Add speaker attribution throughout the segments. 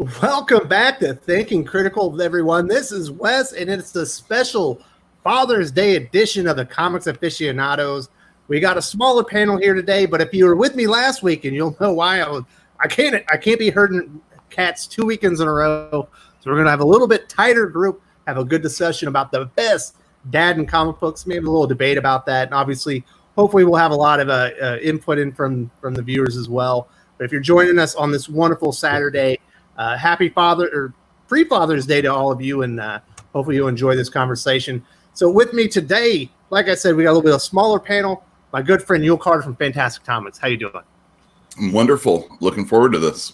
Speaker 1: Welcome back to Thinking Critical, everyone. This is Wes, and it's the special Father's Day edition of the Comics Aficionados. We got a smaller panel here today, but if you were with me last week, and you'll know why I can't be herding cats 2 weekends in a row. So we're gonna have a little bit tighter group, have a good discussion about the best dad in comic books, maybe a little debate about that, and obviously, hopefully, we'll have a lot of input in from the viewers as well. But if you're joining us on this wonderful Saturday, happy pre-Father's Day to all of you, and hopefully you'll enjoy this conversation. So with me today, like I said, we got a little bit of a smaller panel. My good friend Yul Carter from Fantastic Comics. How you doing?
Speaker 2: I'm wonderful. Looking forward to this.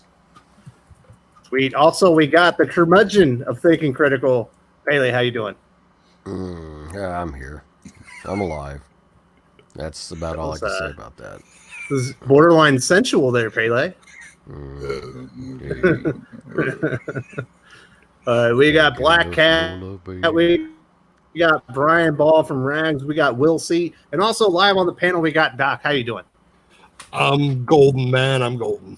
Speaker 1: Sweet. Also, we got the curmudgeon of Thinking Critical. Bailey, how you doing?
Speaker 3: Yeah, I'm here. I'm alive. That's about all I can say about that.
Speaker 1: This is borderline sensual there, Pele. We got Black Cat. We got Brian Ball from Rags. We got Will C. And also live on the panel, we got Doc. How you doing?
Speaker 4: I'm golden, man. I'm golden.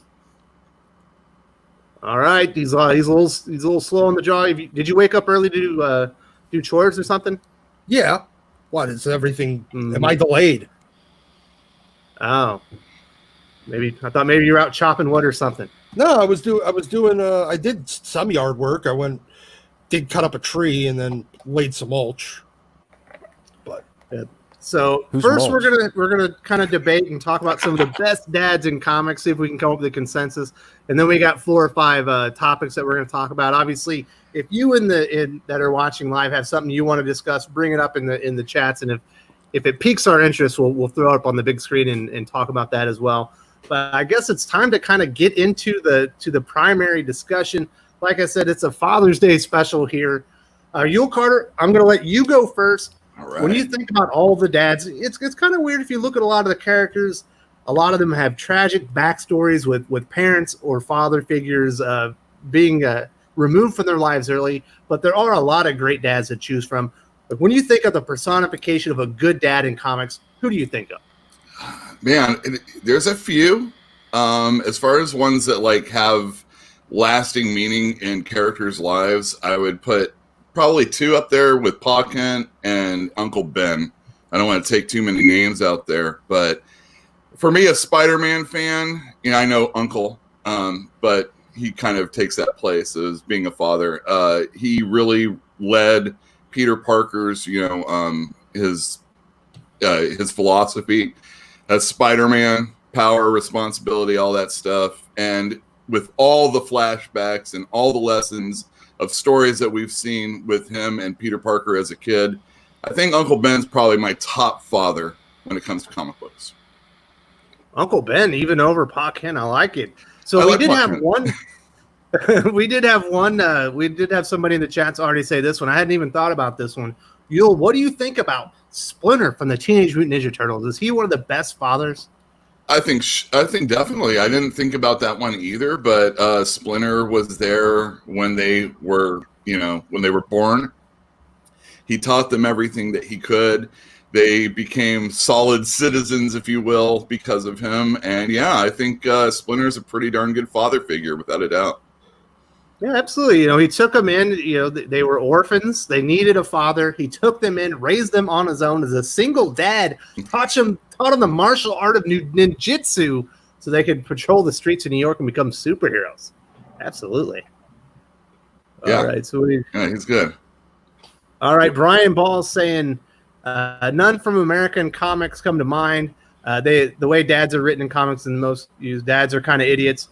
Speaker 1: All right. He's a little slow on the jaw. Did you wake up early to do chores or something?
Speaker 4: Yeah. What is everything? Am I delayed?
Speaker 1: Oh. I thought maybe you were out chopping wood or something.
Speaker 4: No, I did some yard work. Did cut up a tree and then laid some mulch. But
Speaker 1: so first we're gonna kind of debate and talk about some of the best dads in comics, see if we can come up with a consensus. And then we got 4 or 5 topics that we're gonna talk about. Obviously, if you that are watching live have something you want to discuss, bring it up in the chats, and if it piques our interest, we'll throw it up on the big screen and talk about that as well. But I guess it's time to kind of get into the primary discussion. Like I said, it's a Father's Day special here. Yul Carter, I'm going to let you go first.
Speaker 2: All right.
Speaker 1: When you think about all the dads, it's kind of weird if you look at a lot of the characters. A lot of them have tragic backstories with parents or father figures being removed from their lives early. But there are a lot of great dads to choose from. But when you think of the personification of a good dad in comics, who do you think of?
Speaker 2: Man, there's a few. As far as ones that have lasting meaning in characters' lives, I would put probably 2 up there with Pa Kent and Uncle Ben. I don't want to take too many names out there, but for me, a Spider-Man fan, I know Uncle, but he kind of takes that place as being a father. He really led Peter Parker's, his philosophy. That's Spider-Man, power, responsibility, all that stuff. And with all the flashbacks and all the lessons of stories that we've seen with him and Peter Parker as a kid, I think Uncle Ben's probably my top father when it comes to comic books.
Speaker 1: Uncle Ben, even over Pa Kent, I like it. So we did have one. We did have somebody in the chats already say this one. I hadn't even thought about this one. Yul, what do you think about Splinter from the Teenage Mutant Ninja Turtles? Is he one of the best fathers?
Speaker 2: I think definitely. I didn't think about that one either, but Splinter was there when they were, when they were born. He taught them everything that he could. They became solid citizens, if you will, because of him. And yeah, I think Splinter's a pretty darn good father figure, without a doubt.
Speaker 1: Yeah, absolutely. He took them in. They were orphans. They needed a father. He took them in, raised them on his own as a single dad, taught them the martial art of ninjutsu so they could patrol the streets of New York and become superheroes. Absolutely.
Speaker 2: Yeah.
Speaker 1: All right. So
Speaker 2: he's good.
Speaker 1: All right. Brian Ball saying none from American comics come to mind. The way dads are written in comics and most used dads are kind of idiots.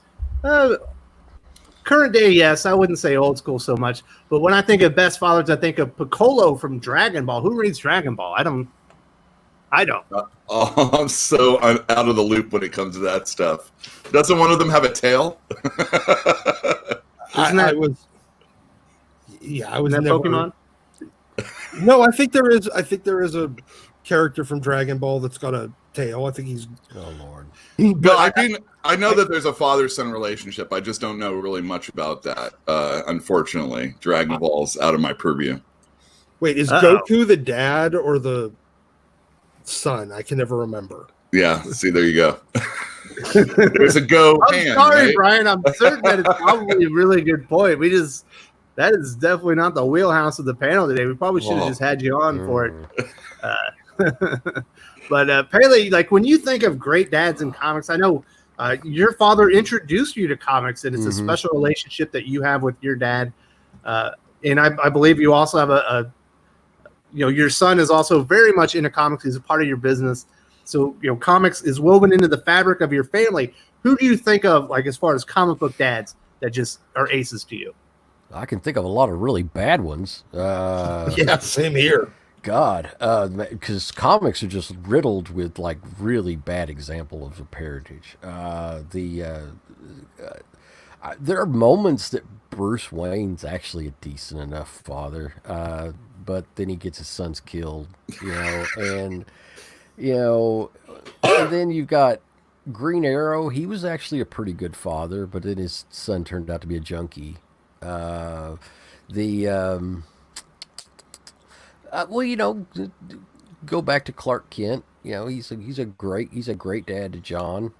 Speaker 1: Current day, yes. I wouldn't say old school so much. But when I think of best fathers, I think of Piccolo from Dragon Ball. Who reads Dragon Ball? I don't.
Speaker 2: I'm so out of the loop when it comes to that stuff. Doesn't one of them have a tail?
Speaker 4: I was
Speaker 1: that
Speaker 4: never,
Speaker 1: Pokemon.
Speaker 4: No, I think there is a character from Dragon Ball that's got a tail. I think he's.
Speaker 3: Oh Lord.
Speaker 2: But I know that there's a father-son relationship. I just don't know really much about that. Unfortunately, Dragon Ball's out of my purview.
Speaker 4: Wait, is Goku the dad or the son? I can never remember.
Speaker 2: Yeah, see, there you go. There's a go
Speaker 1: I'm
Speaker 2: pan,
Speaker 1: sorry,
Speaker 2: right?
Speaker 1: Brian. I'm certain that it's probably a really good point. That is definitely not the wheelhouse of the panel today. We probably should have just had you on for it. But apparently, like when you think of great dads in comics, I know your father introduced you to comics, and it's a special relationship that you have with your dad. And I believe you also have your son is also very much into comics. He's a part of your business. So, comics is woven into the fabric of your family. Who do you think of, like, as far as comic book dads that just are aces to you?
Speaker 3: I can think of a lot of really bad ones.
Speaker 4: Yeah, same here.
Speaker 3: God, because comics are just riddled with like really bad example of the parentage. There are moments that Bruce Wayne's actually a decent enough father, but then he gets his sons killed, and then you've got Green Arrow. He was actually a pretty good father, but then his son turned out to be a junkie. Go back to Clark Kent. He's a great dad to John.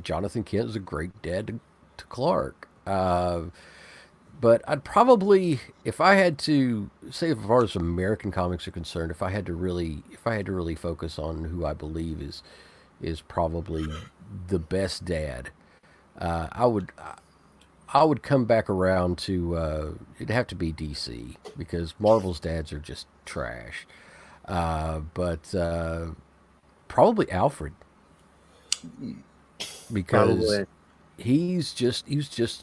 Speaker 3: Jonathan Kent is a great dad to Clark. But I'd probably, if I had to say, as far as American comics are concerned, if I had to really focus on who I believe is probably the best dad, I would come back around to it'd have to be DC, because Marvel's dads are just trash. But probably Alfred, because
Speaker 1: Probably.
Speaker 3: he was just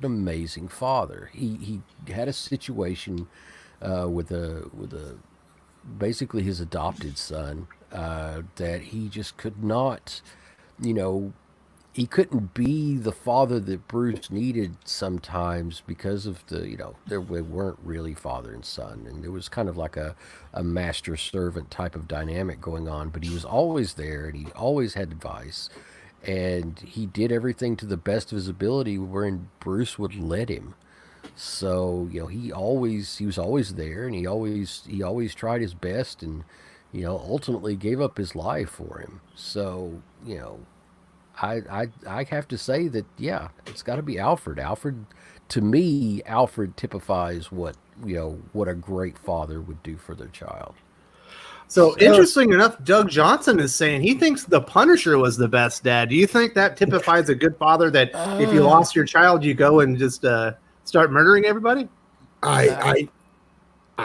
Speaker 3: an amazing father. He had a situation with basically his adopted son that he just could not, he couldn't be the father that Bruce needed sometimes because of they weren't really father and son, and it was kind of like a master servant type of dynamic going on. But he was always there, and he always had advice, and he did everything to the best of his ability when Bruce would let him. So he was always there, and he always tried his best, and ultimately gave up his life for him. So I have to say that, yeah, it's got to be Alfred. Alfred, to me, Alfred typifies what a great father would do for their child.
Speaker 1: So interesting enough, Doug Johnson is saying he thinks the Punisher was the best dad. Do you think that typifies a good father, that if you lost your child, you go and just start murdering everybody?
Speaker 4: I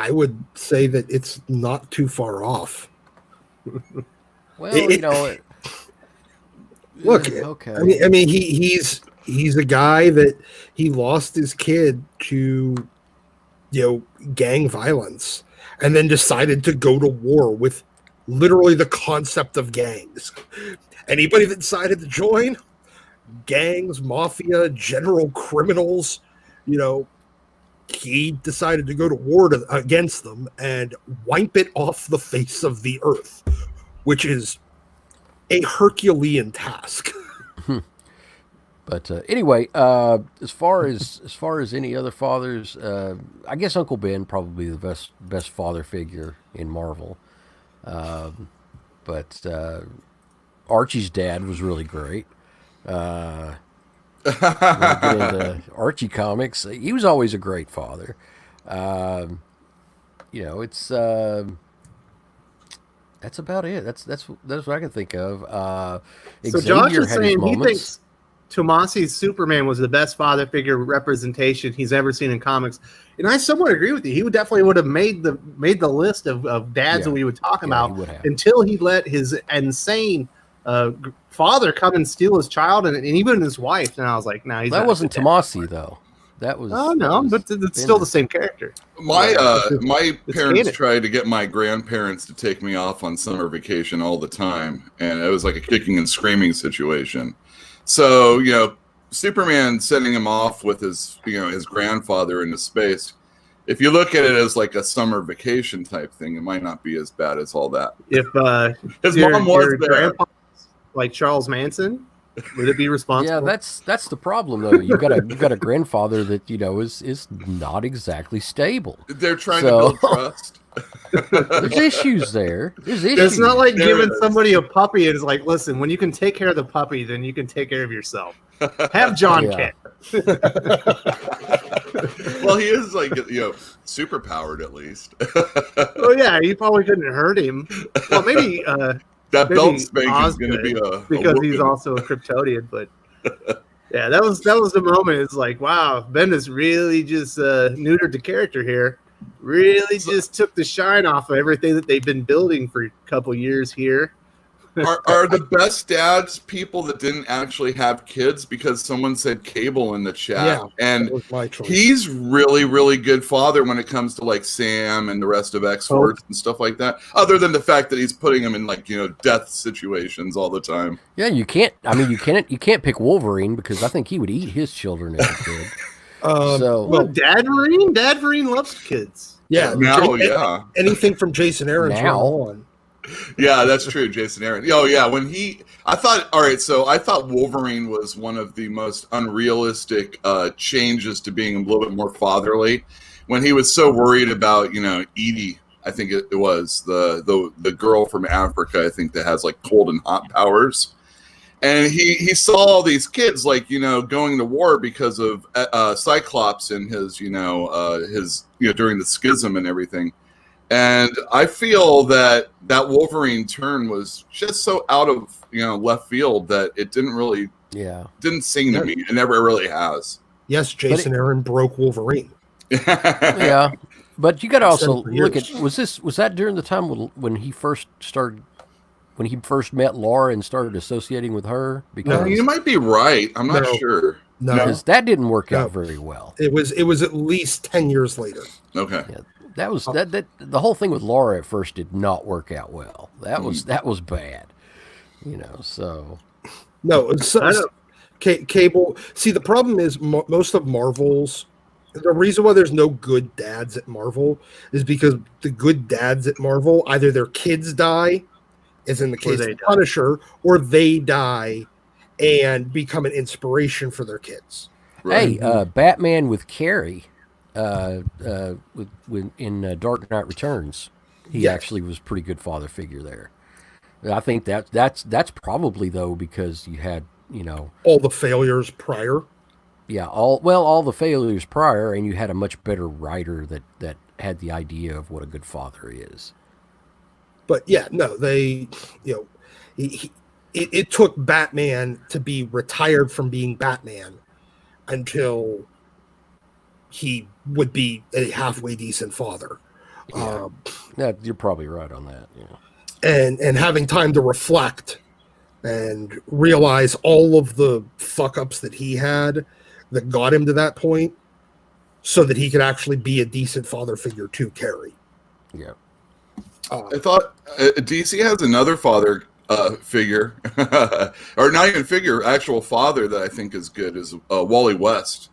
Speaker 4: would say that it's not too far off.
Speaker 3: Well,
Speaker 4: Look,
Speaker 3: okay.
Speaker 4: I mean, he's a guy that he lost his kid to, gang violence, and then decided to go to war with literally the concept of gangs. Anybody that decided to join, gangs, mafia, general criminals, he decided to go to war against them and wipe it off the face of the earth, which is a Herculean task.
Speaker 3: But anyway, as far as any other fathers, I guess Uncle Ben probably the best father figure in Marvel. But Archie's dad was really great. When I get into Archie comics, he was always a great father. It's that's about it. That's what I can think of.
Speaker 1: So Josh is saying he thinks Tomasi's Superman was the best father figure representation he's ever seen in comics, and I somewhat agree with you. He would have made the list of dads that we would talk about until he let his insane father come and steal his child and even his wife. And I was like, nah,
Speaker 3: that wasn't Tomasi though. That was
Speaker 1: but it's still the same character.
Speaker 2: My parents tried to get my grandparents to take me off on summer vacation all the time, and it was like a kicking and screaming situation. So Superman sending him off with his grandfather into space. If you look at it as like a summer vacation type thing, it might not be as bad as all that.
Speaker 1: If
Speaker 2: his mom was there,
Speaker 1: like Charles Manson. Would it be responsible?
Speaker 3: Yeah, that's the problem though. You've got a grandfather that is not exactly stable.
Speaker 2: They're trying to
Speaker 3: So
Speaker 2: build trust.
Speaker 3: there's issues there. There's issues.
Speaker 1: It's not like
Speaker 2: There
Speaker 1: giving
Speaker 2: is.
Speaker 1: somebody a puppy and it's like, listen, when you can take care of the puppy, then you can take care of yourself. Have John
Speaker 3: Yeah.
Speaker 1: Kent.
Speaker 2: Well, he is like, super powered at least.
Speaker 1: Oh yeah, you probably couldn't hurt him. Well, maybe
Speaker 2: That
Speaker 1: maybe
Speaker 2: belt spank is
Speaker 1: Oz
Speaker 2: going to be
Speaker 1: could,
Speaker 2: a
Speaker 1: because he's
Speaker 2: whooping.
Speaker 1: also a Kryptonian. But yeah, that was the moment. It's like, wow, Bendis really just neutered the character here. Really just took the shine off of everything that they've been building for a couple years here.
Speaker 2: Are the best dads people that didn't actually have kids? Because someone said Cable in the chat,
Speaker 4: Yeah,
Speaker 2: and
Speaker 4: that was my choice.
Speaker 2: he's really, really good father when it comes to like Sam and the rest of X-Force and stuff like that. Other than the fact that he's putting them in like death situations all the time.
Speaker 3: Yeah, you can't. I mean, you can't pick Wolverine because I think he would eat his children as a kid. So
Speaker 1: Well, Dad Vereen loves kids.
Speaker 4: yeah,
Speaker 2: Now, yeah.
Speaker 4: anything from Jason Aaron's
Speaker 3: Now.
Speaker 4: on.
Speaker 2: Yeah, that's true, Jason Aaron. Oh, yeah, I thought Wolverine was one of the most unrealistic changes to being a little bit more fatherly. When he was so worried about, Edie, I think it was, the girl from Africa, I think, that has, like, cold and hot powers. And he saw all these kids, like, going to war because of Cyclops and his during the schism and everything. And I feel that Wolverine turn was just so out of left field that it didn't sing to me. It never really has.
Speaker 4: Yes, Jason Aaron broke Wolverine.
Speaker 3: yeah, but you got to also
Speaker 4: For
Speaker 3: look
Speaker 4: years.
Speaker 3: at was that during the time when he first met Laura and started associating with her? Because
Speaker 2: You might be right. I'm not
Speaker 4: No.
Speaker 2: sure.
Speaker 4: No,
Speaker 3: because that didn't work
Speaker 4: No.
Speaker 3: out very well.
Speaker 4: it was at least 10 years later.
Speaker 2: Okay.
Speaker 3: Yeah, that was that the whole thing with Laura at first did not work out well. That was bad. So
Speaker 4: No, it's
Speaker 1: I don't-
Speaker 4: Cable. See, the problem is most of Marvel's. The reason why there's no good dads at Marvel is because the good dads at Marvel, either their kids die, as in the case
Speaker 1: they
Speaker 4: of
Speaker 1: die.
Speaker 4: Punisher, or they die and become an inspiration for their kids.
Speaker 2: Right.
Speaker 3: hey, Batman with Carrie, in Dark Knight Returns, he
Speaker 4: Yes.
Speaker 3: actually was a pretty good father figure there. And I think that's probably though because you had
Speaker 4: All the failures prior.
Speaker 3: all the failures prior, and you had a much better writer that had the idea of what a good father is.
Speaker 4: But yeah, no, they, it took Batman to be retired from being Batman until he would be a halfway decent father.
Speaker 3: Yeah. You're probably right on that. Yeah.
Speaker 4: And having time to reflect and realize all of the fuck ups that he had that got him to that point so that he could actually be a decent father figure to Carrie.
Speaker 3: Yeah.
Speaker 2: I thought DC has another father figure, or not even figure, actual father that I think is good, is Wally West.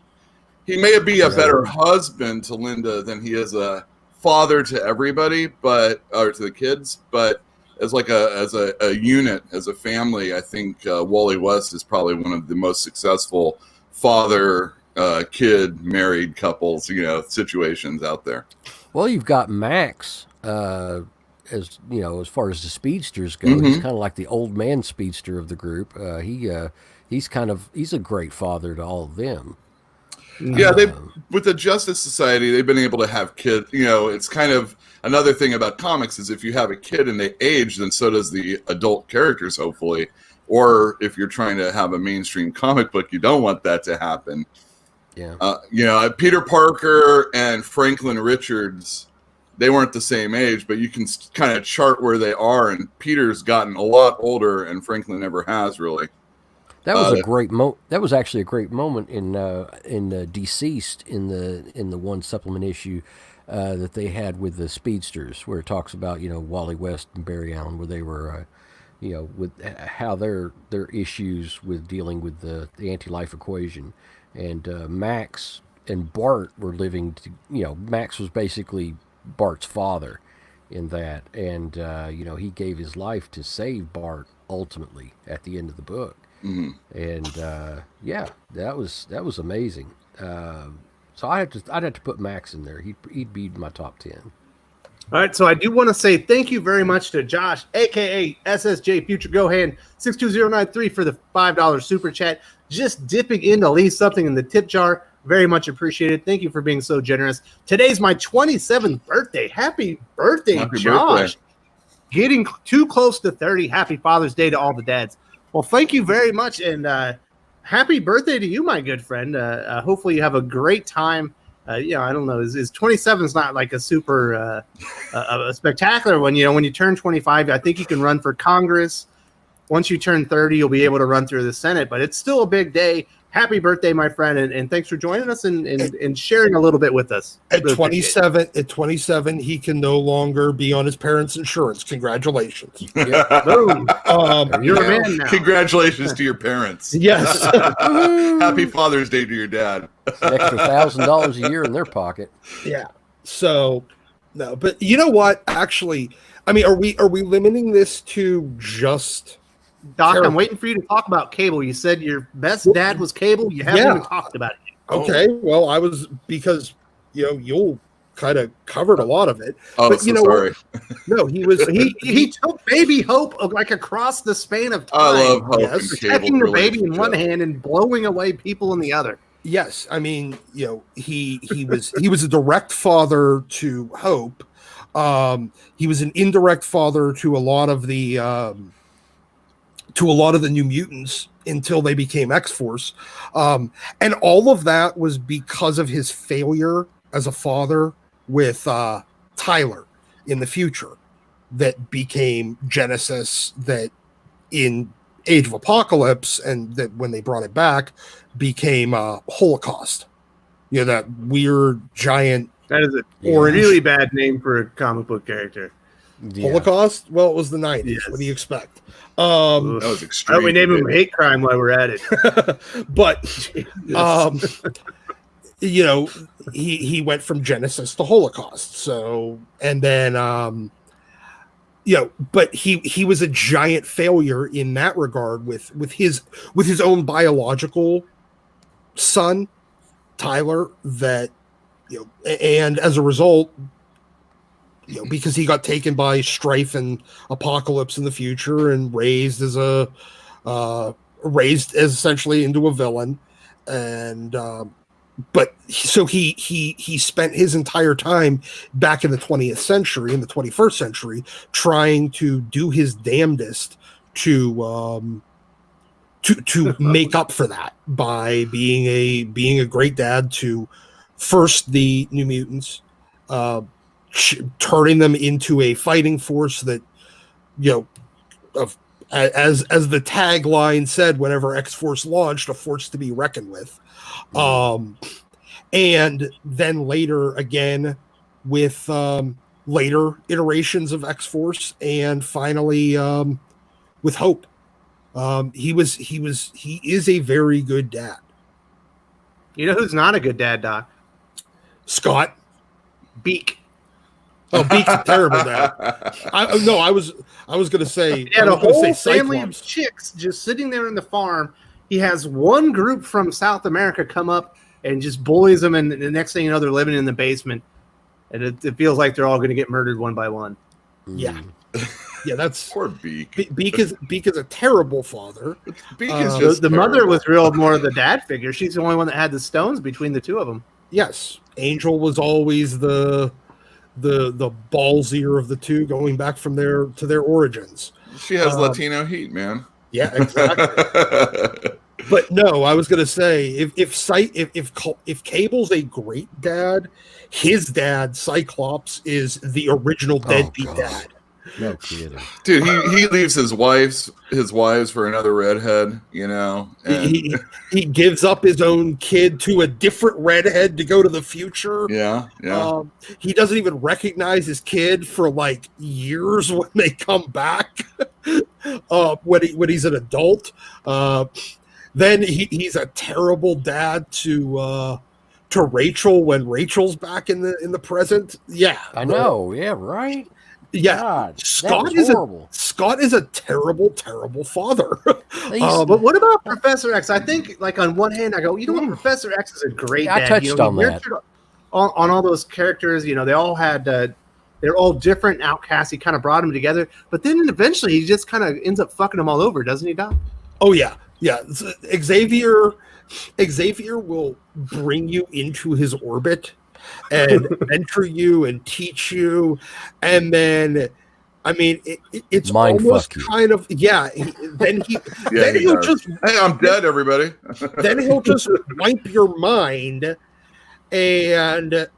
Speaker 2: He may be a better husband to Linda than he is a father to everybody, or to the kids. But as like a unit, as a family, I think Wally West is probably one of the most successful father kid married couples situations out there.
Speaker 3: Well, you've got Max. As far as the speedsters go, he's kind of like the old man speedster of the group. He's a great father to all of them.
Speaker 2: Yeah, with the Justice Society, they've been able to have kids. It's kind of another thing about comics is if you have a kid and they age, then so does the adult characters, hopefully. Or if you're trying to have a mainstream comic book, you don't want that to happen.
Speaker 3: Yeah.
Speaker 2: Peter Parker and Franklin Richards, they weren't the same age, but you can kind of chart where they are. And Peter's gotten a lot older, and Franklin never has really.
Speaker 3: That was a great That was actually a great moment in Deceased in the one supplement issue that they had with the speedsters, where it talks about Wally West and Barry Allen, where they were with how their issues with dealing with the anti-life equation, and Max and Bart were living. Max was basically Bart's father in that, and he gave his life to save Bart ultimately at the end of the book. And yeah, that was amazing. So I'd have to put Max in there. He'd be my top 10.
Speaker 1: All right, so I do want to say thank you very much to Josh, a.k.a. SSJ Future Gohan 62093 for the $5 super chat. Just dipping in to leave something in the tip jar. Very much appreciated. Thank you for being so generous. Today's my 27th birthday. Happy birthday, Josh. Getting too close to 30. Happy Father's Day to all the dads. Well, thank you very much, and happy birthday to you, my good friend. Hopefully you have a great time. I don't know. Is 27 is not like a super a spectacular one. When you turn 25, I think you can run for Congress. Once you turn 30, you'll be able to run through the Senate. But it's still a big day. Happy birthday, my friend, and thanks for joining us and sharing a little bit with us.
Speaker 4: At 27, he can no longer be on his parents' insurance. Congratulations.
Speaker 1: Boom. You're a man now.
Speaker 2: Congratulations to your parents.
Speaker 4: Yes.
Speaker 2: Happy Father's Day to your dad.
Speaker 3: An extra $1,000 a year in their pocket.
Speaker 4: Yeah. So, no, but you know what? Actually, I mean, are we limiting this to just...
Speaker 1: Doc, I'm waiting for you to talk about Cable. You said your best dad was Cable. You haven't even talked about it.
Speaker 4: Okay, well, I was, because you'll kind of covered a lot of it.
Speaker 2: Oh,
Speaker 4: but
Speaker 2: so sorry.
Speaker 4: No, he was
Speaker 1: he took baby Hope like across the span of time.
Speaker 2: I love Hope.
Speaker 4: Yes.
Speaker 1: Protecting the baby in one hand and blowing away people in the other.
Speaker 4: Yes, I mean, he was a direct father to Hope. He was an indirect father to a lot of the New Mutants until they became X-Force. And all of that was because of his failure as a father with Tyler in the future that became Genesis, that in Age of Apocalypse, and that when they brought it back became Holocaust. That weird giant...
Speaker 1: That is a really bad name for a comic book character.
Speaker 3: Yeah.
Speaker 4: Holocaust? Well, it was the 90s.
Speaker 1: Yes.
Speaker 4: What do you expect?
Speaker 2: That was extreme.
Speaker 1: Why don't we name him Hate Crime while we're at it?
Speaker 4: But he went from Genesis to Holocaust. So, and then but he was a giant failure in that regard with his own biological son, Tyler, that and as a result, because he got taken by Strife and Apocalypse in the future and raised as essentially into a villain, and but so he spent his entire time back in the 20th century, in the 21st century, trying to do his damnedest to make up for that by being a great dad to first the New Mutants, turning them into a fighting force that, as the tagline said, whenever X-Force launched, a force to be reckoned with. And then later again with later iterations of X-Force, and finally with Hope. He is a very good dad.
Speaker 1: You know who's not a good dad, Doc?
Speaker 4: Scott.
Speaker 1: Beak.
Speaker 4: Oh, Beak's a terrible dad. I was going to say,
Speaker 1: He had a whole family
Speaker 4: Cyclops.
Speaker 1: of chicks just sitting there in the farm. He has one group from South America come up and just bullies them, and the next thing you know, they're living in the basement, and it feels like they're all going to get murdered one by one.
Speaker 4: Yeah, yeah, that's
Speaker 2: Poor Beak.
Speaker 4: Beak is a terrible father.
Speaker 2: Beak is just
Speaker 1: The mother
Speaker 2: terrible.
Speaker 1: was real more the dad figure. She's the only one that had the stones between the two of them.
Speaker 4: Yes, Angel was always the ballsier of the two, going back from their origins.
Speaker 2: She has Latino heat, man.
Speaker 4: Yeah, exactly. But no, I was gonna say if Cable's a great dad, his dad Cyclops is the original deadbeat dad.
Speaker 3: No kidding.
Speaker 2: Dude, he leaves his wives for another redhead, and
Speaker 4: He gives up his own kid to a different redhead to go to the future.
Speaker 2: yeah.
Speaker 4: He doesn't even recognize his kid for like years when they come back. When he's an adult, then he's a terrible dad to Rachel when Rachel's back in the present. Yeah,
Speaker 3: I know. Yeah, right.
Speaker 4: Yeah,
Speaker 3: God,
Speaker 4: Scott
Speaker 3: was horrible.
Speaker 4: Scott is a terrible, terrible father.
Speaker 1: But what about Professor X? I think, like, on one hand, I go, you know what, Professor X is a great
Speaker 3: I
Speaker 1: dad.
Speaker 3: touched on
Speaker 1: he
Speaker 3: that.
Speaker 1: nurtured on all those characters. You know, they all had, they're all different outcasts. He kind of brought them together, but then eventually he just kind of ends up fucking them all over, doesn't he, Doc?
Speaker 4: Oh yeah, yeah. Xavier will bring you into his orbit and mentor you and teach you, and then, I mean, it's
Speaker 3: Mind
Speaker 4: almost
Speaker 3: fuck you.
Speaker 4: kind of then he'll
Speaker 2: does.
Speaker 4: just
Speaker 2: Hey, I'm dead, everybody.
Speaker 4: then he'll just wipe your mind and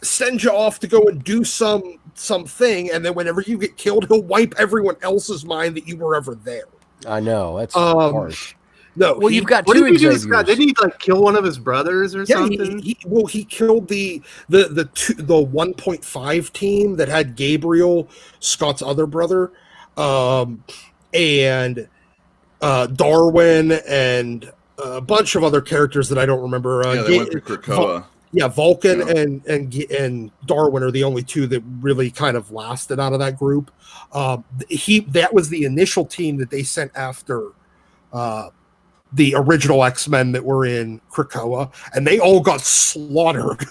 Speaker 4: send you off to go and do something, and then whenever you get killed, he'll wipe everyone else's mind that you were ever there.
Speaker 3: I know that's harsh.
Speaker 4: No,
Speaker 3: Well, you've got
Speaker 1: What
Speaker 3: two
Speaker 1: did he do to
Speaker 3: Xaviers.
Speaker 1: Scott? Didn't he like kill one of his brothers or something?
Speaker 4: he killed the 1.5 team that had Gabriel, Scott's other brother, and Darwin, and a bunch of other characters that I don't remember.
Speaker 2: They went to Krakoa.
Speaker 4: Vulcan and Darwin are the only two that really kind of lasted out of that group. That was the initial team that they sent after the original X-Men that were in Krakoa, and they all got slaughtered.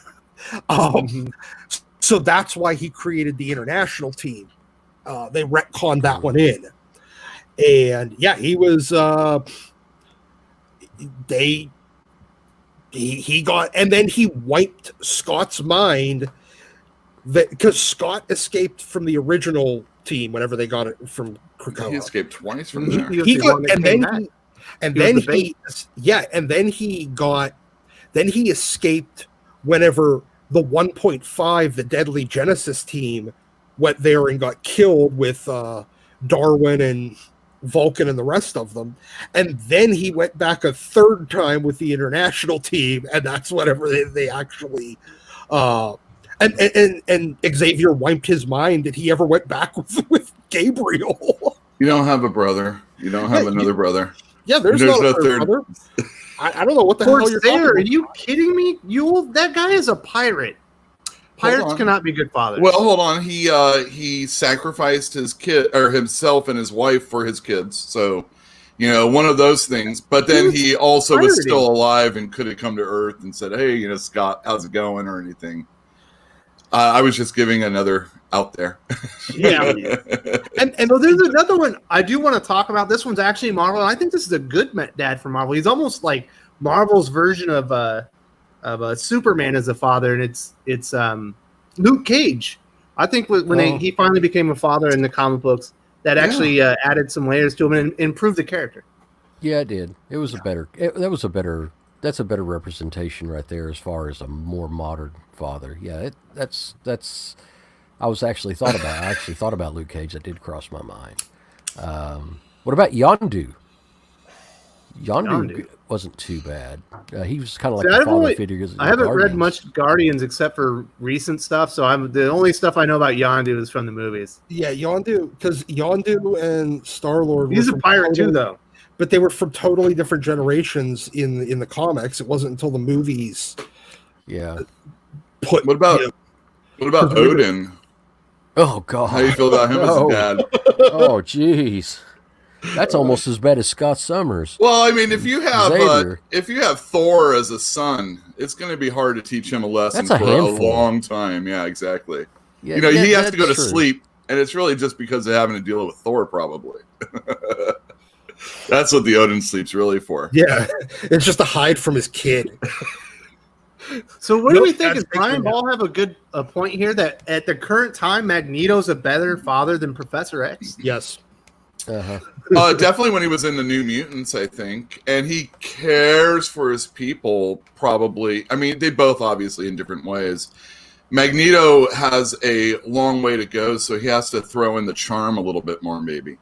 Speaker 4: So that's why he created the international team. They retconned that one in, and yeah, he was. He got, and then he wiped Scott's mind, that because Scott escaped from the original team whenever they got it from Krakoa.
Speaker 2: He escaped twice from there.
Speaker 4: Then he escaped whenever the 1.5, the Deadly Genesis team, went there and got killed with Darwin and Vulcan and the rest of them, and then he went back a third time with the international team, and that's whenever they actually and Xavier wiped his mind that he ever went back with Gabriel.
Speaker 2: You don't have a brother. You don't have another brother.
Speaker 4: Yeah, there's no third brother. I don't know what the hell you're talking about.
Speaker 1: Are you kidding me? That guy is a pirate. Pirates cannot be good fathers.
Speaker 2: Well, hold on. He sacrificed his kid or himself and his wife for his kids. So, one of those things. But then he also was still alive and could have come to Earth and said, "Hey, Scott, how's it going?" or anything. I was just giving another out there.
Speaker 1: Yeah. and there's another one I do want to talk about. This one's actually Marvel. And I think this is a good dad for Marvel. He's almost like Marvel's version of Superman as a father, and it's Luke Cage. I think when he finally became a father in the comic books, that actually added some layers to him and improved the character.
Speaker 3: Yeah, it did. It was that's a better representation right there as far as a more modern father. Yeah, that's. I actually thought about Luke Cage. That did cross my mind. What about Yondu? Yondu wasn't too bad. He was kind of like the father figure.
Speaker 1: I haven't read much Guardians except for recent stuff, so the only stuff I know about Yondu is from the movies.
Speaker 4: Yeah, Yondu, because Yondu and Star-Lord.
Speaker 1: He's a pirate too, though.
Speaker 4: But they were from totally different generations in the comics. It wasn't until the movies.
Speaker 3: Yeah.
Speaker 2: What about Odin?
Speaker 3: Oh God!
Speaker 2: How do you feel about him as a dad?
Speaker 3: Oh jeez, that's almost as bad as Scott Summers.
Speaker 2: Well, I mean, if you have Thor as a son, it's going to be hard to teach him a lesson for a long time. Yeah, exactly. Yeah, he has to go to sleep, and it's really just because of having to deal with Thor, probably. That's what the Odin sleep's really for.
Speaker 4: Yeah, it's just to hide from his kid.
Speaker 1: So what do we think? Does Brian Ball have a point here that at the current time, Magneto's a better father than Professor X?
Speaker 4: Yes.
Speaker 2: Definitely when he was in the New Mutants, I think. And he cares for his people, probably. I mean, they both obviously in different ways. Magneto has a long way to go, so he has to throw in the charm a little bit more, maybe,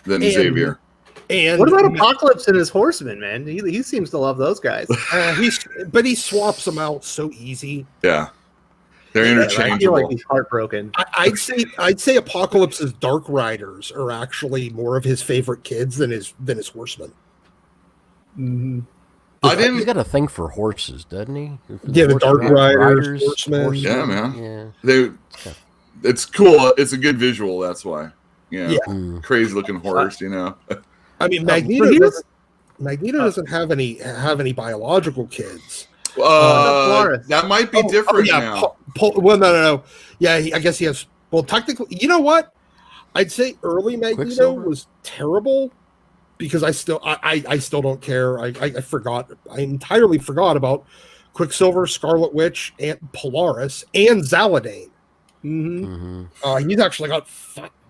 Speaker 2: than Xavier.
Speaker 1: And what about Apocalypse and his Horsemen, man? He seems to love those guys.
Speaker 4: But he swaps them out so easy.
Speaker 2: Yeah, they're interchangeable.
Speaker 1: I feel like he's heartbroken.
Speaker 4: I'd say Apocalypse's Dark Riders are actually more of his favorite kids than his Horsemen.
Speaker 3: Mm-hmm. He's got a thing for horses, doesn't he?
Speaker 4: Yeah, the Dark Riders, Horsemen.
Speaker 2: Yeah, man.
Speaker 3: Yeah.
Speaker 2: it's cool. It's a good visual. That's why. Yeah.
Speaker 3: Mm.
Speaker 2: Crazy looking horse. You know.
Speaker 4: I mean, Magneto doesn't have any biological kids.
Speaker 2: That might be different now.
Speaker 4: Well, no. Yeah, I guess he has. Well, technically, you know what? I'd say early Magneto was terrible because I still don't care. I forgot. I entirely forgot about Quicksilver, Scarlet Witch, and Polaris, and Zaladane. He's actually got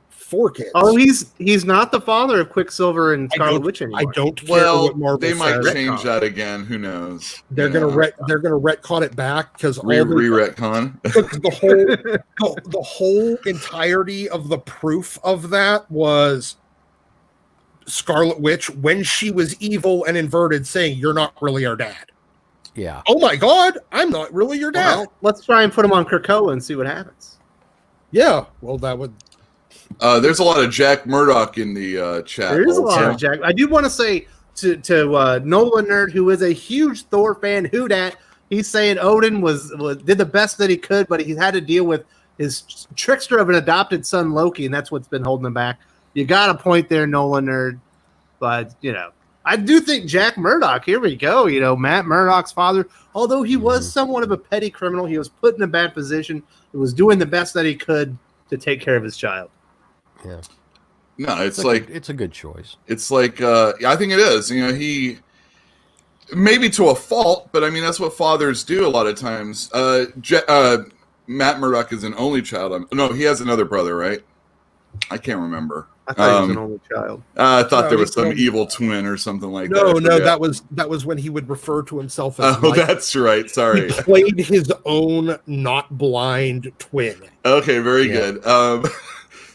Speaker 4: 4 kids.
Speaker 1: Oh, he's not the father of Quicksilver and Scarlet Witch anymore.
Speaker 4: I don't care what Marvel
Speaker 2: they might
Speaker 4: says.
Speaker 2: change that again. Who knows?
Speaker 4: They're gonna retcon it back because
Speaker 2: retcon.
Speaker 4: the whole entirety of the proof of that was Scarlet Witch when she was evil and inverted, saying, "You're not really our dad."
Speaker 3: Yeah.
Speaker 4: Oh my God, I'm not really your dad.
Speaker 1: Well, let's try and put him on Krakoa and see what happens.
Speaker 4: Yeah. Well, that would.
Speaker 2: There's a lot of Jack Murdoch in the chat.
Speaker 1: There is a lot of Jack. I do want to say to Nolan Nerd, who is a huge Thor fan, who dat, he's saying Odin did the best that he could, but he had to deal with his trickster of an adopted son, Loki, and that's what's been holding him back. You got a point there, Nolan Nerd. But, I do think Jack Murdoch, here we go, Matt Murdoch's father, although he was somewhat of a petty criminal, he was put in a bad position. He was doing the best that he could to take care of his child.
Speaker 3: Yeah.
Speaker 2: No, it's
Speaker 3: a good choice.
Speaker 2: It's like I think it is. He maybe to a fault, but I mean that's what fathers do a lot of times. Matt Murdoch is an only child. No, he has another brother, right? I can't remember.
Speaker 1: I thought he was an only child.
Speaker 2: I thought there was some evil twin or something like that.
Speaker 4: No, that was when he would refer to himself as.
Speaker 2: Oh, that's right. Sorry.
Speaker 4: He played his own not blind twin.
Speaker 2: Okay, very good.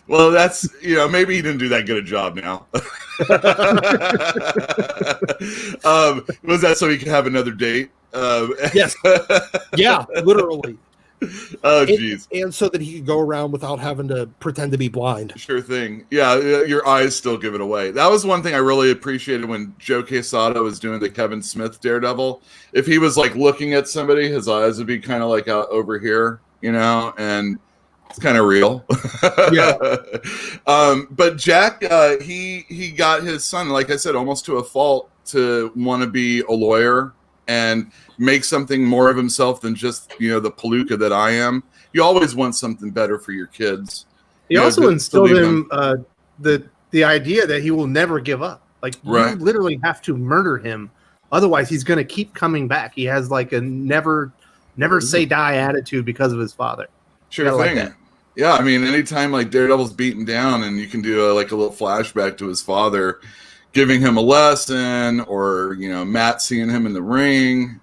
Speaker 2: Well, that's, maybe he didn't do that good a job now. Was that so he could have another date?
Speaker 4: Yes. Yeah, literally.
Speaker 2: Oh, jeez.
Speaker 4: And so that he could go around without having to pretend to be blind.
Speaker 2: Sure thing. Yeah, your eyes still give it away. That was one thing I really appreciated when Joe Quesada was doing the Kevin Smith Daredevil. If he was, looking at somebody, his eyes would be kind of out over here, and... It's kind of real.
Speaker 4: Yeah.
Speaker 2: But Jack, he got his son, like I said, almost to a fault to want to be a lawyer and make something more of himself than just, the palooka that I am. You always want something better for your kids.
Speaker 1: He also instilled him the idea that he will never give up. You literally have to murder him. Otherwise, he's going to keep coming back. He has a never say die attitude because of his father.
Speaker 2: Sure thing. Yeah, I mean, anytime Daredevil's beaten down and you can do a little flashback to his father giving him a lesson or, Matt seeing him in the ring,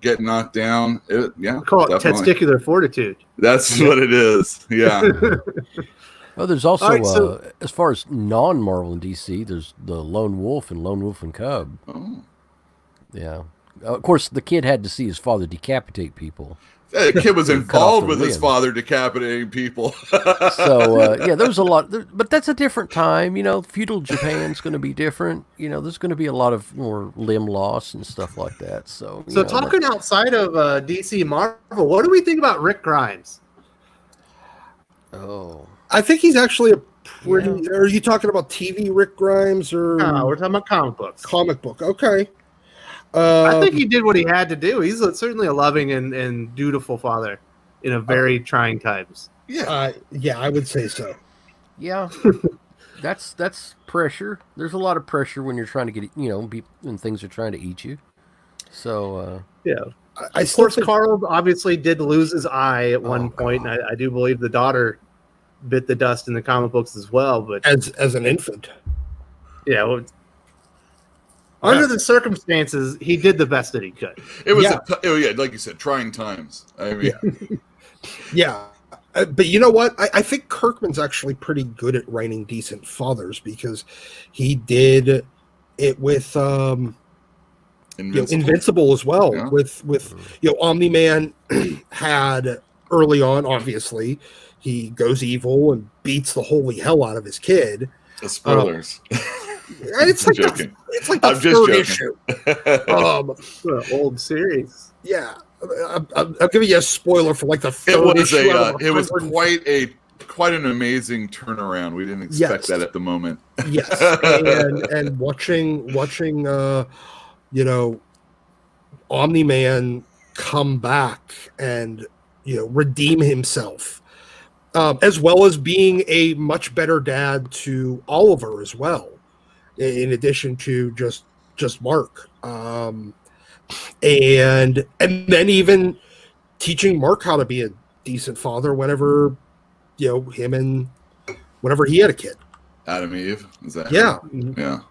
Speaker 2: getting knocked down. We
Speaker 1: call it testicular fortitude.
Speaker 2: That's what it is. Yeah.
Speaker 3: Well, there's also, as far as non-Marvel and DC, there's the Lone Wolf and Lone Wolf and Cub. Oh. Yeah. Of course, the kid had to see his father decapitate people.
Speaker 2: The kid was involved with his father decapitating people.
Speaker 3: So, there's a lot. But that's a different time. Feudal Japan's going to be different. There's going to be a lot of more limb loss and stuff like that. So
Speaker 1: talking outside of DC Marvel, what do we think about Rick Grimes?
Speaker 3: Oh.
Speaker 4: I think he's actually a pretty... Yeah. Are you talking about TV Rick Grimes or...
Speaker 1: No, we're talking about comic books.
Speaker 4: Comic book, okay.
Speaker 1: I think he did what he had to do. He's certainly a loving and dutiful father in a very trying times.
Speaker 4: Yeah, I would say so.
Speaker 3: Yeah, that's pressure. There's a lot of pressure when you're trying to get, when things are trying to eat you. So
Speaker 1: of course, Carl obviously did lose his eye at one point, and I do believe the daughter bit the dust in the comic books as well. But
Speaker 4: as an infant,
Speaker 1: under the circumstances, he did the best that he could.
Speaker 2: It was, like you said, trying times. I mean,
Speaker 4: but you know what? I think Kirkman's actually pretty good at writing decent fathers because he did it with Invincible as well. Yeah. With Omni-Man had early on, obviously, he goes evil and beats the holy hell out of his kid.
Speaker 2: The spoilers.
Speaker 4: It's like
Speaker 2: joking.
Speaker 4: It's like the third issue.
Speaker 1: Old series.
Speaker 4: Yeah, I'm giving you a spoiler for like the third
Speaker 2: It was
Speaker 4: issue. Out of
Speaker 2: it was
Speaker 4: 100.
Speaker 2: quite an amazing turnaround. We didn't expect that at the moment.
Speaker 4: Yes, and watching you know, Omni-Man come back and redeem himself, as well as being a much better dad to Oliver as well, in addition to just Mark, and then even teaching Mark how to be a decent father whenever whenever he had a kid.
Speaker 2: Adam Eve, is that?
Speaker 4: Yeah.
Speaker 2: Yeah.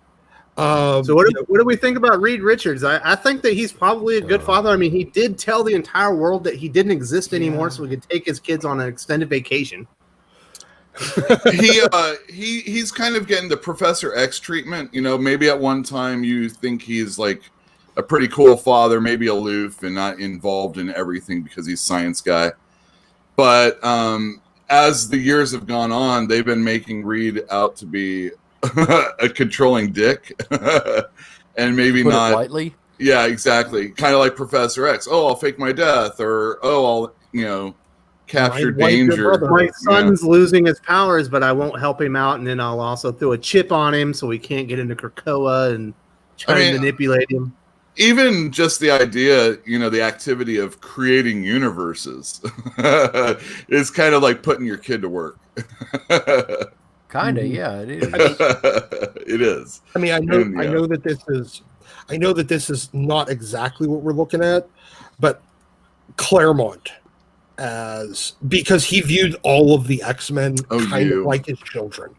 Speaker 1: So what do we think about Reed Richards? I think that he's probably a good father. I mean, he did tell the entire world that he didn't exist anymore, so he could take his kids on an extended vacation.
Speaker 2: He's kind of getting the Professor X treatment. Maybe at one time you think he's like a pretty cool father, maybe aloof and not involved in everything because he's science guy. But as the years have gone on, they've been making Reed out to be a controlling dick, and maybe
Speaker 3: Put
Speaker 2: not
Speaker 3: it lightly.
Speaker 2: Yeah, exactly. Kind of like Professor X. Oh, I'll fake my death, or I'll capture danger.
Speaker 1: My son's losing his powers, but I won't help him out, and then I'll also throw a chip on him so he can't get into Krakoa and try to manipulate him.
Speaker 2: Even just the idea, the activity of creating universes is kind of like putting your kid to work.
Speaker 3: Kind of, yeah, it is.
Speaker 2: It is.
Speaker 4: I mean, I know that this is not exactly what we're looking at, but Claremont, because he viewed all of the X-Men kind of like his children.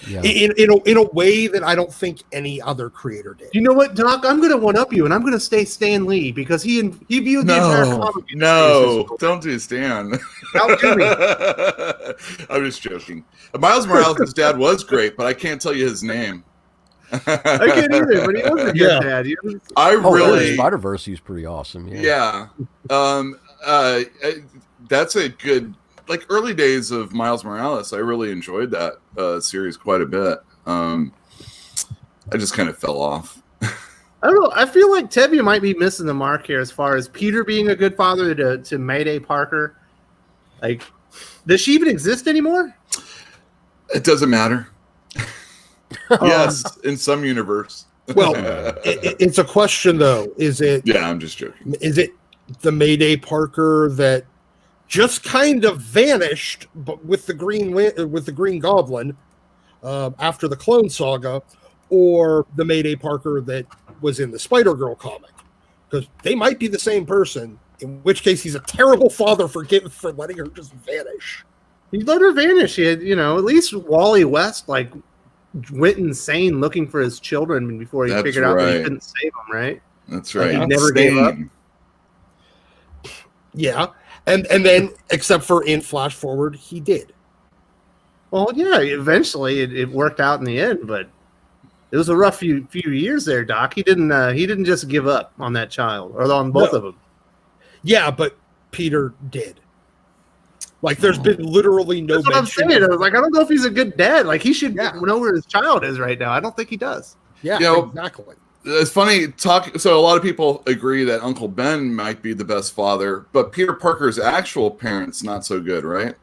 Speaker 3: Yeah.
Speaker 4: In a way that I don't think any other creator did.
Speaker 1: You know what, Doc? I'm going to one up you, and I'm going to say Stan Lee because he viewed the entire comic.
Speaker 2: No, don't do Stan.
Speaker 1: How dare you?
Speaker 2: I'm just joking. Miles Morales' dad was great, but I can't tell you his name.
Speaker 1: I can't either, but he was a good dad.
Speaker 3: Spider-Verse, he's pretty awesome.
Speaker 2: Yeah. That's a good. Like early days of Miles Morales, I really enjoyed that series quite a bit. I just kind of fell off.
Speaker 1: I don't know. I feel like Tevye might be missing the mark here as far as Peter being a good father to Mayday Parker. Like, does she even exist anymore?
Speaker 2: It doesn't matter. Yes, in some universe.
Speaker 4: Well, it's a question though. Is it?
Speaker 2: Yeah, I'm just joking.
Speaker 4: Is it the Mayday Parker that just kind of vanished, but with the Green Goblin after the Clone Saga, or the Mayday Parker that was in the Spider-Girl comic? Because they might be the same person. In which case, he's a terrible father for letting her just vanish.
Speaker 1: He let her vanish. He had, at least Wally West went insane looking for his children before he figured out that he couldn't save them. Right?
Speaker 2: That's right.
Speaker 1: He never gave up.
Speaker 4: Yeah. And then, except for in Flash Forward, he did.
Speaker 1: Well, yeah, eventually it worked out in the end, but it was a rough few years there, Doc. He didn't just give up on that child or on both of them.
Speaker 4: Yeah, but Peter did. Like, there's been literally no.
Speaker 1: That's what I'm saying. I was like, I don't know if he's a good dad. Like, he should know where his child is right now. I don't think he does.
Speaker 4: Yeah, exactly.
Speaker 2: It's funny so a lot of people agree that Uncle Ben might be the best father, but Peter Parker's actual parents not so good, right?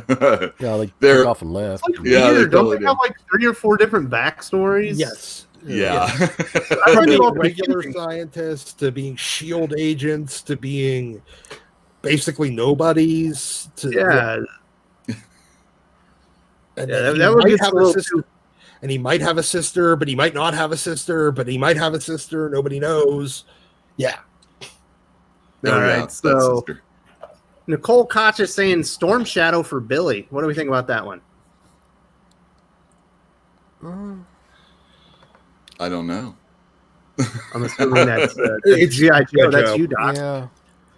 Speaker 3: Yeah, they're off and left.
Speaker 1: It's like weird. Don't they have 3 or 4 different backstories?
Speaker 4: Yes.
Speaker 2: Yeah.
Speaker 4: From being regular scientists to being SHIELD agents to being basically nobodies. And he might have a sister, but he might not have a sister, but he might have a sister. Nobody knows. Yeah.
Speaker 1: All right. So Nicole Koch is saying Storm Shadow for Billy. What do we think about that one?
Speaker 2: I don't know.
Speaker 1: I'm assuming that's it's G.I. Joe. That's you, Doc.
Speaker 3: Yeah.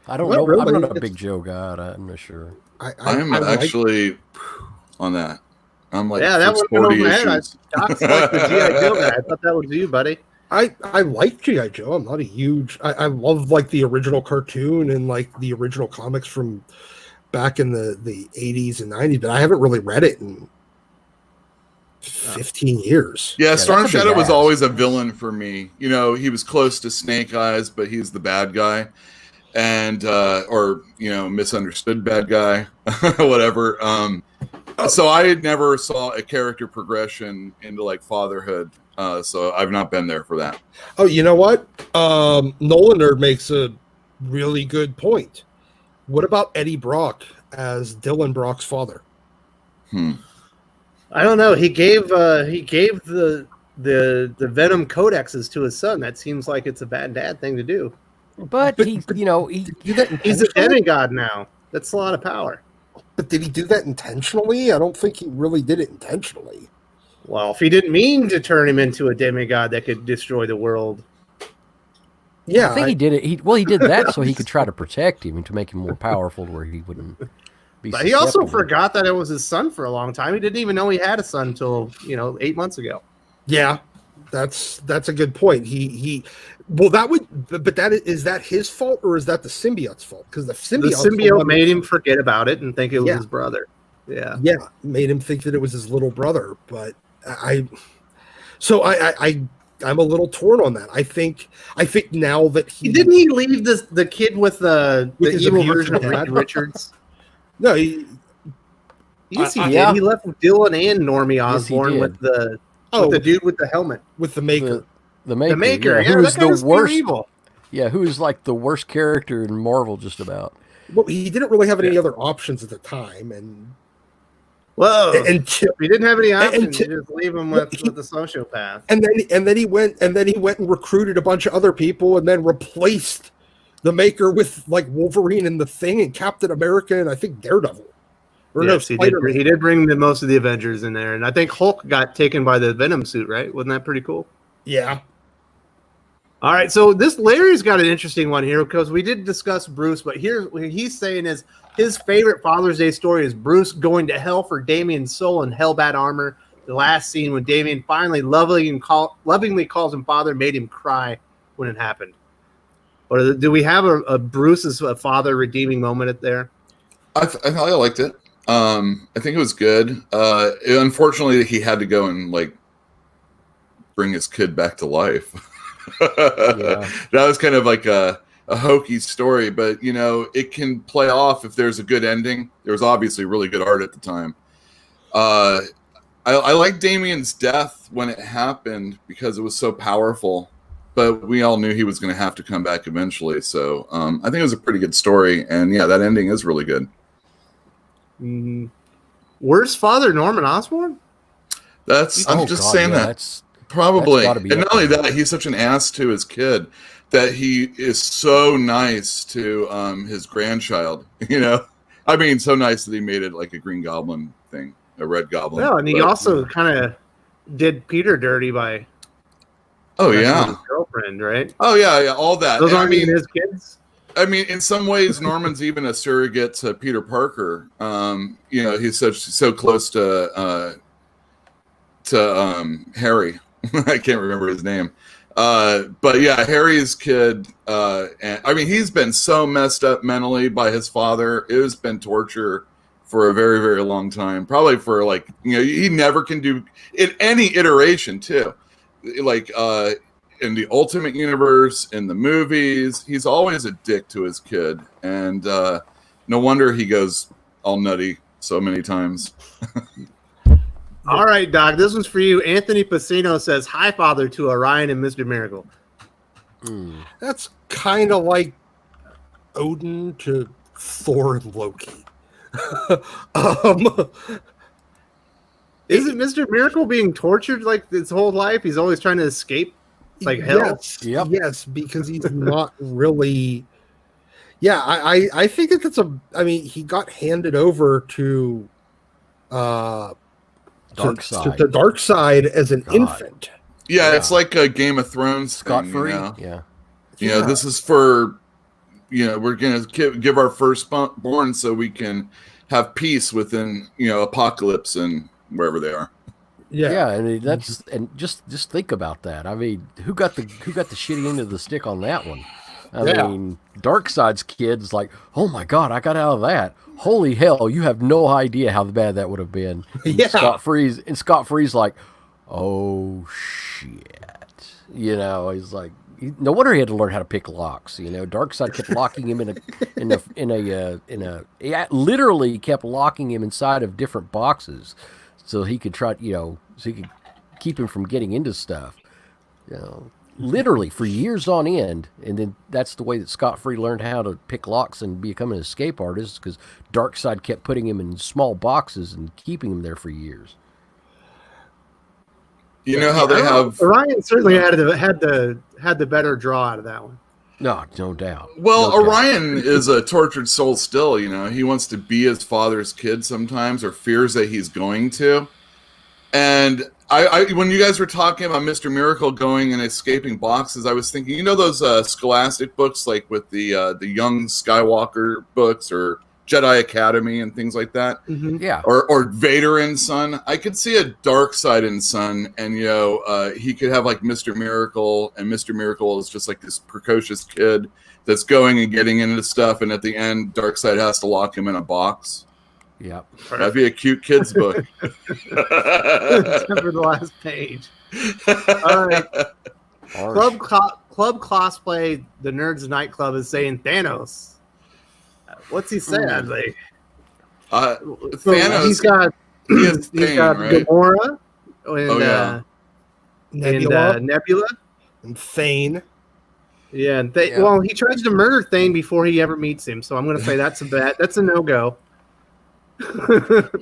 Speaker 3: I don't know. Really? I'm not a big Joe guy. I'm not sure.
Speaker 2: I'm actually on that. I'm like,
Speaker 1: that was over my head. Doc's like the G.I. Joe guy. I thought that was you, buddy.
Speaker 4: I like G.I. Joe. I'm not a huge. I love the original cartoon and the original comics from back in the 80s and 90s, but I haven't really read it in 15 years.
Speaker 2: Yeah, Storm Shadow was always a villain for me. He was close to Snake Eyes, but he's the bad guy. and or misunderstood bad guy, whatever. So I never saw a character progression into like fatherhood. So I've not been there for that.
Speaker 4: Oh, you know what? Nolander makes a really good point. What about Eddie Brock as Dylan Brock's father?
Speaker 1: I don't know. He gave the Venom codexes to his son. That seems like it's a bad dad thing to do.
Speaker 3: But he's
Speaker 1: a demigod now. That's a lot of power.
Speaker 4: But did he do that intentionally? I don't think he really did it intentionally.
Speaker 1: Well, if he didn't mean to turn him into a demigod that could destroy the world.
Speaker 3: Yeah, I think he did it. He did that so he could try to protect him and to make him more powerful, where he wouldn't be.
Speaker 1: But he also forgot that it was his son for a long time. He didn't even know he had a son until 8 months ago.
Speaker 4: Yeah, that's a good point. Is that his fault or is that the symbiote's fault? Because the
Speaker 1: symbiote made him forget about it and think it was his brother. Yeah,
Speaker 4: made him think that it was his little brother. But I'm a little torn on that. I think now that
Speaker 1: didn't he leave the kid with the evil version of Reed Richards?
Speaker 4: No,
Speaker 1: yes, he did. He left Dylan and Normie Osborn with the dude with the helmet,
Speaker 4: with the Maker.
Speaker 3: The Maker,
Speaker 1: who was the worst evil.
Speaker 3: Yeah, who was like the worst character in Marvel, just about.
Speaker 4: Well, he didn't really have any other options at the time, and
Speaker 1: he didn't have any options. You just leave him with the sociopath.
Speaker 4: And then he went and recruited a bunch of other people, and then replaced the Maker with like Wolverine and the Thing and Captain America and I think Daredevil.
Speaker 1: Yes, he did bring most of the Avengers in there, and I think Hulk got taken by the Venom suit. Right? Wasn't that pretty cool?
Speaker 4: Yeah.
Speaker 1: All right, so this Larry's got an interesting one here because we did discuss Bruce, but here what he's saying is his favorite Father's Day story is Bruce going to hell for Damian's soul in Hellbat armor. The last scene when Damian finally lovingly calls him father made him cry when it happened. Or do we have a Bruce's father redeeming moment there?
Speaker 2: I liked it. I think it was good. Unfortunately, he had to go and like bring his kid back to life. That was kind of like a hokey story, but it can play off if there's a good ending. There was obviously really good art at the time. I like Damian's death when it happened because it was so powerful, but we all knew he was going to have to come back eventually. So I think it was a pretty good story, and that ending is really good.
Speaker 1: Worst father, Norman Osborn?
Speaker 2: I'm just saying that. That's probably. And not only that, he's such an ass to his kid that he is so nice to his grandchild. I mean, so nice that he made it like a Green Goblin thing, a Red Goblin.
Speaker 1: Yeah, and he also kind of did Peter dirty by.
Speaker 2: Oh yeah,
Speaker 1: his girlfriend, right?
Speaker 2: Oh yeah, all that.
Speaker 1: Those aren't even his kids.
Speaker 2: I mean, in some ways, Norman's even a surrogate to Peter Parker. He's so close to Harry. I can't remember his name. But yeah, Harry's kid. And I mean, he's been so messed up mentally by his father. It has been torture for a very, very long time. Probably for he never can do in any iteration too. Like, in the Ultimate Universe, in the movies, he's always a dick to his kid, and no wonder he goes all nutty so many times.
Speaker 1: All right, Doc, this one's for you. Anthony Pacino says, "Hi, Father," to Orion and Mr. Miracle.
Speaker 4: That's kind of like Odin to Thor and Loki.
Speaker 1: Isn't Mr. Miracle being tortured like his whole life? He's always trying to escape. Like hell?
Speaker 4: Yes, because he's not really. Yeah, I think that that's he got handed over to
Speaker 3: Dark Side.
Speaker 4: to the dark side as an infant.
Speaker 2: Yeah, it's like a Game of Thrones
Speaker 3: Scot-free.
Speaker 2: Yeah. This is for we're gonna give our firstborn so we can have peace within apocalypse and wherever they are.
Speaker 3: Yeah, and just think about that. I mean, who got the shitty end of the stick on that one? I mean, Darkseid's kid's like, oh my god, I got out of that. Holy hell, you have no idea how bad that would have been.
Speaker 4: Yeah.
Speaker 3: Scott Free's like, oh shit. He's like, No wonder he had to learn how to pick locks. Darkseid kept locking him literally kept locking him inside of different boxes, so he could so he could keep him from getting into stuff. Literally for years on end, and then that's the way that Scott Free learned how to pick locks and become an escape artist, because Darkseid kept putting him in small boxes and keeping him there for years.
Speaker 2: You know how they have
Speaker 1: Orion certainly had the better draw out of that one.
Speaker 3: No doubt.
Speaker 2: Well,
Speaker 3: No doubt.
Speaker 2: Orion is a tortured soul still. He wants to be his father's kid sometimes, or fears that he's going to. And I when you guys were talking about Mr. Miracle going and escaping boxes, I was thinking, those Scholastic books, like with the young Skywalker books, or Jedi Academy and things like that.
Speaker 1: Mm-hmm.
Speaker 3: Yeah.
Speaker 2: Or Vader and Son. I could see a Darkseid and Son, and he could have like Mr. Miracle, and Mr. Miracle is just like this precocious kid that's going and getting into stuff, and at the end, Darkseid has to lock him in a box.
Speaker 3: Yep.
Speaker 2: That'd be a cute kid's book.
Speaker 1: Except for the last page. All right. Club Cosplay, the Nerds Nightclub, is saying Thanos. What's he saying?
Speaker 2: Thanos.
Speaker 1: He's got
Speaker 2: right?
Speaker 1: Gamora and Nebula
Speaker 4: And Thane.
Speaker 1: Yeah, well, he tries to murder Thane before he ever meets him, so I'm going to say that's a no-go.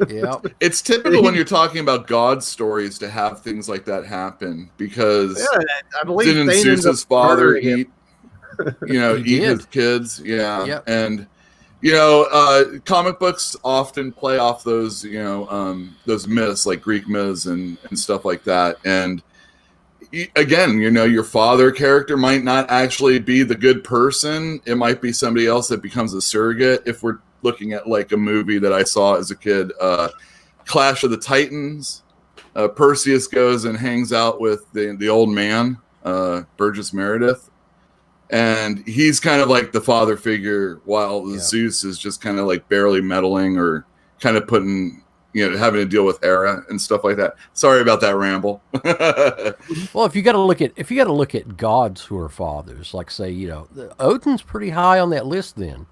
Speaker 3: Yeah,
Speaker 2: it's typical when you're talking about God stories to have things like that happen, because
Speaker 1: I believe
Speaker 2: didn't
Speaker 1: Thane
Speaker 2: Zeus's father eat his kids? Yeah,
Speaker 3: yep.
Speaker 2: And comic books often play off those those myths, like Greek myths and stuff like that. And again, your father character might not actually be the good person. It might be somebody else that becomes a surrogate. If we're looking at like a movie that I saw as a kid, Clash of the Titans, Perseus goes and hangs out with the old man, Burgess Meredith, and he's kind of like the father figure, while Zeus is just kind of like barely meddling, or kind of putting having to deal with Hera and stuff like that. Sorry about that ramble.
Speaker 3: Well, if you got to look at gods who are fathers, like say Odin's pretty high on that list then.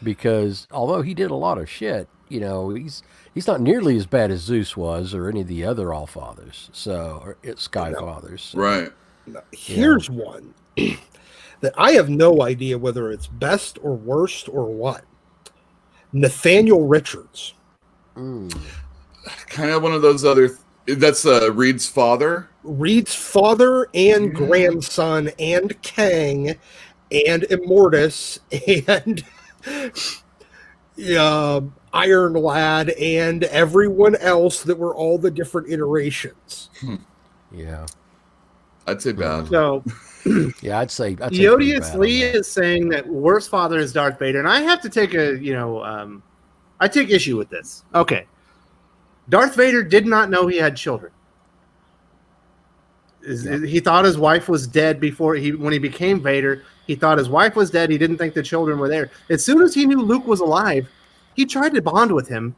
Speaker 3: Because although he did a lot of shit, he's not nearly as bad as Zeus was, or any of the other All-Fathers, or Sky Fathers. So.
Speaker 2: Right.
Speaker 4: Here's one that I have no idea whether it's best or worst or what. Nathaniel Richards.
Speaker 2: Kind of one of those other... That's Reed's father?
Speaker 4: Reed's father and grandson and Kang and Immortus and... Iron Lad and everyone else that were all the different iterations.
Speaker 3: Yeah,
Speaker 2: I'd say bad.
Speaker 1: So,
Speaker 3: I'd say
Speaker 1: Yodius Lee is saying that worst father is Darth Vader, and I have to take I take issue with this. Okay, Darth Vader did not know he had children. He thought his wife was dead when he became Vader. He thought his wife was dead. He didn't think the children were there. As soon as he knew Luke was alive, he tried to bond with him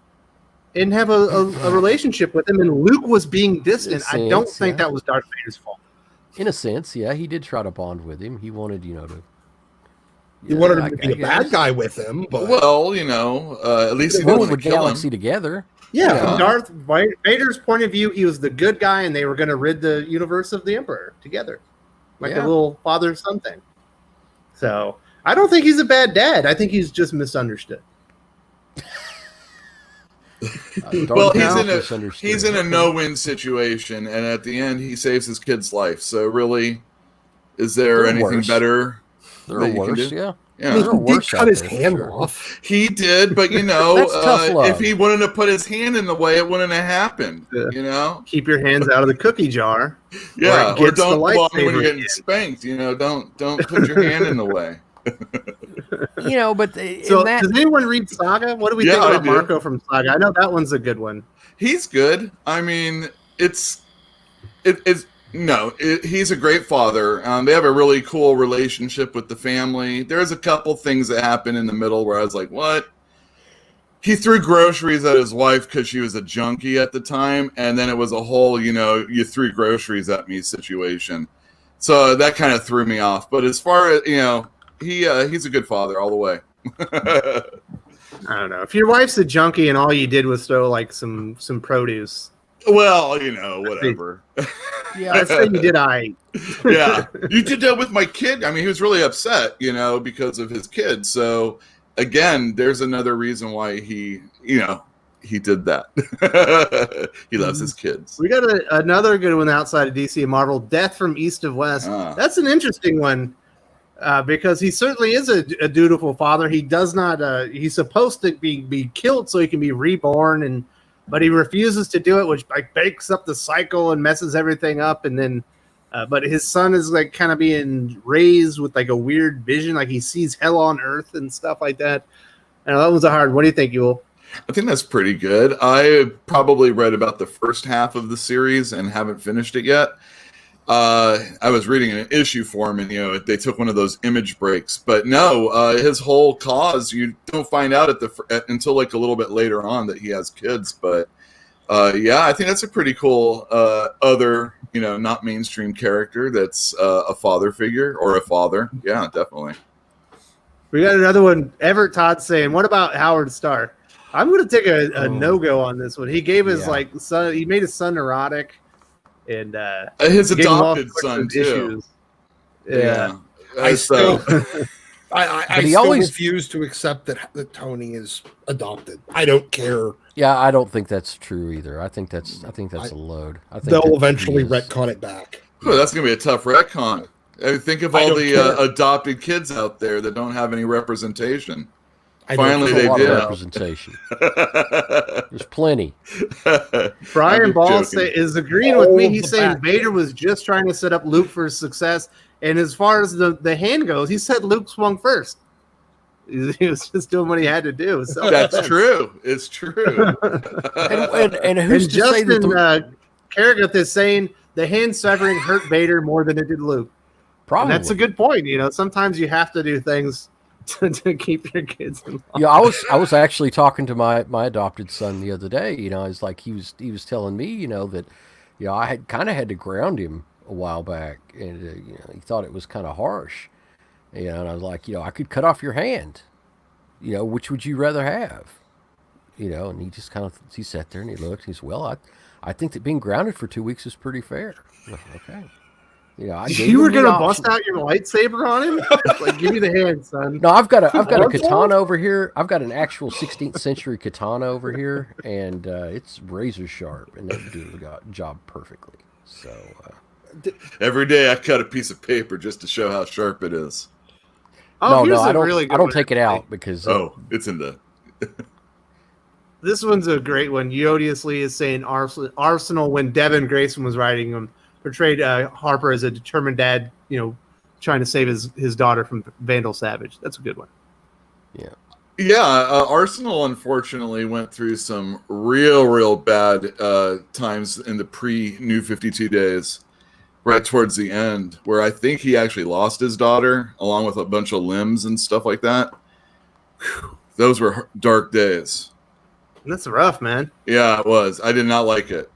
Speaker 1: and have a relationship with him, and Luke was being distant. I don't think that was Darth Vader's fault.
Speaker 3: In a sense, yeah, he did try to bond with him. He wanted,
Speaker 4: He wanted him to be the bad guy with him. But...
Speaker 2: Well, at least he didn't want to kill
Speaker 3: galaxy
Speaker 2: him.
Speaker 3: together.
Speaker 1: Yeah, from Darth Vader's point of view, he was the good guy, and they were going to rid the universe of the Emperor together, like a little father-son thing. So I don't think he's a bad dad. I think he's just misunderstood.
Speaker 2: Well, he's in a no-win situation, and at the end, he saves his kid's life. So really, is there anything better?
Speaker 3: There are worse, yeah.
Speaker 4: Yeah, he did cut his hand off.
Speaker 2: He did, but
Speaker 3: That's tough love.
Speaker 2: if he wouldn't have put his hand in the way, it wouldn't have happened.
Speaker 1: Keep your hands out of the cookie jar.
Speaker 2: Yeah, or don't. Well, when you're
Speaker 1: lightsaber
Speaker 2: getting spanked, don't put your hand in the way.
Speaker 3: But
Speaker 1: does anyone read Saga? What do we think about Marco from Saga? I know that one's a good one.
Speaker 2: He's good. I mean, he's a great father. They have a really cool relationship with the family. There's a couple things that happen in the middle where I was like, what? He threw groceries at his wife because she was a junkie at the time, and then it was a whole, you threw groceries at me situation. So that kind of threw me off. But as far as he's a good father all the way.
Speaker 1: I don't know. If your wife's a junkie and all you did was throw like some produce.
Speaker 2: Well, whatever.
Speaker 3: Yeah,
Speaker 1: I'd say you did
Speaker 2: Yeah, you did that with my kid. I mean, he was really upset, because of his kid. So again, there's another reason why he did that. He loves his kids.
Speaker 1: We got another good one outside of DC and Marvel, Death from East of West. That's an interesting one because he certainly is a dutiful father. He does not. He's supposed to be killed so he can be reborn, but he refuses to do it, which like breaks up the cycle and messes everything up. And then, but his son is like kind of being raised with like a weird vision, like he sees hell on earth and stuff like that. And that was a hard. What do you think, Yul?
Speaker 2: I think that's pretty good. I probably read about the first half of the series and haven't finished it yet. I was reading an issue for him, and they took one of those image breaks. But no, his whole cause, you don't find out until like a little bit later on that he has kids. But yeah, I think that's a pretty cool other not mainstream character that's a father figure or a father. Yeah, definitely.
Speaker 1: We got another one. Everett Todd saying, "What about Howard Stark?" I'm going to take a no-go on this one. He gave his son. He made his son neurotic, and
Speaker 2: his adopted son too.
Speaker 1: Issues. Yeah,
Speaker 4: I still
Speaker 3: always
Speaker 4: refuse to accept that Tony is adopted. I don't care.
Speaker 3: Yeah, I don't think that's true either. I think that's a load. I think
Speaker 4: they'll eventually retcon it back.
Speaker 2: Oh, that's going to be a tough retcon. I mean, think of all the adopted kids out there that don't have any representation. Finally, they did.
Speaker 3: Representation. There's plenty.
Speaker 1: Brian Ball is agreeing with me. He's saying Vader was just trying to set up Luke for success. And as far as the hand goes, he said Luke swung first. He was just doing what he had to do. So
Speaker 2: that's true. It's true.
Speaker 3: and who's to say that
Speaker 1: Carrigan is saying the hand severing hurt Vader more than it did Luke.
Speaker 3: Probably.
Speaker 1: And that's a good point. Sometimes you have to do things to keep your kids involved.
Speaker 3: Yeah, I was actually talking to my adopted son the other day. It's like he was telling me, that I had kind of had to ground him a while back, and he thought it was kind of harsh. And I was like, I could cut off your hand. Which would you rather have? And he just he sat there and he looked. He's I think that being grounded for 2 weeks is pretty fair. Okay.
Speaker 1: You were gonna bust out your lightsaber on him? Like, give me the hand, son.
Speaker 3: No, I've got a katana over here. I've got an actual 16th century katana over here, and it's razor sharp, and that would do the job perfectly. So
Speaker 2: every day I cut a piece of paper just to show how sharp it is.
Speaker 3: I don't take it out because
Speaker 2: it's in the.
Speaker 1: This one's a great one. Yodius Lee is saying Arsenal when Devin Grayson was writing him. Portrayed Harper as a determined dad, trying to save his daughter from Vandal Savage. That's a good one.
Speaker 2: Yeah. Arsenal unfortunately went through some real bad times in the pre-New 52 days, right towards the end, where I think he actually lost his daughter along with a bunch of limbs and stuff like that. Whew, those were dark days.
Speaker 1: That's rough, man.
Speaker 2: Yeah, it was. I did not like it.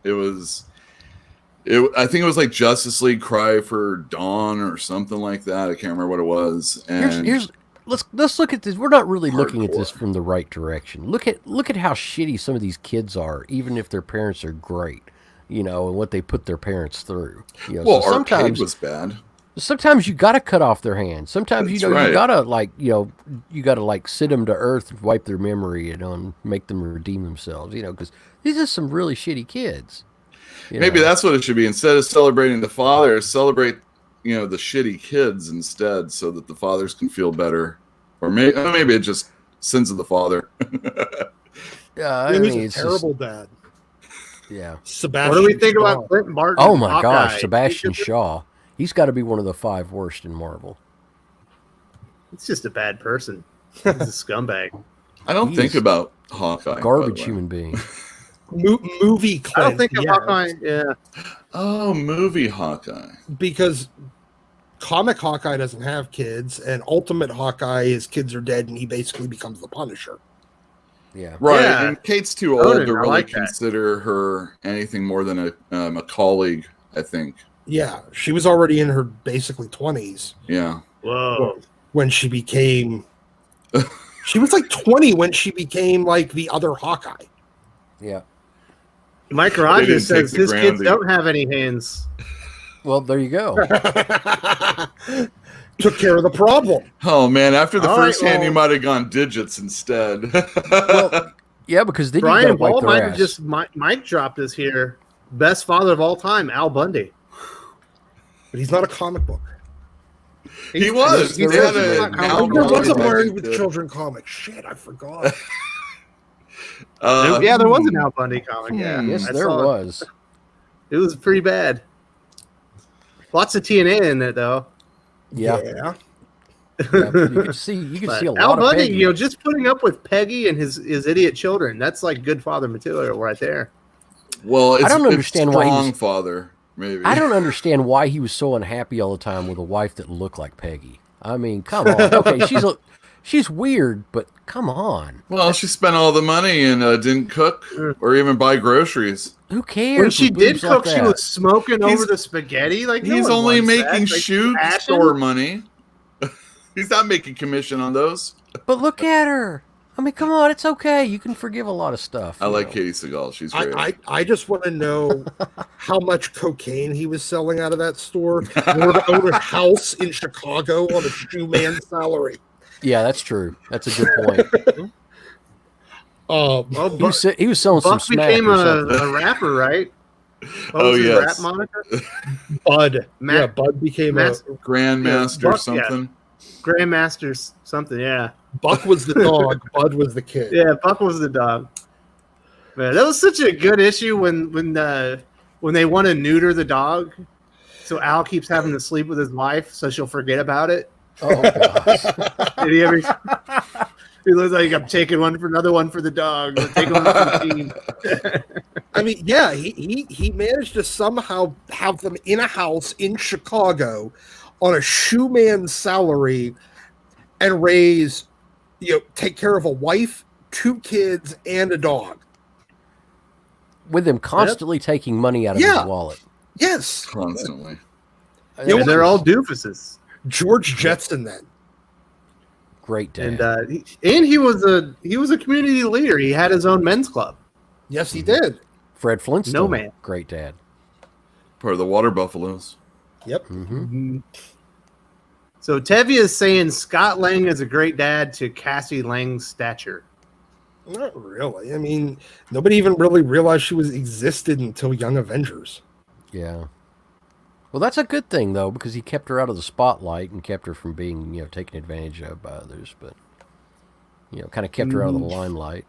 Speaker 2: I think it was like Justice League Cry for Dawn or something like that. I can't remember what it was. And
Speaker 3: let's look at this. We're not really looking at this from the right direction. Look at how shitty some of these kids are, even if their parents are great, and what they put their parents through.
Speaker 2: Well, so Arcade was bad.
Speaker 3: Sometimes you got to cut off their hands. Sometimes you gotta sit them to earth and wipe their memory and make them redeem themselves. Because these are some really shitty kids.
Speaker 2: Maybe that's what it should be. Instead of celebrating the father, celebrate, the shitty kids instead, so that the fathers can feel better. Or maybe it just sins of the father.
Speaker 3: Yeah,
Speaker 4: he's a terrible dad.
Speaker 3: Yeah.
Speaker 1: Sebastian. What do we think about Clinton Barton?
Speaker 3: Oh my gosh, Sebastian Shaw. He's got to be one of the 5 worst in Marvel.
Speaker 1: It's just a bad person. He's a scumbag.
Speaker 2: I don't think about Hawkeye.
Speaker 3: Garbage human being.
Speaker 4: Movie Clint.
Speaker 1: I don't think of Hawkeye. Yeah.
Speaker 2: Oh, movie Hawkeye.
Speaker 4: Because comic Hawkeye doesn't have kids, and Ultimate Hawkeye, his kids are dead, and he basically becomes the Punisher.
Speaker 3: Yeah.
Speaker 2: Right.
Speaker 1: Yeah.
Speaker 2: And Kate's too old to really consider her anything more than a colleague, I think.
Speaker 4: Yeah, she was already in her basically 20s.
Speaker 2: Yeah.
Speaker 1: Whoa.
Speaker 4: When she became, she was like 20 when she became like the other Hawkeye.
Speaker 3: Yeah.
Speaker 1: Mike
Speaker 2: They
Speaker 1: Rogers
Speaker 2: didn't
Speaker 1: says
Speaker 2: take the
Speaker 1: his kids
Speaker 2: grounding.
Speaker 1: don't have any hands.
Speaker 3: Well, there you go.
Speaker 4: Took care of the problem.
Speaker 2: Oh man, after the
Speaker 1: All
Speaker 2: first
Speaker 1: right,
Speaker 2: hand, you
Speaker 1: well-
Speaker 2: might have gone digits instead.
Speaker 3: Well, yeah, because then you
Speaker 1: Brian
Speaker 3: got to wipe
Speaker 1: Ball
Speaker 3: their
Speaker 1: might have
Speaker 3: ass.
Speaker 1: just Mike dropped us here. Best father of all time, Al Bundy.
Speaker 4: But he's not a comic book.
Speaker 2: He was.
Speaker 1: He
Speaker 2: They
Speaker 1: says
Speaker 2: had
Speaker 1: he's
Speaker 2: a
Speaker 1: not
Speaker 2: now
Speaker 1: comic
Speaker 4: There
Speaker 1: book.
Speaker 4: was a
Speaker 2: I
Speaker 4: Married
Speaker 2: think
Speaker 4: with
Speaker 2: that-
Speaker 4: Children comic. Shit, I forgot.
Speaker 1: Yeah, there was an Al Bundy comic. Yeah,
Speaker 3: Yes,
Speaker 1: I
Speaker 3: there
Speaker 1: saw it.
Speaker 3: was.
Speaker 1: It was pretty bad. Lots of TNA in it though.
Speaker 3: Yeah.
Speaker 4: Yeah.
Speaker 3: Yeah, you could see
Speaker 1: But
Speaker 3: a lot
Speaker 1: Al
Speaker 3: of
Speaker 1: Bundy,
Speaker 3: Peggy.
Speaker 1: just putting up with Peggy and his idiot children. That's like good father material right there.
Speaker 2: Well, it's,
Speaker 3: don't understand
Speaker 2: it's
Speaker 3: why he
Speaker 2: strong
Speaker 3: was-
Speaker 2: father. Maybe
Speaker 3: I don't understand why he was so unhappy all the time with a wife that looked like Peggy. I mean, come on. Okay, she's weird, but come on.
Speaker 2: Well, she spent all the money and didn't cook or even buy groceries.
Speaker 3: Who cares?
Speaker 1: When she
Speaker 3: with
Speaker 1: did
Speaker 3: boobs
Speaker 1: cook,
Speaker 3: like
Speaker 1: she
Speaker 3: that?
Speaker 1: was smoking
Speaker 2: He's-
Speaker 1: over the spaghetti. Like no
Speaker 2: He's
Speaker 1: one
Speaker 2: only
Speaker 1: wants that.
Speaker 2: making
Speaker 1: Like,
Speaker 2: shoe
Speaker 1: passion?
Speaker 2: store money. He's not making commission on those.
Speaker 3: But look at her. I mean, come on, it's okay. You can forgive a lot of stuff.
Speaker 2: I
Speaker 3: you
Speaker 2: like
Speaker 3: know.
Speaker 2: Katie Seagal. She's great.
Speaker 4: I just want to know how much cocaine he was selling out of that store in order to own a house in Chicago on a shoe man salary.
Speaker 3: Yeah, that's true. That's a good point.
Speaker 1: Well,
Speaker 3: He was selling some
Speaker 1: Buck
Speaker 3: smack
Speaker 1: became
Speaker 3: or something.
Speaker 1: a rapper, right? What
Speaker 2: Oh,
Speaker 1: was his
Speaker 2: yes.
Speaker 1: rap moniker?
Speaker 4: Bud.
Speaker 1: Matt-
Speaker 4: Yeah, Bud became
Speaker 1: Matt-
Speaker 2: Grandmaster
Speaker 1: Buck,
Speaker 2: something.
Speaker 1: Grandmaster something. Yeah,
Speaker 4: Buck was the dog, Bud was the kid.
Speaker 1: yeah. Buck was the dog. Man, that was such a good issue when they want to neuter the dog. So Al keeps having to sleep with his wife, so she'll forget about it.
Speaker 3: Oh, gosh.
Speaker 1: Did he ever? He looks like I'm taking another one for the dog. I'm taking one for the team.
Speaker 4: I mean, yeah, he managed to somehow have them in a house in Chicago on a shoe man salary and raise, take care of a wife, 2 kids, and a dog.
Speaker 3: With him constantly taking money out of
Speaker 4: Yeah.
Speaker 3: his wallet.
Speaker 4: Yes.
Speaker 2: Constantly.
Speaker 1: And they're all doofuses.
Speaker 4: George Jetson then.
Speaker 3: Great dad.
Speaker 1: And he was a community leader. He had his own men's club.
Speaker 4: Yes, he did.
Speaker 3: Fred Flintstone.
Speaker 1: No man.
Speaker 3: Great dad.
Speaker 2: Part of the Water Buffaloes.
Speaker 4: Yep.
Speaker 3: Mm-hmm.
Speaker 1: So Tevye is saying Scott Lang is a great dad to Cassie Lang's stature.
Speaker 4: Not really. I mean, nobody even really realized she existed until Young Avengers.
Speaker 3: Yeah. Well, that's a good thing, though, because he kept her out of the spotlight and kept her from being, taken advantage of by others. But, kind of kept her out of the limelight.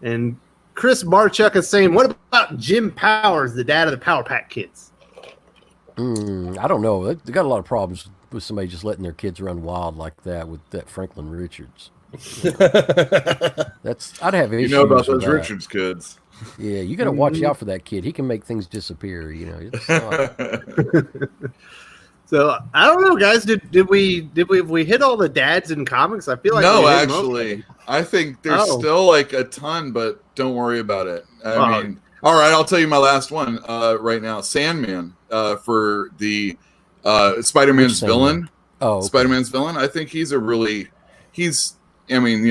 Speaker 1: And Chris Barchuk is saying, what about Jim Powers, the dad of the Power Pack Kids?
Speaker 3: I don't know. They got a lot of problems with somebody just letting their kids run wild like that with that Franklin Richards. I'd have issues.
Speaker 2: You know about
Speaker 3: with
Speaker 2: those
Speaker 3: that.
Speaker 2: Richards kids.
Speaker 3: Yeah, you got to watch out for that kid. He can make things disappear. It's not,
Speaker 1: So I don't know, guys. Did we hit all the dads in comics? I feel like
Speaker 2: No,
Speaker 1: we hit most of
Speaker 2: actually,
Speaker 1: them.
Speaker 2: I think there's
Speaker 1: Oh.
Speaker 2: still like a ton, but don't worry about it. I mean, all right, I'll tell you my last one right now. Sandman for the Spider-Man's
Speaker 3: Which Sandman?
Speaker 2: villain.
Speaker 3: oh, okay.
Speaker 2: Spider-Man's villain. I think he's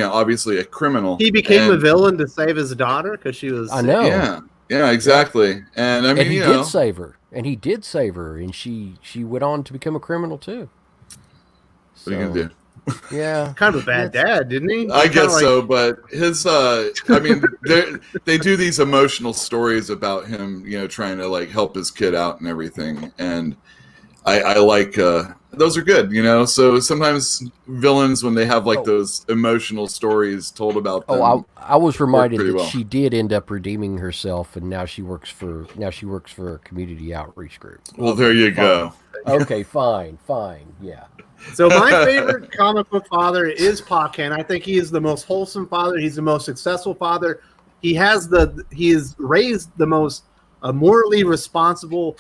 Speaker 2: obviously a criminal.
Speaker 1: He became a
Speaker 2: And-
Speaker 1: villain to save his daughter because she was.
Speaker 3: I know.
Speaker 2: Yeah, exactly. And I mean,
Speaker 3: And he did save her. And he did save her. And she went on to become a criminal, too.
Speaker 2: what are you gonna do?
Speaker 3: Yeah.
Speaker 1: Kind of a bad dad, didn't he?
Speaker 2: I
Speaker 1: Kinda
Speaker 2: guess
Speaker 1: like-
Speaker 2: so, but his I mean they do these emotional stories about him, trying to like help his kid out and everything. And I like those are good, so sometimes villains, when they have like those emotional stories told about them.
Speaker 3: Oh, I was reminded
Speaker 2: pretty
Speaker 3: that
Speaker 2: well.
Speaker 3: she did end up redeeming herself, and now she works for a community outreach group.
Speaker 2: Well, there you go.
Speaker 3: Okay, fine, yeah.
Speaker 1: So my favorite comic book father is Pa Kent. I think he is the most wholesome father. He's the most successful father. He has raised the most morally responsible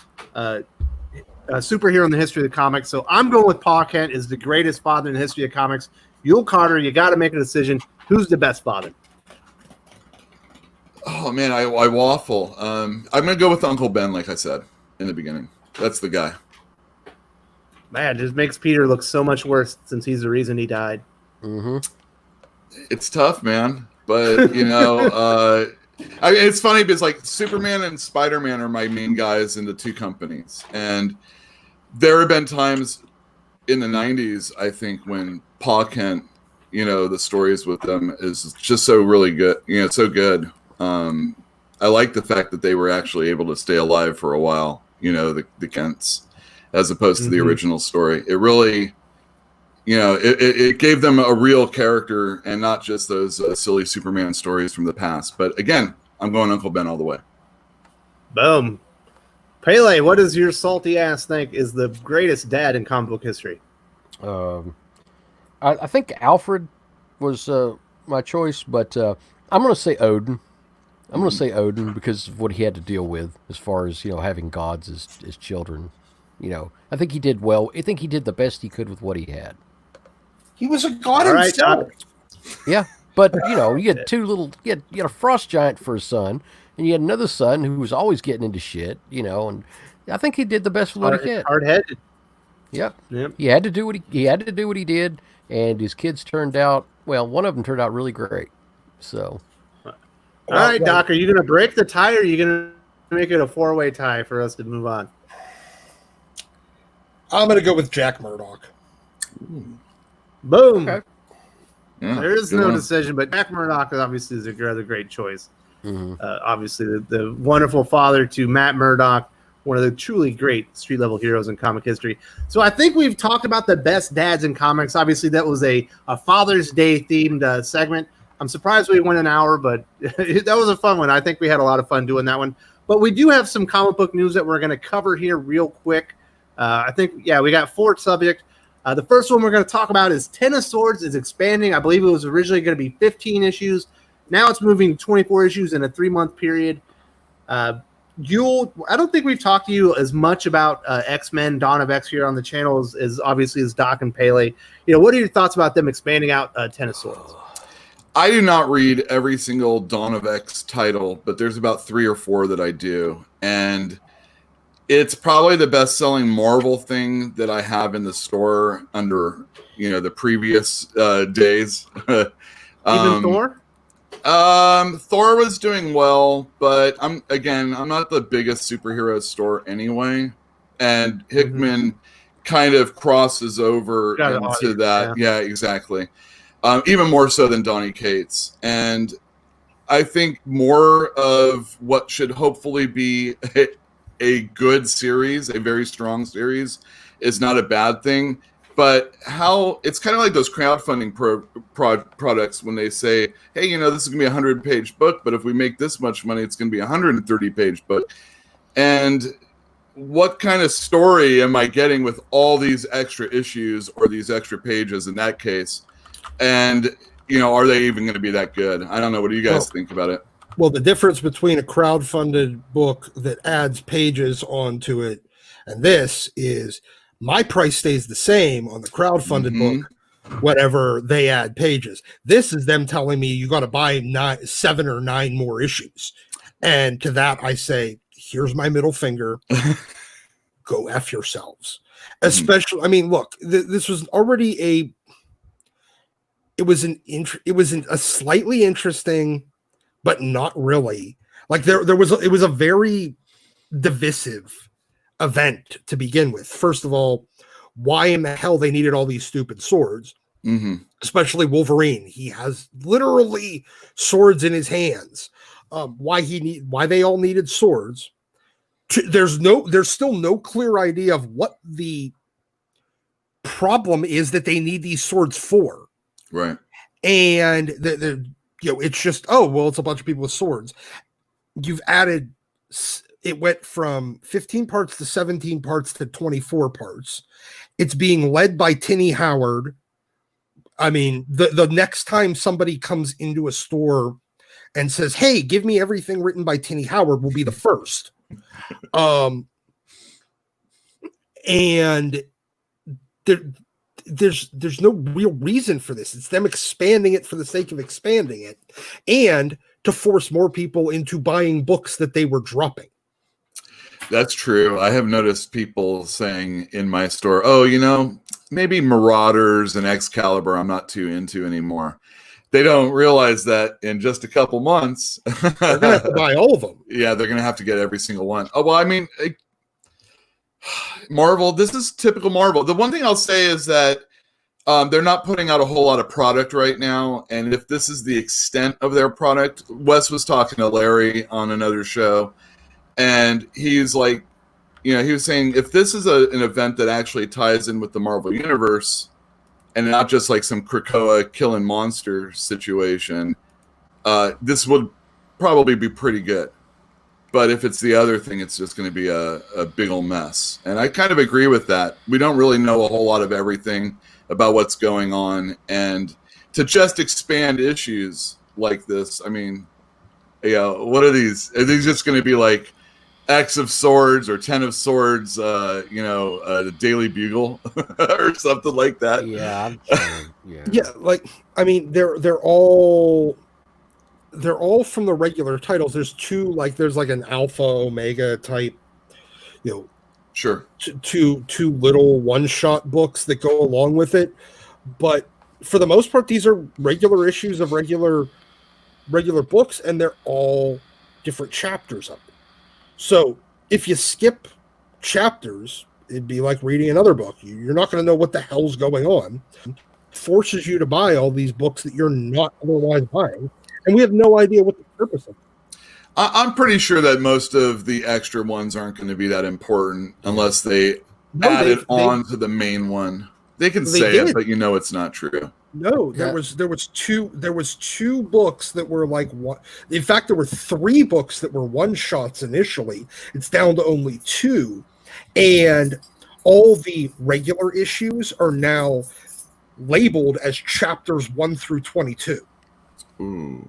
Speaker 1: superhero in the history of the comics. So I'm going with Pa Kent is the greatest father in the history of comics. Yul Carter, you got to make a decision. Who's the best father?
Speaker 2: Oh man, I waffle. I'm gonna go with Uncle Ben, like I said in the beginning. That's the guy.
Speaker 1: Man, it just makes Peter look so much worse since he's the reason he died.
Speaker 3: Mm-hmm.
Speaker 2: It's tough, man. But, I mean, it's funny because, like, Superman and Spider-Man are my main guys in the two companies. And there have been times in the 90s, I think, when Pa Kent, the stories with them is just so really good. So good. I like the fact that they were actually able to stay alive for a while, the Kents, as opposed to the original story. It really, it gave them a real character and not just those silly Superman stories from the past. But again, I'm going Uncle Ben all the way.
Speaker 1: Boom. Pele, what does your salty ass think is the greatest dad in comic book history?
Speaker 3: I think Alfred was my choice, but I'm going to say Odin. I'm going to say Odin because of what he had to deal with as far as, having gods as children. I think he did well. I think he did the best he could with what he had.
Speaker 4: He was a god
Speaker 1: All right,
Speaker 4: himself.
Speaker 3: Yeah, but, you had you had a frost giant for a son, and you had another son who was always getting into shit, and I think he did the best with what he had.
Speaker 1: Hard-headed.
Speaker 3: Yep.
Speaker 1: Yep.
Speaker 3: He had to do what he had to do what he did, and his kids turned out, well, one of them turned out really great. So,
Speaker 1: all right, Doc, are you going to break the tie, or are you going to make it a 4-way tie for us to move on?
Speaker 4: I'm going to go with Jack Murdoch.
Speaker 1: Boom.
Speaker 3: Okay.
Speaker 2: Yeah,
Speaker 1: There is
Speaker 2: good
Speaker 1: no
Speaker 2: one.
Speaker 1: decision, but Jack Murdoch obviously is another great choice.
Speaker 3: mhm.
Speaker 1: Obviously, the wonderful father to Matt Murdock, one of the truly great street-level heroes in comic history. So I think we've talked about the best dads in comics. Obviously, that was a Father's Day themed segment. I'm surprised we went an hour, but that was a fun one. I think we had a lot of fun doing that one. But we do have some comic book news that we're going to cover here real quick. I think, we got 4 subjects. The first one we're going to talk about is Ten of Swords is expanding. I believe it was originally going to be 15 issues. Now it's moving to 24 issues in a 3-month period. I don't think we've talked to you as much about X-Men, Dawn of X here on the channel as obviously as Doc and Pele. What are your thoughts about them expanding out Ten of Swords?
Speaker 2: I do not read every single Dawn of X title, but there's about 3 or 4 that I do. And it's probably the best-selling Marvel thing that I have in the store under, the previous days.
Speaker 1: Even Thor?
Speaker 2: Thor was doing well, but I'm not the biggest superhero store anyway. And Hickman kind of crosses over
Speaker 1: Got an
Speaker 2: into
Speaker 1: audience,
Speaker 2: that. Yeah, exactly. Even more so than Donny Cates. And I think more of what should hopefully be a good series, a very strong series, is not a bad thing. But how it's kind of like those crowdfunding products when they say, hey, this is going to be a 100-page book, but if we make this much money, it's going to be a 130-page book. And what kind of story am I getting with all these extra issues or these extra pages in that case? And, are they even going to be that good? I don't know. What do you guys think about it?
Speaker 4: Well, the difference between a crowdfunded book that adds pages onto it and this is my price stays the same on the crowdfunded book, whatever they add pages. This is them telling me you got to buy 7 or 9 more issues. And to that, I say, here's my middle finger. Go F yourselves. Especially, I mean, look, this was already it was a slightly interesting, but not really. Like it was a very divisive event to begin with. First of all, why in the hell they needed all these stupid swords, especially Wolverine. He has literally swords in his hands. Why they all needed swords. There's still no clear idea of what the problem is that they need these swords for.
Speaker 2: Right.
Speaker 4: And it's just, it's a bunch of people with swords. You've added, it went from 15 parts to 17 parts to 24 parts. It's being led by Tinny Howard. I mean, the next time somebody comes into a store and says, hey, give me everything written by Tinny Howard will be the first. And there's no real reason for this. It's them expanding it for the sake of expanding it and to force more people into buying books that they were dropping.
Speaker 2: That's true. I have noticed people saying in my store, "Oh, maybe Marauders and Excalibur I'm not too into anymore." They don't realize that in just a couple months,
Speaker 4: They're gonna have to buy all of them.
Speaker 2: yeah, they're gonna have to get every single one. Oh well, I mean, Marvel. This is typical Marvel. The one thing I'll say is that they're not putting out a whole lot of product right now, and if this is the extent of their product, Wes was talking to Larry on another show, and he's like, he was saying if this is an event that actually ties in with the Marvel universe, and not just like some Krakoa killing monster situation, this would probably be pretty good. But if it's the other thing, it's just going to be a big old mess. And I kind of agree with that. We don't really know a whole lot of everything about what's going on. And to just expand issues like this, I mean, what are these? Are these just going to be like X of Swords or 10 of Swords, the Daily Bugle or something like that?
Speaker 3: Yeah, I'm sure. Yeah.
Speaker 4: Yeah, like I mean, they're all from the regular titles. There's there's like an Alpha Omega type,
Speaker 2: Sure.
Speaker 4: two little one-shot books that go along with it. But for the most part, these are regular issues of regular books, and they're all different chapters of it. So if you skip chapters, it'd be like reading another book. You're not going to know what the hell's going on. It forces you to buy all these books that you're not otherwise buying, and we have no idea what the purpose of it.
Speaker 2: I'm pretty sure that most of the extra ones aren't going to be that important unless they add it on to the main one. They can say it, but it's not true.
Speaker 4: No, there was two books that were like one. In fact, there were 3 books that were one shots initially. It's down to only 2, and all the regular issues are now labeled as chapters 1 through 22.
Speaker 2: Ooh.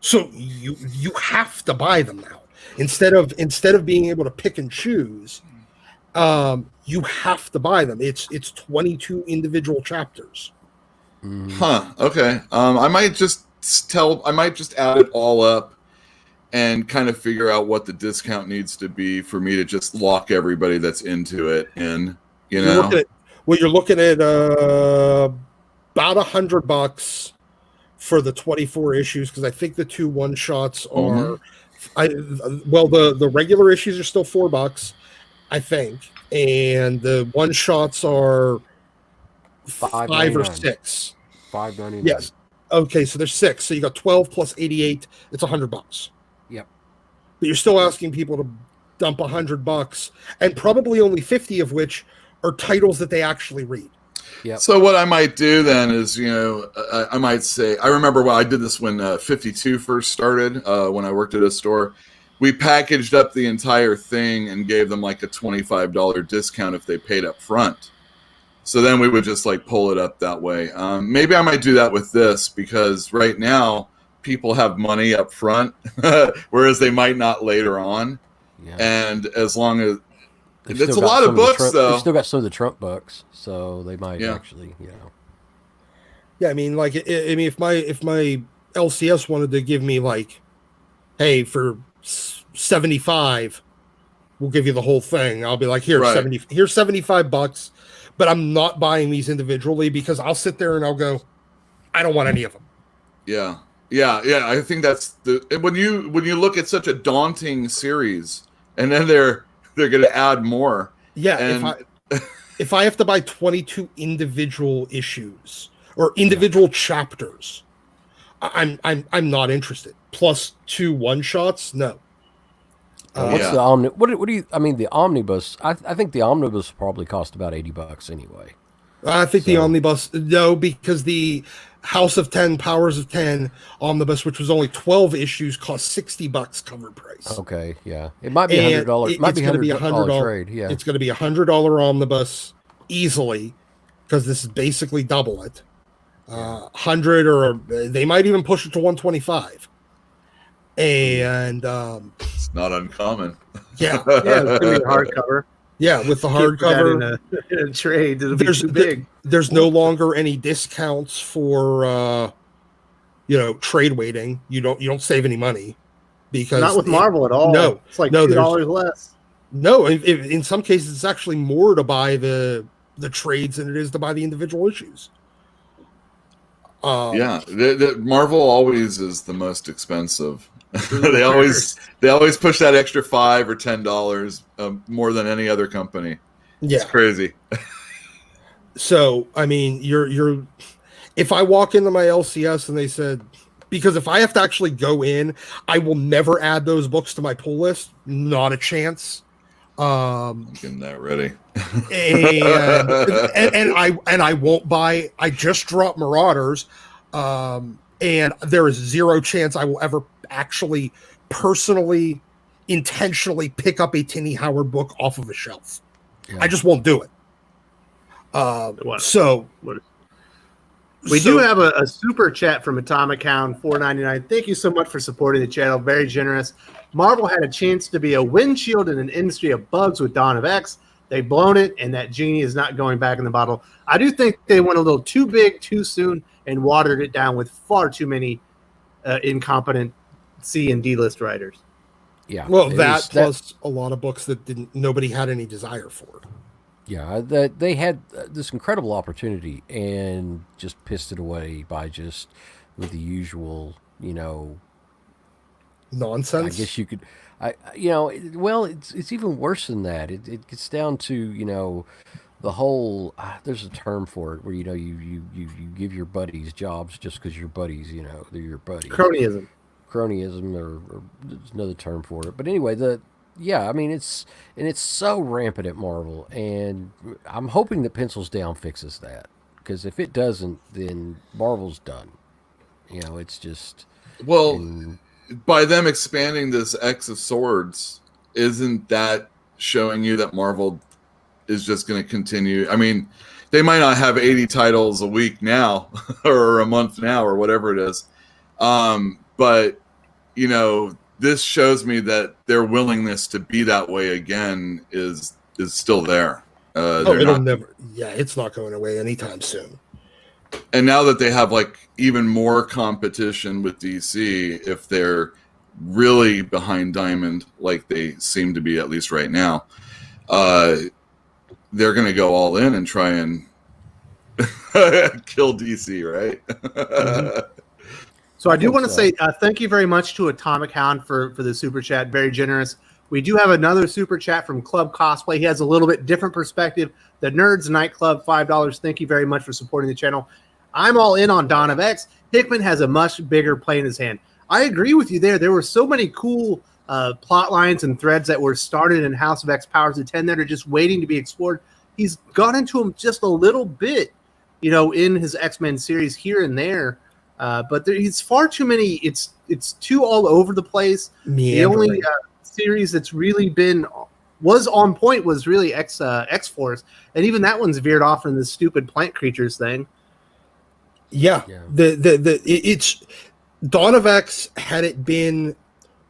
Speaker 4: So you have to buy them now instead of being able to pick and choose. You have to buy them. It's 22 individual chapters.
Speaker 2: Huh. Okay. I might just add it all up and kind of figure out what the discount needs to be for me to just lock everybody that's into it in.
Speaker 4: You're looking at about $100 for the 24 issues, because I think the 2 one shots are. The regular issues are still $4, I think, and the one shots are $5 or $6.
Speaker 3: $5.99.
Speaker 4: Yes. Okay, so there's 6. So you got 12 plus 88. It's $100.
Speaker 3: Yep.
Speaker 4: But you're still asking people to dump $100, and probably only 50 of which are titles that they actually read.
Speaker 3: Yep.
Speaker 2: So what I might do then is, I might say, I remember I did this when 52 first started, when I worked at a store. We packaged up the entire thing and gave them like a $25 discount if they paid up front. So then we would just like pull it up that way. Maybe I might do that with this, because right now people have money up front, whereas they might not later on. Yeah. And as long as it's a lot of books, though.
Speaker 3: They've still got some of the Trump books, so they might actually,
Speaker 4: Yeah, I mean, like, if my LCS wanted to give me like, hey, for 75, we'll give you the whole thing. I'll be like, here's $75, but I'm not buying these individually, because I'll sit there and I'll go, I don't want any of them.
Speaker 2: Yeah. I think that's when you look at such a daunting series, and then they're going to add more.
Speaker 4: Yeah, and if I have to buy 22 individual issues or individual chapters, I'm not interested. Plus 2 one shots, no.
Speaker 3: What's the What do you? I mean, the omnibus. I think the omnibus probably cost about $80 anyway.
Speaker 4: I think the omnibus, no, because the House of 10, Powers of 10 omnibus, which was only 12 issues, cost $60 cover price.
Speaker 3: Okay, yeah, it might be $100. It might be $100 trade. Yeah,
Speaker 4: it's going to be $100 omnibus easily, because this is basically double it. 100, or they might even push it to 125. And
Speaker 2: it's not uncommon.
Speaker 1: Yeah, it's going to be a hardcover.
Speaker 4: Yeah, with the hardcover
Speaker 1: in a trade, it'll be too big.
Speaker 4: There's no longer any discounts for trade waiting. You don't save any money, because
Speaker 1: Not with Marvel at all.
Speaker 4: No,
Speaker 1: it's like
Speaker 4: no,
Speaker 1: $2 less.
Speaker 4: No, in some cases, it's actually more to buy the trades than it is to buy the individual issues.
Speaker 2: Yeah, the Marvel always is the most expensive. they always push that extra $5 or $10 more than any other company.
Speaker 4: Yeah,
Speaker 2: it's crazy.
Speaker 4: So I mean, you're if I walk into my LCS and they said, because if I have to actually go in, I will never add those books to my pull list. Not a chance.
Speaker 2: I'm getting that ready.
Speaker 4: and I won't buy. I just dropped Marauders, and there is zero chance I will ever actually personally, intentionally pick up a Tinny Howard book off of a shelf. Yeah. I just won't do it.
Speaker 1: We do have a super chat from Atomic Hound 499. Thank you so much for supporting the channel. Very generous. Marvel had a chance to be a windshield in an industry of bugs with Dawn of X. They've blown it, and that genie is not going back in the bottle. I do think they went a little too big too soon and watered it down with far too many incompetent C and D list writers.
Speaker 4: Yeah. Well, plus a lot of books that nobody had any desire for.
Speaker 3: Yeah, they had this incredible opportunity and just pissed it away by just with the usual,
Speaker 4: nonsense.
Speaker 3: I guess you could, well, it's even worse than that. It gets down to the whole. There's a term for it where you give your buddies jobs just because you're buddies. They're your buddies.
Speaker 1: Cronyism,
Speaker 3: or there's another term for it. But anyway, yeah, I mean, it's so rampant at Marvel, and I'm hoping that Pencils Down fixes that, because if it doesn't, then Marvel's done. It's just
Speaker 2: by them expanding this X of Swords, isn't that showing you that Marvel is just going to continue? I mean, they might not have 80 titles a week now or a month now or whatever it is, but this shows me that their willingness to be that way again is still there.
Speaker 4: It's not going away anytime soon.
Speaker 2: And now that they have even more competition with DC, if they're really behind Diamond, like they seem to be at least right now, they're going to go all in and try and kill DC, right?
Speaker 1: Mm-hmm. So I do want to say thank you very much to Atomic Hound for the super chat. Very generous. We do have another super chat from Club Cosplay. He has a little bit different perspective. The Nerds Nightclub, $5. Thank you very much for supporting the channel. I'm all in on Dawn of X. Hickman has a much bigger play in his hand. I agree with you there. There were so many cool plot lines and threads that were started in House of X Powers of 10 that are just waiting to be explored. He's gone into them just a little bit, in his X-Men series here and there. But he's far too many. It's too all over the place. The only series that's really was on point was really X-Force, and even that one's veered off in this stupid plant creatures thing.
Speaker 4: Yeah. It's Dawn of X, had it been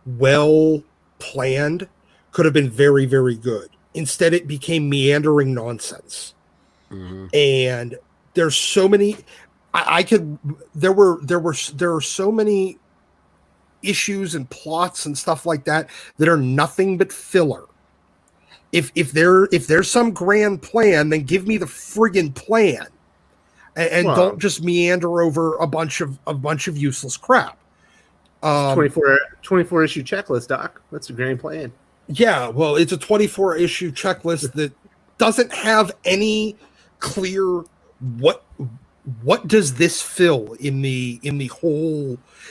Speaker 4: well planned, could have been very, very good. Instead, it became meandering nonsense. Mm-hmm. And there's so many. There are so many issues and plots and stuff like that are nothing but filler. If there's some grand plan, then give me the friggin' plan, and don't just meander over a bunch of useless crap.
Speaker 1: 24 issue checklist, Doc. That's a grand plan.
Speaker 4: Yeah, well, it's a 24 issue checklist that doesn't have any clear what does this fill in the entirety?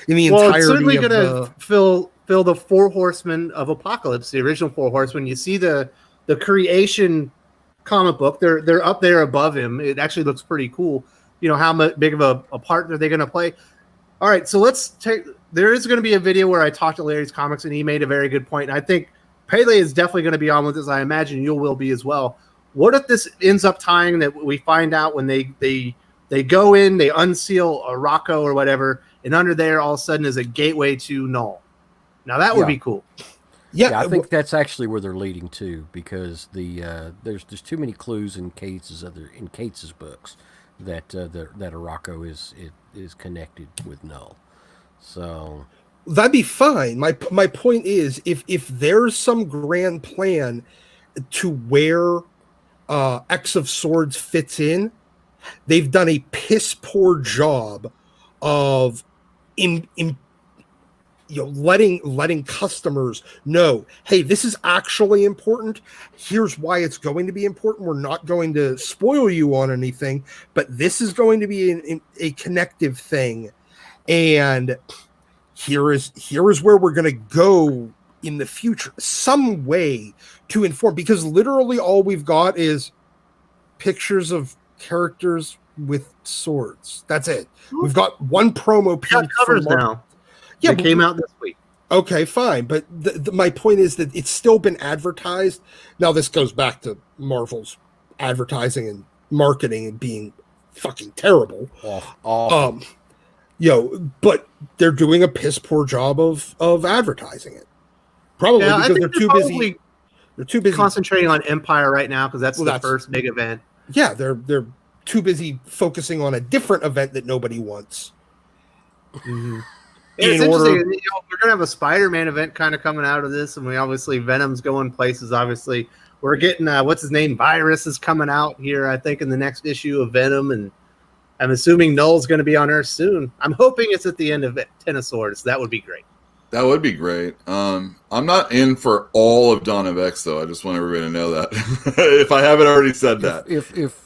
Speaker 1: It's certainly going to fill the 4 Horsemen of Apocalypse, the original 4 Horsemen. You see the creation comic book; they're up there above him. It actually looks pretty cool. How big of a part are they going to play? All right, so let's take. There is going to be a video where I talked to Larry's Comics, and he made a very good point. And I think Pele is definitely going to be on with this. I imagine you will be as well. What if this ends up tying that we find out when they go in, they unseal a Rocco or whatever, and under there all of a sudden is a gateway to Null. Now that would be cool.
Speaker 3: Yeah, I think that's actually where they're leading to, because there's too many clues in Cates's books that Rocco is connected with Null. So
Speaker 4: That'd be fine. My point is, if there's some grand plan to where X of Swords fits in, they've done a piss poor job of letting customers know, hey, this is actually important. Here's why it's going to be important. We're not going to spoil you on anything, but this is going to be a connective thing, and here is where we're going to go in the future. Some way to inform, because literally all we've got is pictures of characters with swords. That's it. We've got one promo piece.
Speaker 1: Got covers now.
Speaker 4: Yeah,
Speaker 1: it came out this week.
Speaker 4: Okay, fine. But my point is that it's still been advertised. Now, this goes back to Marvel's advertising and marketing and being fucking terrible.
Speaker 3: Awful.
Speaker 4: But they're doing a piss poor job of advertising it. Probably because they're too busy. They're too busy
Speaker 1: concentrating on Empire right now because that's the first big event.
Speaker 4: Yeah, they're too busy focusing on a different event that nobody wants.
Speaker 1: Mm-hmm. It's interesting. We're gonna have a Spider-Man event kind of coming out of this, and we obviously Venom's going places. Obviously, we're getting what's his name, Virus is coming out here. I think in the next issue of Venom, and I'm assuming Null's going to be on Earth soon. I'm hoping it's at the end of Ten of Swords. That would be great.
Speaker 2: That would be great. I'm not in for all of Dawn of X, though. I just want everybody to know that. If I haven't already said that.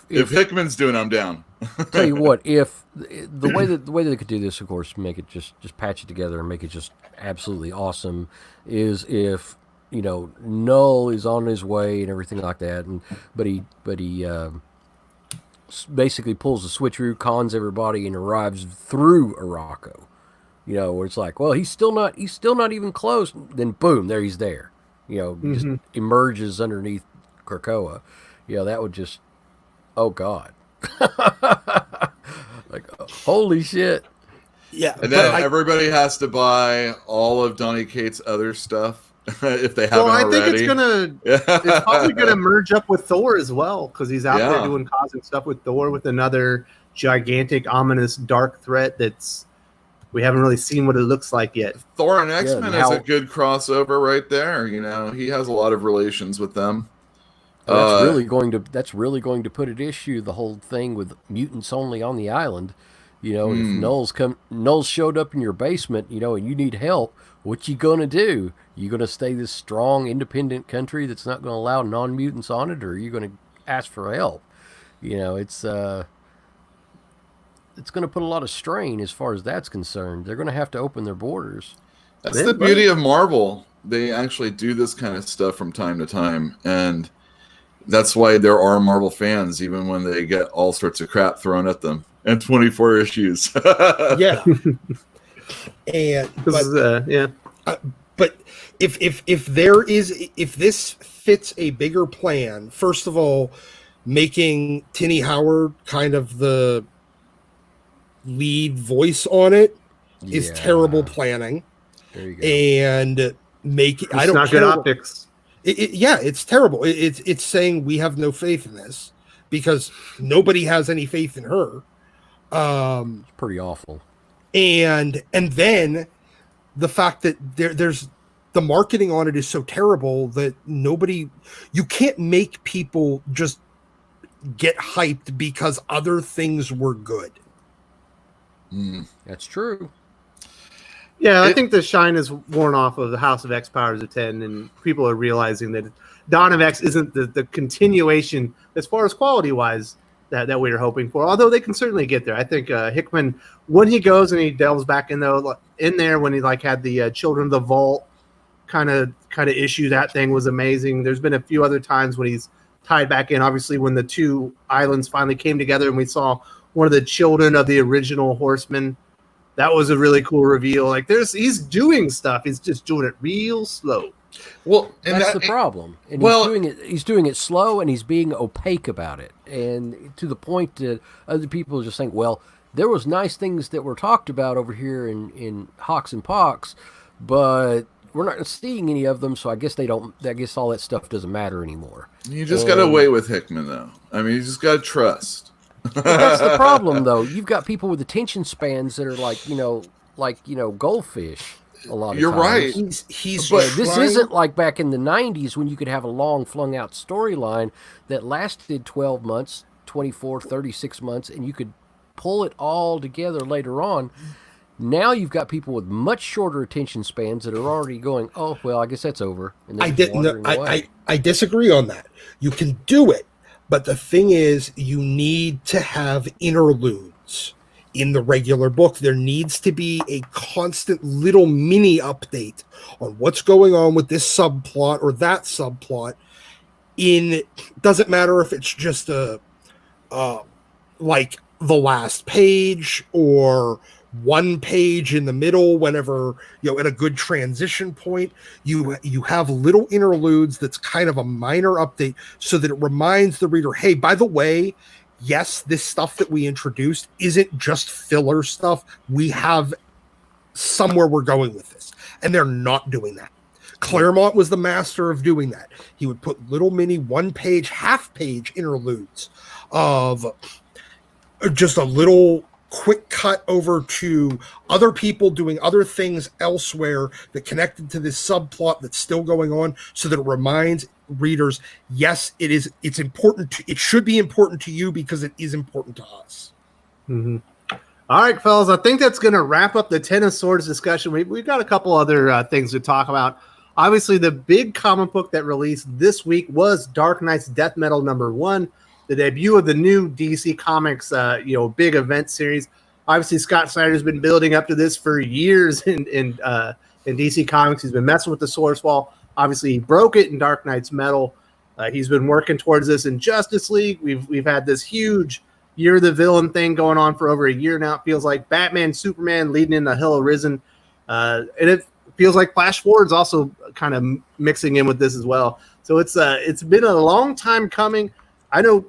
Speaker 2: If Hickman's doing, I'm down.
Speaker 3: Tell you what, if the way that they could do this, of course, make it just patch it together and make it just absolutely awesome, is if Null is on his way and everything like that, but he basically pulls the switcheroo, cons everybody, and arrives through Arakko. Where it's like, well, he's still not even close. Then boom, there he's there. Just emerges underneath Krakoa. That would just, oh God. Like, holy shit.
Speaker 2: Yeah. And then everybody has to buy all of Donny Cates' other stuff if they haven't already.
Speaker 1: Well, I think it's probably gonna merge up with Thor as well, because he's out there doing cosmic stuff with Thor, with another gigantic, ominous, dark threat that's we haven't really seen what it looks like yet.
Speaker 2: Thor and X-Men is a good crossover right there. He has a lot of relations with them.
Speaker 3: That's really going to put at issue the whole thing with mutants only on the island. If Null's showed up in your basement, and you need help, what you gonna do? You gonna stay this strong, independent country that's not gonna allow non-mutants on it, or are you gonna ask for help? It's going to put a lot of strain as far as that's concerned. They're going to have to open their borders.
Speaker 2: That's the beauty of Marvel. They actually do this kind of stuff from time to time, and that's why there are Marvel fans, even when they get all sorts of crap thrown at them. And 24 issues.
Speaker 4: Yeah. But if this fits a bigger plan, first of all, making Tinny Howard kind of the lead voice on it is terrible planning.
Speaker 3: There you go.
Speaker 4: And I don't
Speaker 1: not
Speaker 4: care.
Speaker 1: Good optics.
Speaker 4: It's terrible. It's saying we have no faith in this because nobody has any faith in her.
Speaker 3: It's pretty awful.
Speaker 4: And then the fact that there's the marketing on it is so terrible that you can't make people just get hyped because other things were good.
Speaker 3: That's true.
Speaker 1: Yeah, I think the shine is worn off of the House of X Powers of 10, and people are realizing that Dawn of X isn't the continuation as far as quality-wise that we were hoping for, although they can certainly get there. I think Hickman, when he goes and he delves back in there when he had the Children of the Vault kind of issue, that thing was amazing. There's been a few other times when he's tied back in, obviously when the two islands finally came together and we saw one of the children of the original Horseman. That was a really cool reveal. He's doing stuff. He's just doing it real slow.
Speaker 2: Well, and
Speaker 3: that's the problem. And he's doing it slow, and he's being opaque about it. And to the point that other people are just saying, well, there was nice things that were talked about over here in Hawks and Pox, but we're not seeing any of them, so I guess all that stuff doesn't matter anymore.
Speaker 2: You just got to wait with Hickman, though. I mean, you just got to trust.
Speaker 3: But that's the problem, though. You've got people with attention spans that are like goldfish. A lot of
Speaker 2: You're
Speaker 3: times.
Speaker 2: right.
Speaker 4: He's
Speaker 2: But
Speaker 3: This
Speaker 4: trying-
Speaker 3: isn't like back in the 90s when you could have a long flung out storyline that lasted 12 months, 24, 36 months, and you could pull it all together later on. Now you've got people with much shorter attention spans that are already going, oh, well, I guess that's over. And
Speaker 4: I
Speaker 3: they're just
Speaker 4: didn't.
Speaker 3: wandering away.
Speaker 4: I disagree on that. You can do it, but the thing is, you need to have interludes in the regular book. There needs to be a constant little mini update on what's going on with this subplot or that subplot. Doesn't matter if it's just like the last page or one page in the middle, whenever at a good transition point, you have little interludes that's kind of a minor update so that it reminds the reader, hey, by the way, yes, this stuff that we introduced isn't just filler stuff. We have somewhere we're going with this, and they're not doing that. Claremont was the master of doing that. He would put little mini one-page, half-page interludes of just a little quick cut over to other people doing other things elsewhere that connected to this subplot that's still going on, so that it reminds readers, yes, it's important it should be important to you because it is important to us.
Speaker 1: Mm-hmm. All right, fellas, I think that's going to wrap up the Ten of Swords discussion. We've got a couple other things to talk about. Obviously, the big comic book that released this week was Dark Knight's Death Metal #1, the debut of the new DC Comics, big event series. Obviously, Scott Snyder's been building up to this for years in DC Comics. He's been messing with the source wall. Obviously, he broke it in Dark Knight's Metal. He's been working towards this in Justice League. We've had this huge Year of the Villain thing going on for over a year now. It feels like Batman, Superman leading into Hill of Risen. And it feels like Flash Forward's also kind of mixing in with this as well. So it's been a long time coming. I know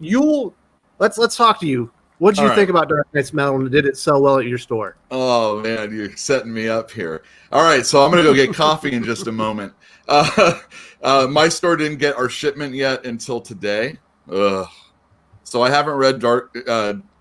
Speaker 1: let's talk to you. What did you think about Dark Knight's Metal, and did it sell well at your store?
Speaker 2: Oh man, you're setting me up here. All right, so I'm gonna go get coffee in just a moment. My store didn't get our shipment yet until today. Ugh. So I haven't read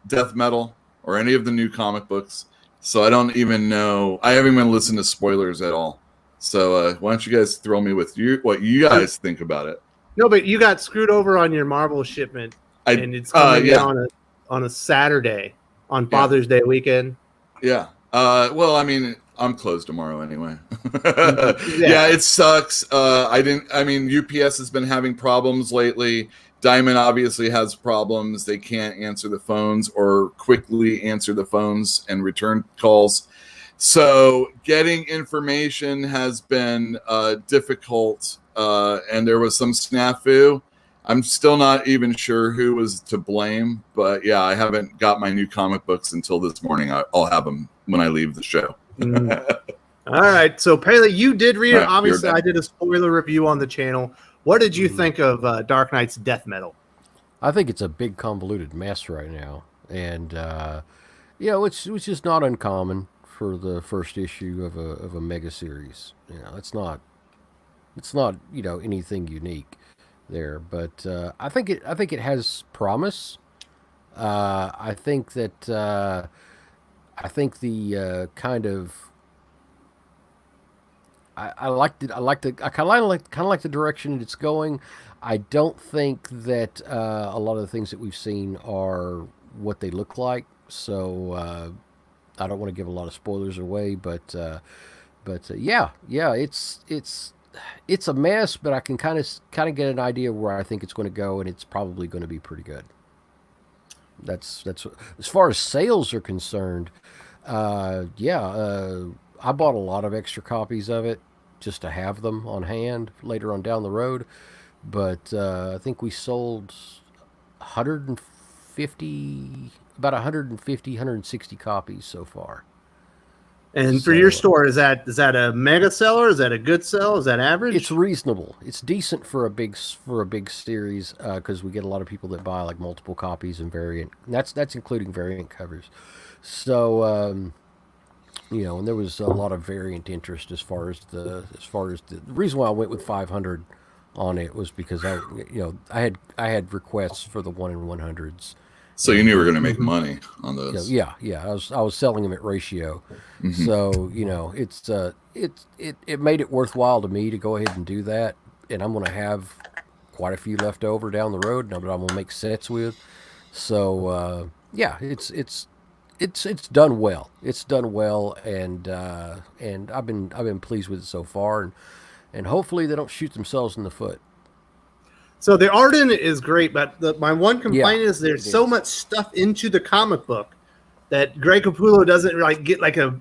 Speaker 2: Death Metal or any of the new comic books. So I don't even know. I haven't even listened to spoilers at all. So why don't you guys throw me with what you guys think about it?
Speaker 1: No, but you got screwed over on your Marvel shipment, and it's coming in on a Saturday on Father's Day weekend.
Speaker 2: Yeah. Well, I mean, I'm closed tomorrow anyway. Yeah, it sucks. UPS has been having problems lately. Diamond obviously has problems. They can't answer the phones or quickly answer the phones and return calls. So getting information has been difficult, and there was some snafu. I'm still not even sure who was to blame, but yeah, I haven't got my new comic books until this morning. I'll have them when I leave the show.
Speaker 1: All right, so Pele, you did read it.
Speaker 2: Right,
Speaker 1: Obviously, I did a spoiler review on the channel. What did you think of Dark Knight's Death Metal?
Speaker 3: I think it's a big convoluted mess right now, and it's just not uncommon for the first issue of a mega series. It's not anything unique there, but I think it has promise. I think the kind of I kind of like the direction it's going. I don't think that a lot of the things that we've seen are what they look like. So I don't want to give a lot of spoilers away, but yeah, it's a mess. But I can kind of get an idea of where I think it's going to go, and it's probably going to be pretty good. That's as far as sales are concerned. I bought a lot of extra copies of it just to have them on hand later on down the road. But I think we sold 150, 160 copies so far.
Speaker 1: And for your store, is that a mega seller? Is that a good sell? Is that average?
Speaker 3: It's reasonable. It's decent for a big series because we get a lot of people that buy like multiple copies and variant. And that's including variant covers. So and there was a lot of variant interest as far as the reason why I went with 500 on it was because I had requests for the 1 in 100s,
Speaker 2: So you knew you were going to make money on those.
Speaker 3: Yeah. I was selling them at ratio, so it made it worthwhile to me to go ahead and do that, and I'm going to have quite a few left over down the road, that I'm going to make sets with. So it's done well. It's done well, and I've been pleased with it so far, and hopefully they don't shoot themselves in the foot.
Speaker 1: So the art in it is great, but my one complaint is there's so much stuff into the comic book that Greg Capullo doesn't like get like a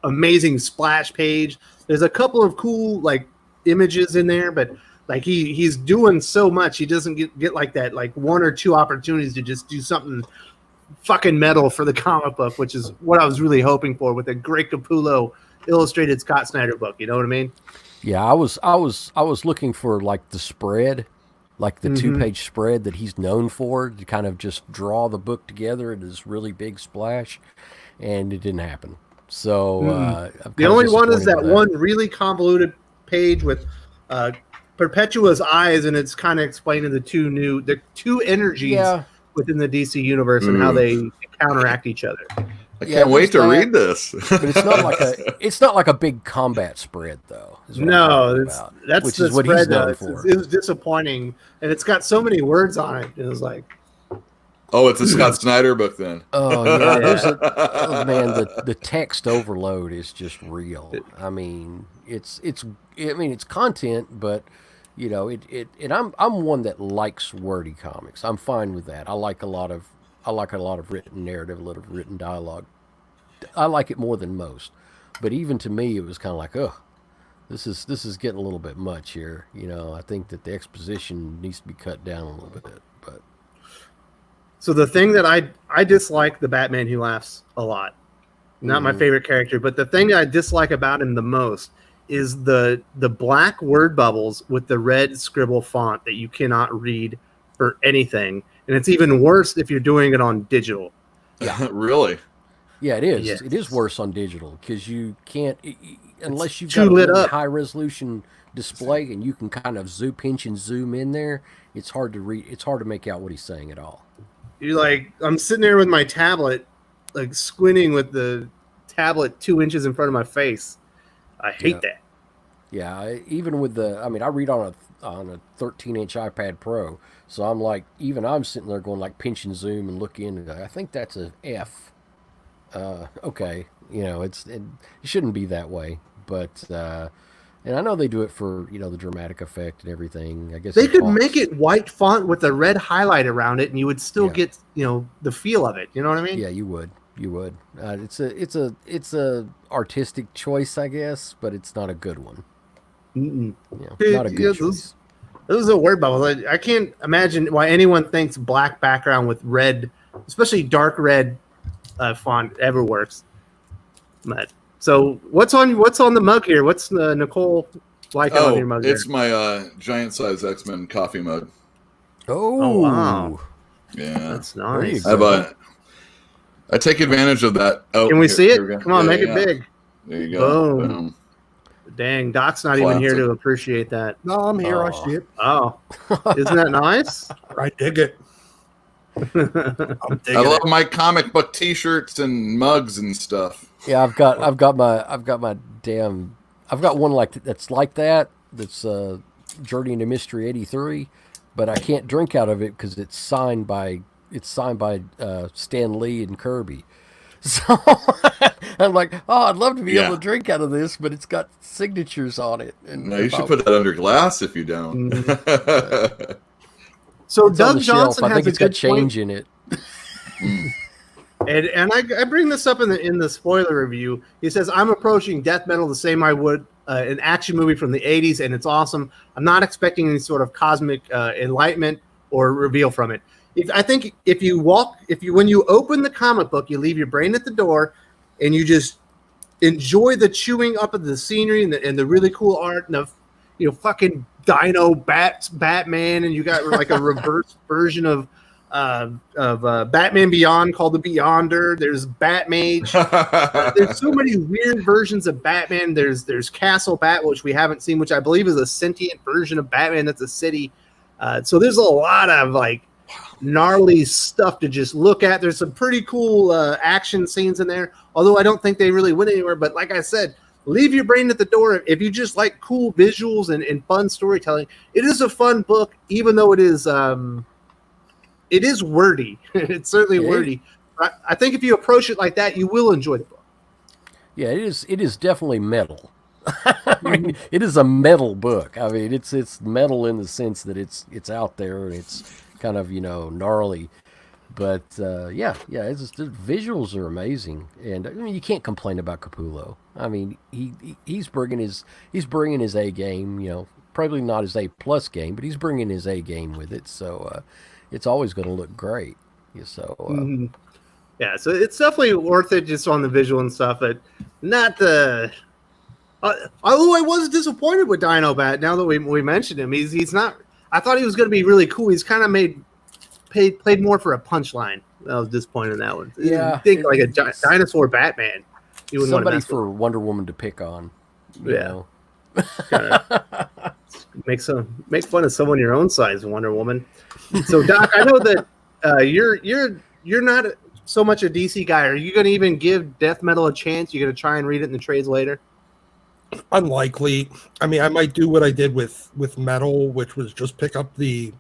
Speaker 1: amazing splash page. There's a couple of cool like images in there, but like he's doing so much, he doesn't get like that like one or two opportunities to just do something fucking metal for the comic book, which is what I was really hoping for with a Greg Capullo illustrated Scott Snyder book. You know what I mean?
Speaker 3: Yeah, I was looking for like the spread, like the 2-page spread that he's known for, to kind of just draw the book together in this really big splash, and it didn't happen. So
Speaker 1: the only one is that one really convoluted page with Perpetua's eyes, and it's kind of explaining the two energies within the DC universe and how they counteract each other.
Speaker 2: I can't wait to read this.
Speaker 3: But it's not like a big combat spread though.
Speaker 1: No, that's
Speaker 3: which
Speaker 1: the
Speaker 3: is what
Speaker 1: spread
Speaker 3: he's known for.
Speaker 1: It was disappointing, and it's got so many words on it. It was like,
Speaker 3: Oh,
Speaker 2: it's a Scott Snyder book then.
Speaker 3: Oh yeah, man, the text overload is just real. I mean, it's content, but you know, and I'm one that likes wordy comics. I'm fine with that. I like a lot of written narrative, a lot of written dialogue. I like it more than most. But even to me, it was kind of like, oh, this is getting a little bit much here. You know, I think that the exposition needs to be cut down a little bit. But
Speaker 1: so the thing that I dislike the Batman Who Laughs a lot. Not my favorite character, but the thing that I dislike about him the most is the black word bubbles with the red scribble font that you cannot read for anything. And it's even worse if you're doing it on digital.
Speaker 2: Yeah, really?
Speaker 3: Yeah, it is. Yes. It is worse on digital because you can't, unless you've got a really high resolution display and you can kind of pinch and zoom in there. It's hard to read. It's hard to make out what he's saying at all.
Speaker 1: You're like, I'm sitting there with my tablet, like squinting with the tablet 2 inches in front of my face. I hate that.
Speaker 3: Yeah, even with I read on a 13-inch iPad Pro, so I'm sitting there going like pinch and zoom and look in. And I think that's a F. Okay, you know, it shouldn't be that way, but and I know they do it for, you know, the dramatic effect and everything. I guess
Speaker 1: they could make it white font with a red highlight around it, and you would still get, you know, the feel of it. You know what I mean?
Speaker 3: Yeah, you would. It's a artistic choice, I guess, but it's not a good one. Not a good choice.
Speaker 1: Those are word bubbles. I can't imagine why anyone thinks black background with red, especially dark red font, ever works. But so what's on the mug here? What's Nicole like on your mug?
Speaker 2: It's my giant size X-Men coffee mug.
Speaker 3: Oh
Speaker 1: wow.
Speaker 2: Yeah,
Speaker 1: that's nice.
Speaker 2: I take advantage of that. Oh,
Speaker 1: can we see it? Come on, make it big.
Speaker 2: There you go.
Speaker 1: Boom. Dang, Doc's not even here to appreciate that.
Speaker 4: No, I'm here. I see it.
Speaker 1: Oh, isn't that nice?
Speaker 4: I dig it.
Speaker 2: I love my comic book T-shirts and mugs and stuff.
Speaker 3: Yeah, I've got one that's like that. That's Journey into Mystery 83, but I can't drink out of it because it's signed by Stan Lee and Kirby. So I'm like, I'd love to be able to drink out of this, but it's got signatures on it. And
Speaker 2: no, you should put that under glass if you don't.
Speaker 1: So Doug Johnson has
Speaker 3: it's got change in it.
Speaker 1: And I bring this up in the spoiler review. He says, I'm approaching death metal the same I would an action movie from the 80s, and it's awesome. I'm not expecting any sort of cosmic enlightenment or reveal from it. I think when you open the comic book, you leave your brain at the door, and you just enjoy the chewing up of the scenery and the really cool art and the fucking Dino Batman, and you got like a reverse version of Batman Beyond called the Beyonder. There's Batmage. There's so many weird versions of Batman. There's Castle Bat, which we haven't seen, which I believe is a sentient version of Batman that's a city. So there's a lot of like gnarly stuff to just look at. There's some pretty cool action scenes in there, although I don't think they really went anywhere. But like I said, leave your brain at the door. If you just like cool visuals and fun storytelling, it is a fun book, even though it is wordy. It's certainly wordy. I think if you approach it like that, you will enjoy the book.
Speaker 3: Yeah, it is definitely metal. I mean, it is a metal book. I mean, it's metal in the sense that it's out there and it's kind of, gnarly. But yeah, it's just, the visuals are amazing, and I mean, you can't complain about Capullo. I mean, he's bringing his A game. Probably not his A+ game, but he's bringing his A game with it. So it's always going to look great. So.
Speaker 1: Yeah, so it's definitely worth it just on the visual and stuff, but not the. Although I was disappointed with Dinobat. Now that we mentioned him, he's not. I thought he was going to be really cool. He's kind of played more for a punchline. I was disappointed in that one.
Speaker 3: Yeah,
Speaker 1: you think like a dinosaur Batman. You wouldn't
Speaker 3: somebody
Speaker 1: want to
Speaker 3: for Wonder Woman to pick on.
Speaker 1: Yeah. Make fun of someone your own size, Wonder Woman. So Doc, I know that you're not so much a DC guy. Are you going to even give Death Metal a chance? You're going to try and read it in the trades later?
Speaker 4: Unlikely. I mean, I might do what I did with Metal, which was just pick up the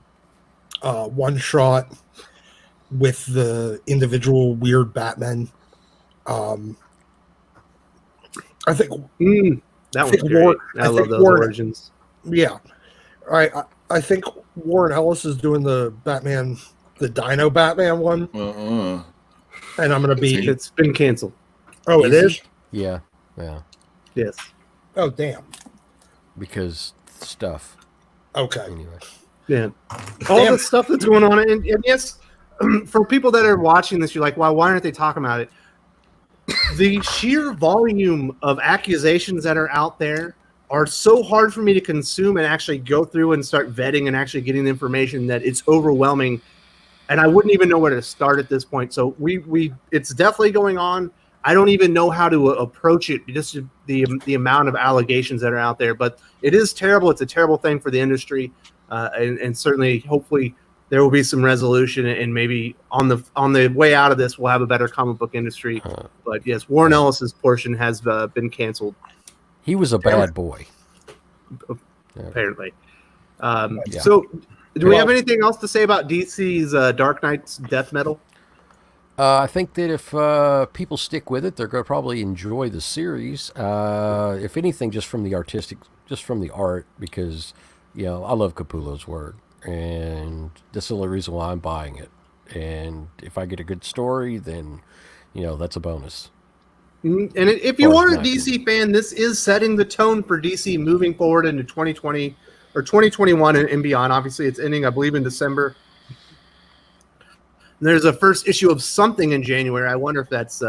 Speaker 4: one shot with the individual weird Batman. I think
Speaker 1: that was great. I love those origins.
Speaker 4: Yeah, I think Warren Ellis is doing the Batman, the Dino Batman one, and I'm gonna be.
Speaker 1: It's been canceled.
Speaker 4: Oh, it is.
Speaker 3: Yeah.
Speaker 1: Yes.
Speaker 4: Oh, damn.
Speaker 3: Because stuff.
Speaker 4: Okay.
Speaker 3: Anyway.
Speaker 1: Yeah. All the stuff that's going on, and yes, for people that are watching this, you're like, why aren't they talking about it? The sheer volume of accusations that are out there are so hard for me to consume and actually go through and start vetting and actually getting the information that it's overwhelming, and I wouldn't even know where to start at this point. So it's definitely going on. I don't even know how to approach it, just the amount of allegations that are out there. But it is terrible. It's a terrible thing for the industry, and certainly, hopefully, there will be some resolution, and maybe on the way out of this, we'll have a better comic book industry. But yes, Warren Ellis's portion has been canceled.
Speaker 3: He was a bad boy,
Speaker 1: apparently. So, do we have anything else to say about DC's Dark Knight's Death Metal?
Speaker 3: I think that if people stick with it, they're going to probably enjoy the series. If anything, just from the art, because I love Capullo's work, and this is the only reason why I'm buying it. And if I get a good story, then that's a bonus.
Speaker 1: And if you are a DC fan, this is setting the tone for DC moving forward into 2020 or 2021 and beyond. Obviously, it's ending, I believe, in December. There's a first issue of something in January. I wonder if that's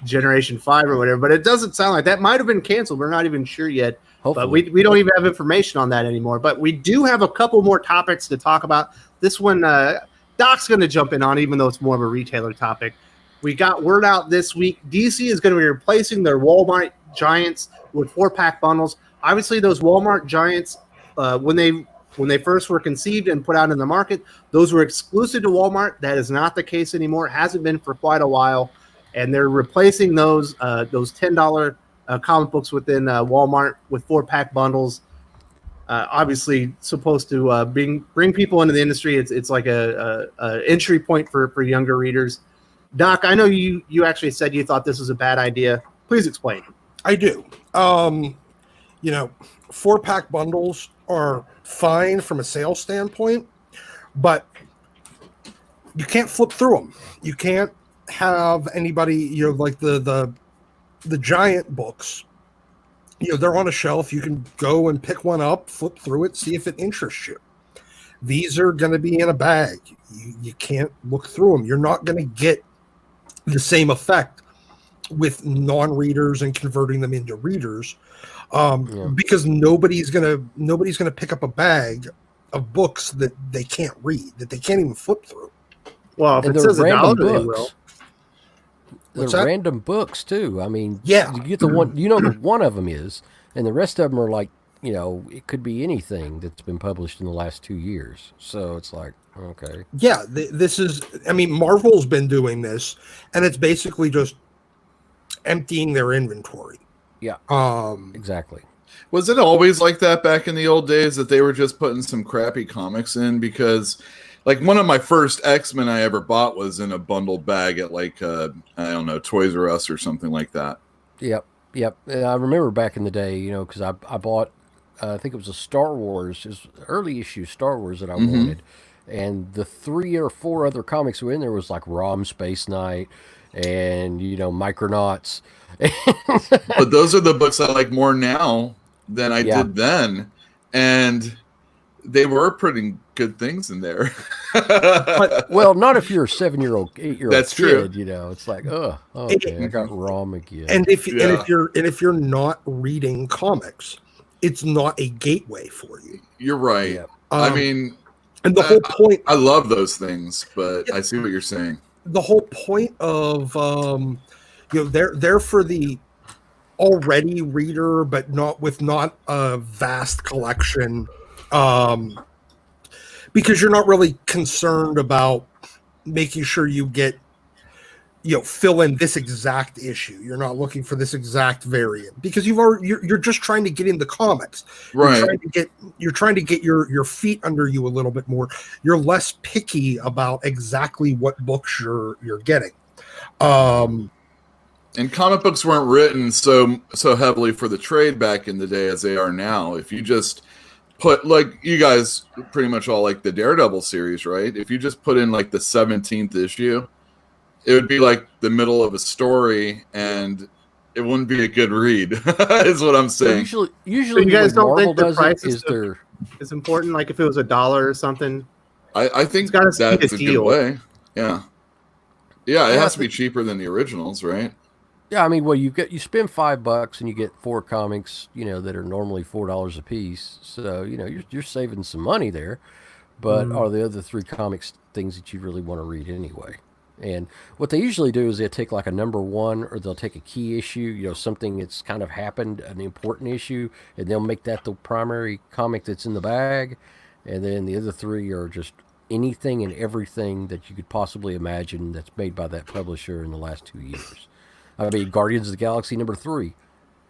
Speaker 1: Generation 5 or whatever, but it doesn't sound like that. Might have been canceled. We're not even sure yet. Hopefully. But we don't even have information on that anymore. But we do have a couple more topics to talk about. This one, Doc's going to jump in on, even though it's more of a retailer topic. We got word out this week. DC is going to be replacing their Walmart Giants with 4-pack bundles. Obviously, those Walmart Giants, when they first were conceived and put out in the market, those were exclusive to Walmart. That is not the case anymore. It hasn't been for quite a while. And they're replacing those $10 comic books within Walmart with 4-pack bundles. Obviously, supposed to bring people into the industry. It's like a entry point for younger readers. Doc, I know you actually said you thought this was a bad idea. Please explain.
Speaker 4: I do. 4-pack bundles are fine from a sales standpoint, but you can't flip through them. You can't have anybody, like the giant books, they're on a shelf. You can go and pick one up, flip through it, see if it interests you. These are going to be in a bag. You can't look through them. You're not going to get the same effect with non-readers and converting them into readers. Because nobody's gonna pick up a bag of books that they can't read, that they can't even flip through.
Speaker 1: Well, if it says $1, they will.
Speaker 3: They're random books too. I mean,
Speaker 4: yeah,
Speaker 3: you get the one. The one of them is, and the rest of them are like you know, it could be anything that's been published in the last 2 years. So it's like, okay.
Speaker 4: Yeah, this is, I mean, Marvel's been doing this, and it's basically just emptying their inventory.
Speaker 3: Yeah, exactly.
Speaker 2: Was it always like that back in the old days that they were just putting some crappy comics in? Because, like, one of my first X-Men I ever bought was in a bundled bag at, like, I don't know, Toys R Us or something like that.
Speaker 3: Yep. And I remember back in the day, you know, because I bought, I think it was a Star Wars, it was early issue Star Wars that I wanted. And the 3 or 4 other comics were in there was like Rom Space Knight and, you know, Micronauts.
Speaker 2: But those are the books I like more now than I did then. And they were pretty good things in there.
Speaker 3: But, well, not if you're a 7-year-old, 8-year-old
Speaker 2: That's
Speaker 3: kid,
Speaker 2: true.
Speaker 3: you know. It's like, oh, okay, I got Rom again.
Speaker 4: And if you're not reading comics, it's not a gateway for you.
Speaker 2: You're right.
Speaker 3: Yeah.
Speaker 2: I mean,
Speaker 4: and the whole point,
Speaker 2: I love those things, but I see what you're saying.
Speaker 4: The whole point of you know, they're for the already reader, but not a vast collection, because you're not really concerned about making sure you get, you know, fill in this exact issue. You're not looking for this exact variant because you're just trying to get in the comics.
Speaker 2: Right.
Speaker 4: You're trying to get your feet under you a little bit more. You're less picky about exactly what books you're getting.
Speaker 2: And comic books weren't written so heavily for the trade back in the day as they are now. If you just put, like, you guys pretty much all like the Daredevil series, right? If you just put in like the 17th issue, it would be like the middle of a story, and it wouldn't be a good read. Is what I'm saying.
Speaker 3: So usually,
Speaker 1: you guys don't
Speaker 3: Marvel
Speaker 1: think the
Speaker 3: does
Speaker 1: price
Speaker 3: it, is there?
Speaker 1: It's important. Like if it was $1 or something.
Speaker 2: I think
Speaker 1: that's a
Speaker 2: good
Speaker 1: deal.
Speaker 2: way. Yeah. It has to be cheaper than the originals, right?
Speaker 3: Yeah, I mean, well, you spend $5 and you get 4 comics, you know, that are normally $4 a piece. So, you know, you're saving some money there. But are the other 3 comics things that you really want to read anyway? And what they usually do is they'll take like a number 1, or they'll take a key issue, you know, something that's kind of happened, an important issue, and they'll make that the primary comic that's in the bag. And then the other 3 are just anything and everything that you could possibly imagine that's made by that publisher in the last 2 years. I mean, Guardians of the Galaxy number 3,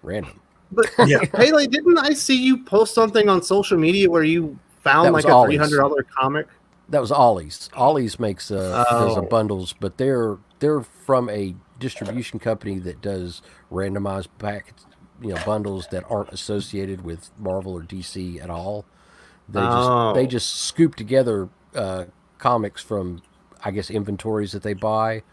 Speaker 3: random.
Speaker 1: But yeah, Haley, didn't I see you post something on social media where you found like a $300 comic?
Speaker 3: That was Ollie's. Ollie's makes does bundles, but they're from a distribution company that does randomized packets, you know, bundles that aren't associated with Marvel or DC at all. They just scoop together comics from, I guess, inventories that they buy,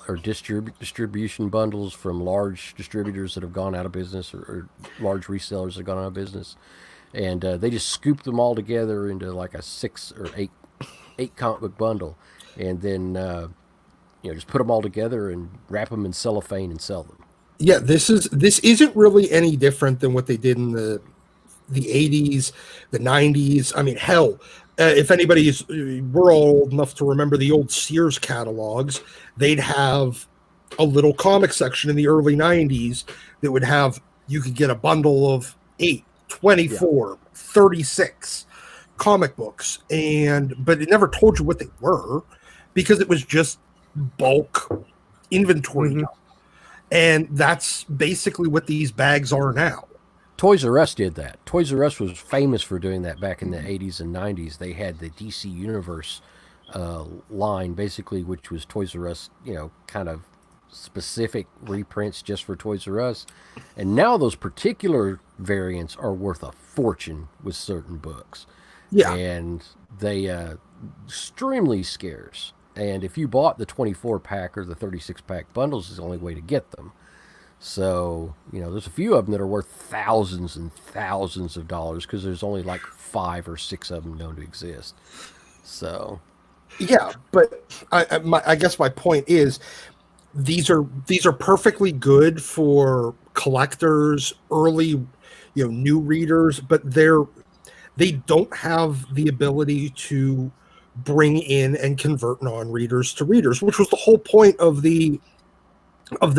Speaker 3: or distribution bundles from large distributors that have gone out of business, or large resellers that have gone out of business, and they just scoop them all together into like a 6 or 8 comic book bundle, and then you know, just put them all together and wrap them in cellophane and sell them.
Speaker 4: Yeah, this isn't really any different than what they did in the 80s, the 90s. I mean, hell, if we're all old enough to remember the old Sears catalogs, they'd have a little comic section in the early 90s that would have, you could get a bundle of 8, 24, 36 comic books, but it never told you what they were because it was just bulk inventory. And that's basically what these bags are now.
Speaker 3: Toys R Us did that. Toys R Us was famous for doing that back in the 80s and 90s. They had the DC Universe line, basically, which was Toys R Us, you know, kind of specific reprints just for Toys R Us. And now those particular variants are worth a fortune with certain books.
Speaker 4: Yeah.
Speaker 3: And they extremely scarce. And if you bought the 24-pack or the 36-pack bundles, is the only way to get them. So, you know, there's a few of them that are worth thousands and thousands of dollars because there's only like 5 or 6 of them known to exist. So,
Speaker 4: yeah, but I guess my point is these are perfectly good for collectors, early, you know, new readers, but they don't have the ability to bring in and convert non-readers to readers, which was the whole point of the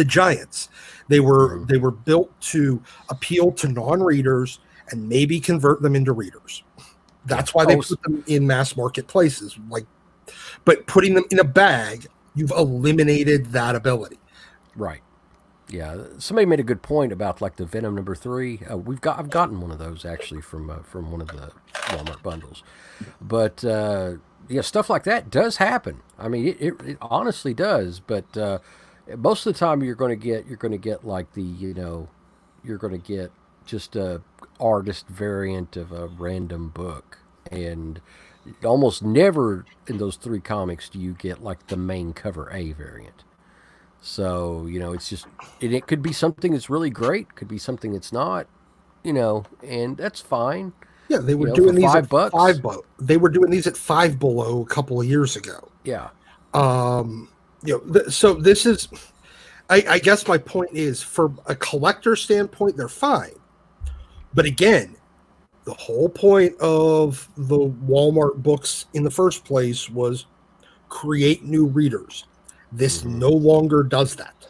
Speaker 4: Giants. They were built to appeal to non-readers and maybe convert them into readers. That's why they put them in mass market places. But putting them in a bag, you've eliminated that ability.
Speaker 3: Right. Yeah. Somebody made a good point about like the Venom #3. I've gotten one of those actually from one of the Walmart bundles, but yeah, stuff like that does happen. I mean, it honestly does. But most of the time, you're going to get like you're going to get just a artist variant of a random book, and almost never in those 3 comics do you get like the main cover A variant. So, it's just, it could be something that's really great, could be something that's not, and that's fine.
Speaker 4: Yeah, they were doing these at $5. They were doing these at $5 Below a couple of years ago.
Speaker 3: Yeah.
Speaker 4: So this is, I guess my point is, for a collector standpoint, they're fine. But again, the whole point of the Walmart books in the first place was create new readers. This no longer does that.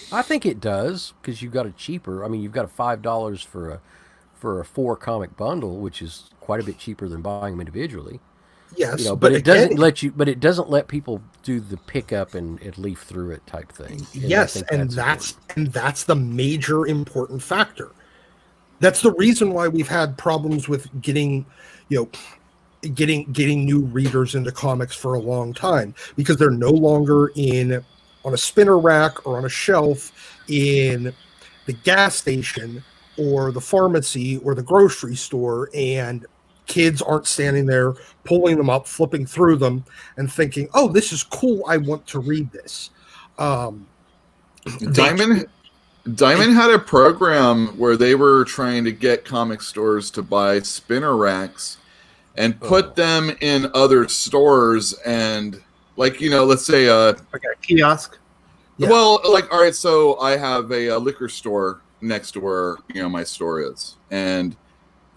Speaker 3: I think it does, because you've got it cheaper. I mean, you've got $5 for a 4 comic bundle, which is quite a bit cheaper than buying them individually.
Speaker 4: Yes,
Speaker 3: but it doesn't let you. But it doesn't let people do the pickup and leaf through it type thing.
Speaker 4: Yes, and that's the major important factor. That's the reason why we've had problems with getting new readers into comics for a long time, because they're no longer on a spinner rack or on a shelf in the gas station or the pharmacy or the grocery store, and kids aren't standing there pulling them up, flipping through them, and thinking, "Oh, this is cool. I want to read this."
Speaker 2: Diamond had a program where they were trying to get comic stores to buy spinner racks and put them in other stores, and let's say
Speaker 1: like a kiosk.
Speaker 2: Yeah. Well, all right, so I have a liquor store next to where my store is,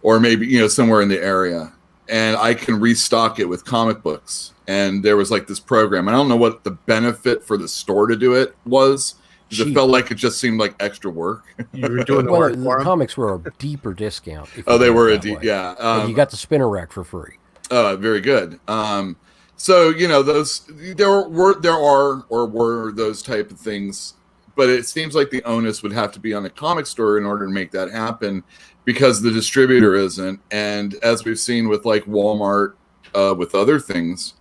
Speaker 2: or maybe somewhere in the area, and I can restock it with comic books. And there was this program. I don't know what the benefit for the store to do it was. It felt like it just seemed like extra work.
Speaker 1: You were doing the work for them.
Speaker 3: Comics were a deeper discount.
Speaker 2: They were a deep, yeah.
Speaker 3: And you got the spinner rack for free.
Speaker 2: Very good. So those there were those type of things, but it seems like the onus would have to be on the comic store in order to make that happen, because the distributor isn't. And as we've seen with Walmart, with other things,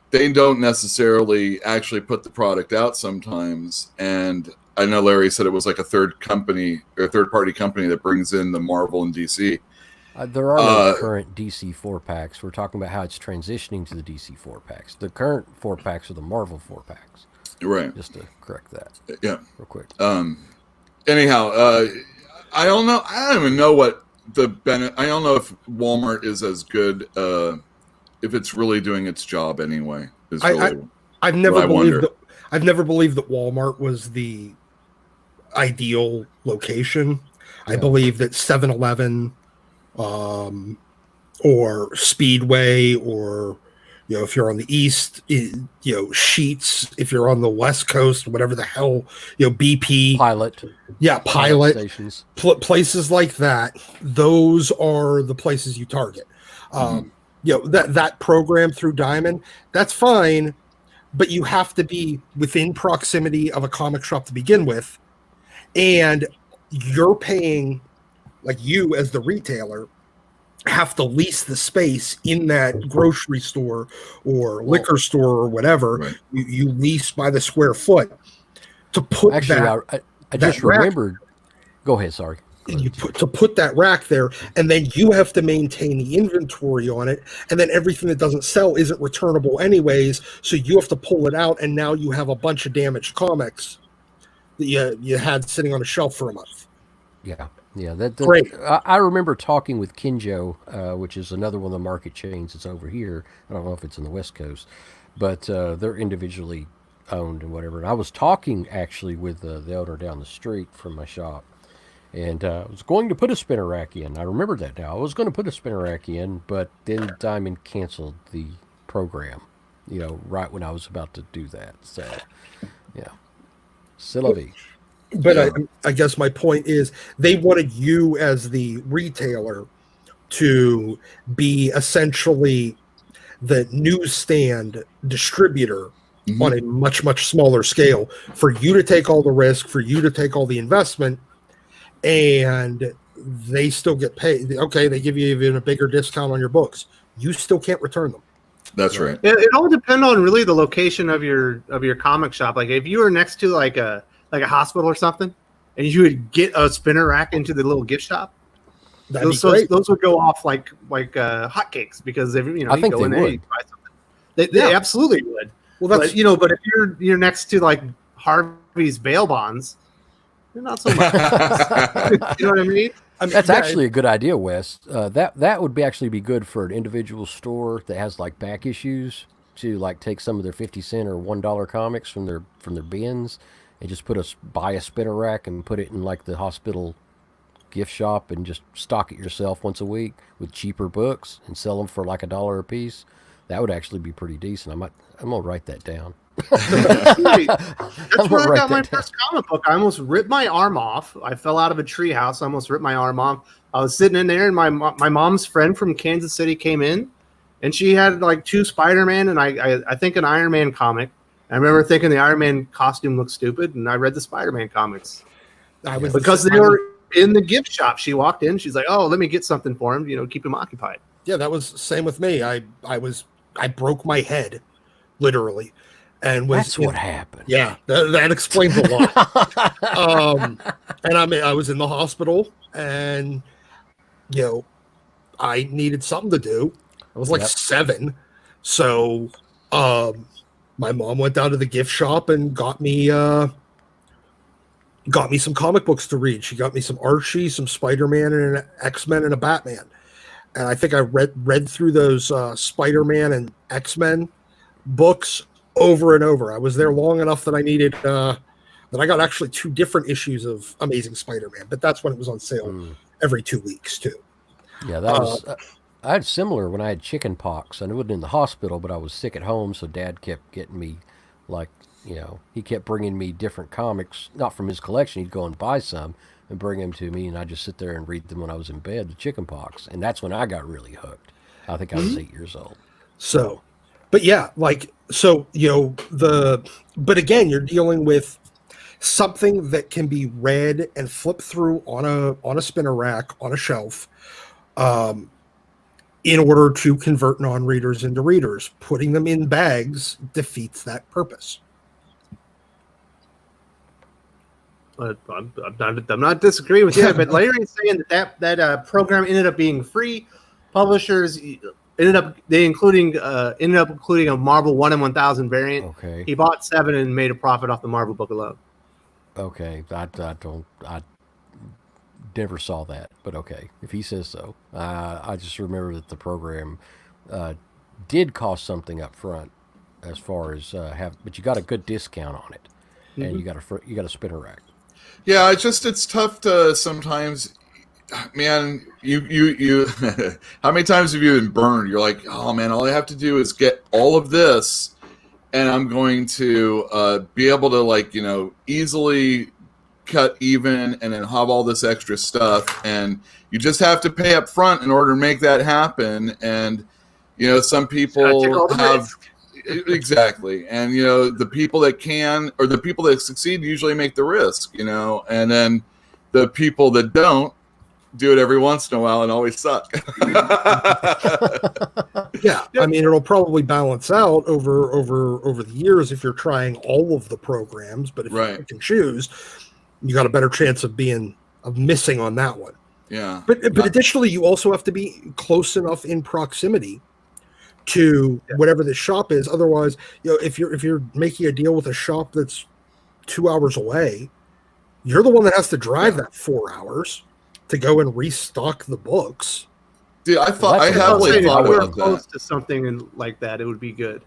Speaker 2: they don't necessarily actually put the product out sometimes. And I know Larry said it was like a third party company that brings in the Marvel and DC.
Speaker 3: There are no current DC 4-packs. We're talking about how it's transitioning to the DC 4-packs. The current 4-packs are the Marvel 4-packs.
Speaker 2: Right.
Speaker 3: Just to correct that.
Speaker 2: Yeah.
Speaker 3: Real quick.
Speaker 2: Anyhow, I don't know. I don't even know what the benefit. I don't know if Walmart is as good, if it's really doing its job anyway.
Speaker 4: I've never believed that Walmart was the ideal location. Yeah. I believe that 7-Eleven, or Speedway, or if you're on the East, Sheetz. If you're on the West Coast, whatever the hell, BP,
Speaker 3: Pilot,
Speaker 4: stations, places like that. Those are the places you target. That program through Diamond, that's fine, but you have to be within proximity of a comic shop to begin with, and you're paying, you as the retailer have to lease the space in that grocery store or liquor store or whatever. Right. You lease by the square foot to put
Speaker 3: I just remembered. Go ahead, sorry.
Speaker 4: You put that rack there, and then you have to maintain the inventory on it, and then everything that doesn't sell isn't returnable anyways, so you have to pull it out, and now you have a bunch of damaged comics that you had sitting on a shelf for a month.
Speaker 3: Yeah. That's
Speaker 4: great.
Speaker 3: I remember talking with Kinjo, which is another one of the market chains that's over here. I don't know if it's in the West Coast, but they're individually owned and whatever. And I was talking actually with the owner down the street from my shop, and I was going to put a spinner rack in. I remember that now. I was going to put a spinner rack in, but then Diamond canceled the program, right when I was about to do that. So, yeah. C'est la vie.
Speaker 4: But I guess my point is, they wanted you as the retailer to be essentially the newsstand distributor on a much, much smaller scale, for you to take all the risk, for you to take all the investment, and they still get paid. Okay, they give you even a bigger discount on your books. You still can't return them.
Speaker 2: That's right.
Speaker 1: It all depends on really the location of your comic shop. Like if you were next to like a hospital or something, and you would get a spinner rack into the little gift shop, those would go off like hotcakes, because if
Speaker 3: I
Speaker 1: you
Speaker 3: think
Speaker 1: go
Speaker 3: they
Speaker 1: in there,
Speaker 3: would.
Speaker 1: you buy something. They absolutely would. Well, that's but if you're next to like Harvey's bail bonds, you're not so much. You know what I mean?
Speaker 3: That's actually a good idea, Wes. That would actually be good for an individual store that has like back issues, to like take some of their 50-cent or $1 comics from their bins and just buy a spinner rack and put it in like the hospital gift shop and just stock it yourself once a week with cheaper books and sell them for like $1 a piece. That would actually be pretty decent. I'm gonna write that down.
Speaker 1: That's where I got my first comic book. I almost ripped my arm off. I fell out of a treehouse. I almost ripped my arm off. I was sitting in there, and my mom's friend from Kansas City came in, and she had like 2 Spider-Man and I think an Iron Man comic. I remember thinking the Iron Man costume looked stupid, and I read the Spider-Man comics. Because they were in the gift shop. She walked in. She's like, "Oh, let me get something for him. Keep him occupied."
Speaker 4: Yeah, that was same with me. I broke my head, literally, and
Speaker 3: that's what happened.
Speaker 4: Yeah, that explains a lot. And I was in the hospital, and I needed something to do. I was like 7, so my mom went down to the gift shop and got me some comic books to read. She got me some Archie, some Spider-Man, and an X-Men, and a Batman. And I think I read through those Spider-Man and X-Men books over and over. I was there long enough that I needed that I got actually 2 different issues of Amazing Spider-Man, but that's when it was on sale every 2 weeks too.
Speaker 3: Yeah, that was I had similar when I had chicken pox. I wasn't in the hospital, but I was sick at home, so Dad kept getting me he kept bringing me different comics, not from his collection. He'd go and buy some and bring them to me, and I'd just sit there and read them when I was in bed, the chicken pox. And that's when I got really hooked. I think I was 8 years old.
Speaker 4: So, but yeah, but again, you're dealing with something that can be read and flipped through on a spinner rack, on a shelf, in order to convert non-readers into readers. Putting them in bags defeats that purpose.
Speaker 1: I'm not disagreeing with you, but Larry's saying that program ended up being free. Publishers ended up including a Marvel 1 in 1000 variant.
Speaker 3: Okay.
Speaker 1: He bought 7 and made a profit off the Marvel book alone.
Speaker 3: Okay, I never saw that, but okay, if he says so. I just remember that the program did cost something up front, as far as but you got a good discount on it, and you got a spinner rack.
Speaker 2: Yeah, it's tough to sometimes, man. You how many times have you been burned? You're like, oh man, all I have to do is get all of this, and I'm going to be able to easily cut even and then have all this extra stuff, and you just have to pay up front in order to make that happen. And some people have exactly, and the people that can, or the people that succeed, usually make the risk, and then the people that don't do it every once in a while and always suck.
Speaker 4: Yeah, I mean, it'll probably balance out over the years if you're trying all of the programs, but if you can choose, you got a better chance of missing on that one.
Speaker 2: Yeah.
Speaker 4: But additionally, you also have to be close enough in proximity to whatever the shop is. Otherwise, if you're making a deal with a shop that's 2 hours away, you're the one that has to drive that 4 hours to go and restock the books.
Speaker 2: Dude, I thought
Speaker 1: we were close to something like that. It would be good.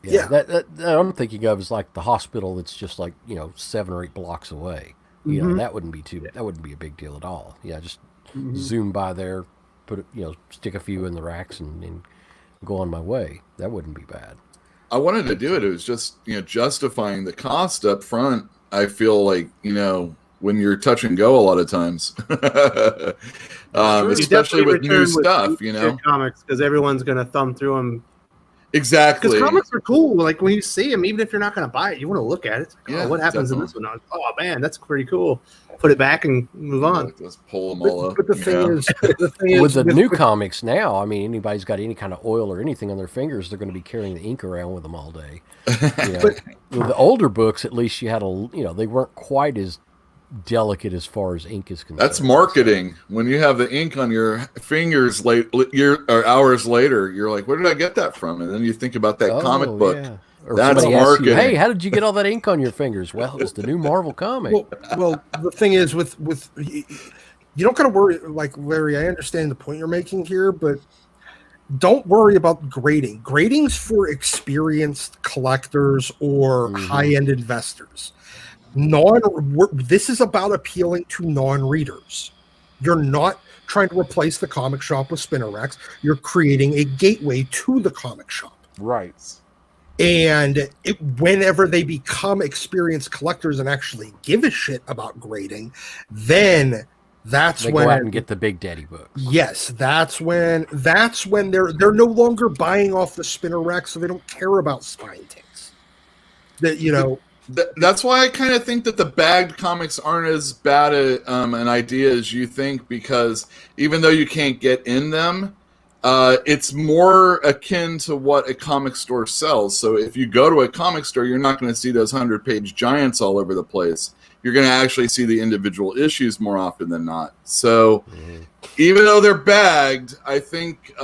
Speaker 3: Yeah, that I'm thinking of is like the hospital that's just 7 or 8 blocks away. That wouldn't be a big deal at all. Yeah, just zoom by there, stick a few in the racks and go on my way. That wouldn't be bad.
Speaker 2: I wanted to do it. It was just justifying the cost up front. I feel like when you're touch and go a lot of times. Especially with new stuff, you know.
Speaker 1: Comics, because everyone's going to thumb through them.
Speaker 2: Exactly.
Speaker 1: Because comics are cool. Like when you see them, even if you're not going to buy it, you want to look at it. It's like,
Speaker 2: Yeah,
Speaker 1: what happens
Speaker 2: definitely.
Speaker 1: in this one? Oh man, that's pretty cool. Put it back and move on.
Speaker 2: Like, let's pull them all up.
Speaker 4: But the thing is,
Speaker 3: With the new comics now, I mean, anybody's got any kind of oil or anything on their fingers, they're going to be carrying the ink around with them all day. You know, with the older books, at least you had they weren't quite as delicate as far as ink is concerned.
Speaker 2: That's marketing. When you have the ink on your fingers hours later, you're like, where did I get that from? And then you think about that comic book.
Speaker 3: Yeah. Or
Speaker 2: That's
Speaker 3: somebody asks
Speaker 2: marketing.
Speaker 3: you, hey, how did you get all that ink on your fingers? Well, it's the new Marvel comic.
Speaker 4: well, the thing is with you don't gotta worry. Like Larry, I understand the point you're making here, but don't worry about grading. Grading's for experienced collectors or high-end investors. This is about appealing to non-readers. You're not trying to replace the comic shop with spinner racks. You're creating a gateway to the comic shop.
Speaker 3: Right.
Speaker 4: And whenever they become experienced collectors and actually give a shit about grading, then that's
Speaker 3: they
Speaker 4: when
Speaker 3: go out and get the Big Daddy books.
Speaker 4: Yes, that's when they're no longer buying off the spinner rack, so they don't care about spine ticks.
Speaker 2: That's why I kind of think that the bagged comics aren't as bad an idea as you think, because even though you can't get in them, it's more akin to what a comic store sells. So if you go to a comic store, you're not going to see those 100-page giants all over the place. You're going to actually see the individual issues more often than not. So even though they're bagged, I think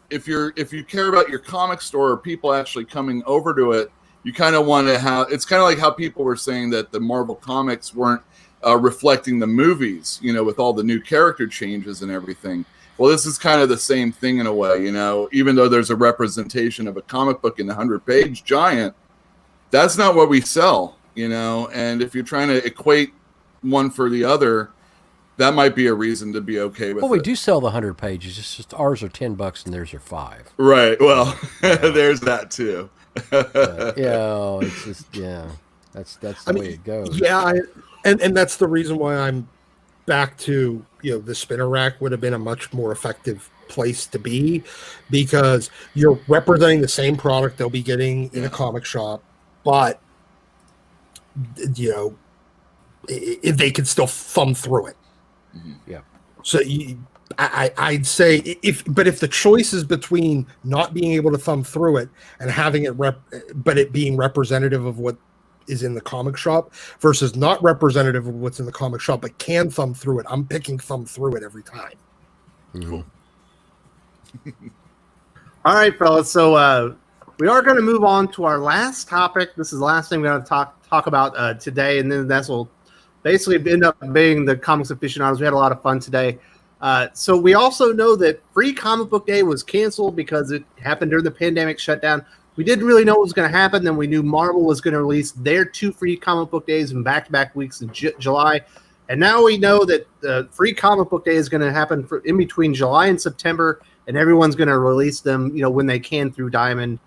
Speaker 2: if you care about your comic store or people actually coming over to it, you kind of want to have. It's kind of like how people were saying that the Marvel comics weren't reflecting the movies, with all the new character changes and everything. Well, this is kind of the same thing in a way, even though there's a representation of a comic book in the 100-page giant, that's not what we sell, and if you're trying to equate one for the other, that might be a reason to be okay with
Speaker 3: Well, we
Speaker 2: it.
Speaker 3: do sell the 100 pages. It's just ours are $10 and theirs are $5.
Speaker 2: Right. Well, there's that too.
Speaker 3: It's just that's the way it goes.
Speaker 4: Yeah, and that's the reason why I'm back to the spinner rack would have been a much more effective place to be, because you're representing the same product they'll be getting in a comic shop, but if they can still thumb through it.
Speaker 3: Yeah.
Speaker 4: So I'd say if the choice is between not being able to thumb through it and having it but it being representative of what is in the comic shop versus not representative of what's in the comic shop but can thumb through it, I'm picking thumb through it every time.
Speaker 2: Cool.
Speaker 1: All right, fellas. So we are going to move on to our last topic. This is the last thing we're going to talk about today, and then that will basically end up being the Comics Aficionados. We had a lot of fun today. So we also know that Free Comic Book Day was canceled because it happened during the pandemic shutdown. We didn't really know what was going to happen. Then we knew Marvel was going to release their 2 Free Comic Book Days in back-to-back weeks in July. And now we know that the Free Comic Book Day is going to happen in between July and September, and everyone's going to release them, when they can through Diamond.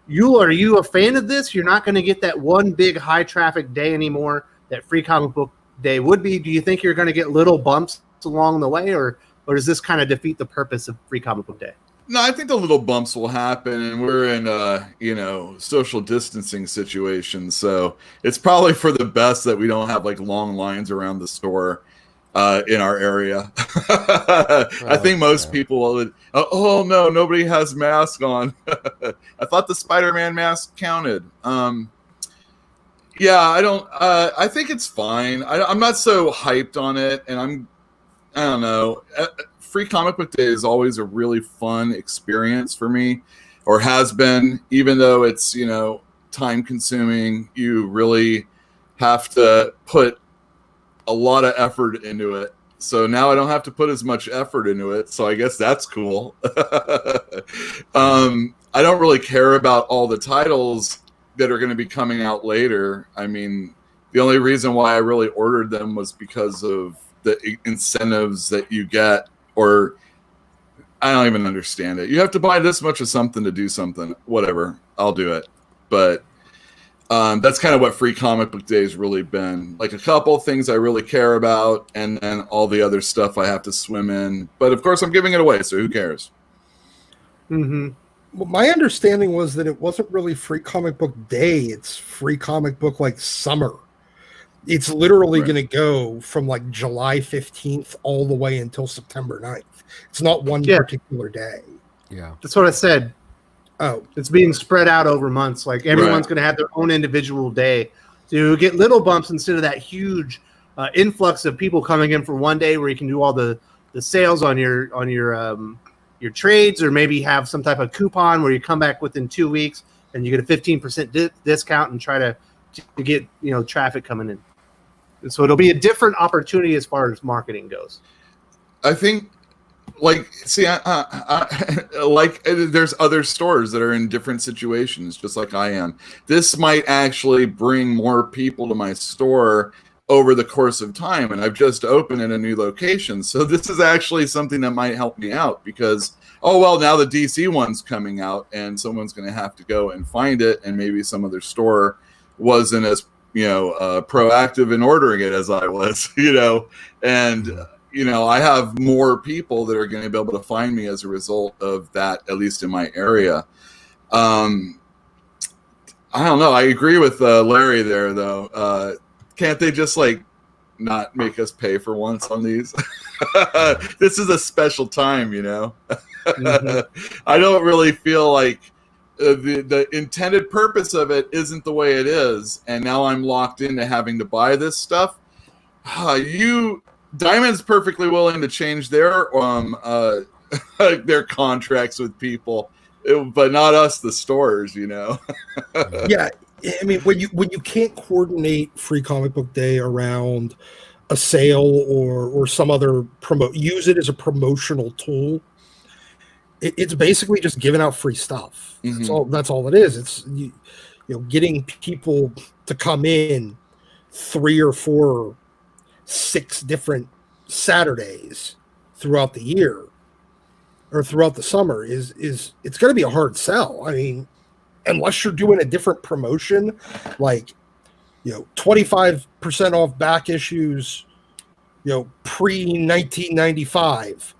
Speaker 1: Are you a fan of this? You're not going to get that one big high-traffic day anymore that Free Comic Book Day would be. Do you think you're going to get little bumps along the way, or does this kind of defeat the purpose of Free Comic Book Day?
Speaker 2: No, I think the little bumps will happen, and we're in social distancing situations, so it's probably for the best that we don't have like long lines around the store in our area. I think most people will. Oh no, nobody has mask on. I thought the Spider-Man mask counted. Yeah, I don't. I think it's fine. I'm not so hyped on it, and I don't know. Free Comic Book Day is always a really fun experience for me, or has been, even though it's, time consuming. You really have to put a lot of effort into it. So now I don't have to put as much effort into it. So I guess that's cool. I don't really care about all the titles that are going to be coming out later. I mean, the only reason why I really ordered them was because of the incentives that you get. Or I don't even understand it. You have to buy this much of something to do something. Whatever, I'll do it. But That's kind of what Free Comic Book Day has really been. Like a couple things I really care about, and then all the other stuff I have to swim in. But of course, I'm giving it away, so who cares?
Speaker 1: Mm-hmm.
Speaker 4: Well, my understanding was that it wasn't really Free Comic Book Day. It's Free Comic Book like summer. It's literally going to go from like July 15th all the way until September 9th. It's not one particular day.
Speaker 3: Yeah.
Speaker 1: That's what I said.
Speaker 4: Oh,
Speaker 1: It's being spread out over months. Like everyone's going to have their own individual day to get little bumps instead of that huge influx of people coming in for one day where you can do all the sales on your trades, or maybe have some type of coupon where you come back within 2 weeks and you get a 15% discount and try to get traffic coming in. And so it'll be a different opportunity as far as marketing goes.
Speaker 2: I think, like, see, like, there's other stores that are in different situations, just like I am. This might actually bring more people to my store over the course of time, and I've just opened in a new location. So this is actually something that might help me out because, oh, well, now the DC one's coming out, and someone's going to have to go and find it, and maybe some other store wasn't as proactive in ordering it as I was, and I have more people that are going to be able to find me as a result of that, at least in my area. I don't know. I agree with Larry there, though. Can't they just not make us pay for once on these? This is a special time, Mm-hmm. I don't really feel like the intended purpose of it isn't the way it is, and now I'm locked into having to buy this stuff. Diamond's perfectly willing to change their contracts with people, but not us, the stores.
Speaker 4: yeah. I mean, when you can't coordinate Free Comic Book Day around a sale or some other use it as a promotional tool. It's basically just giving out free stuff.
Speaker 2: Mm-hmm.
Speaker 4: That's all it is. It's getting people to come in 3 or 4 or 6 different Saturdays throughout the year or throughout the summer is it's going to be a hard sell. I mean, unless you're doing a different promotion, like 25% off back issues, pre-1995.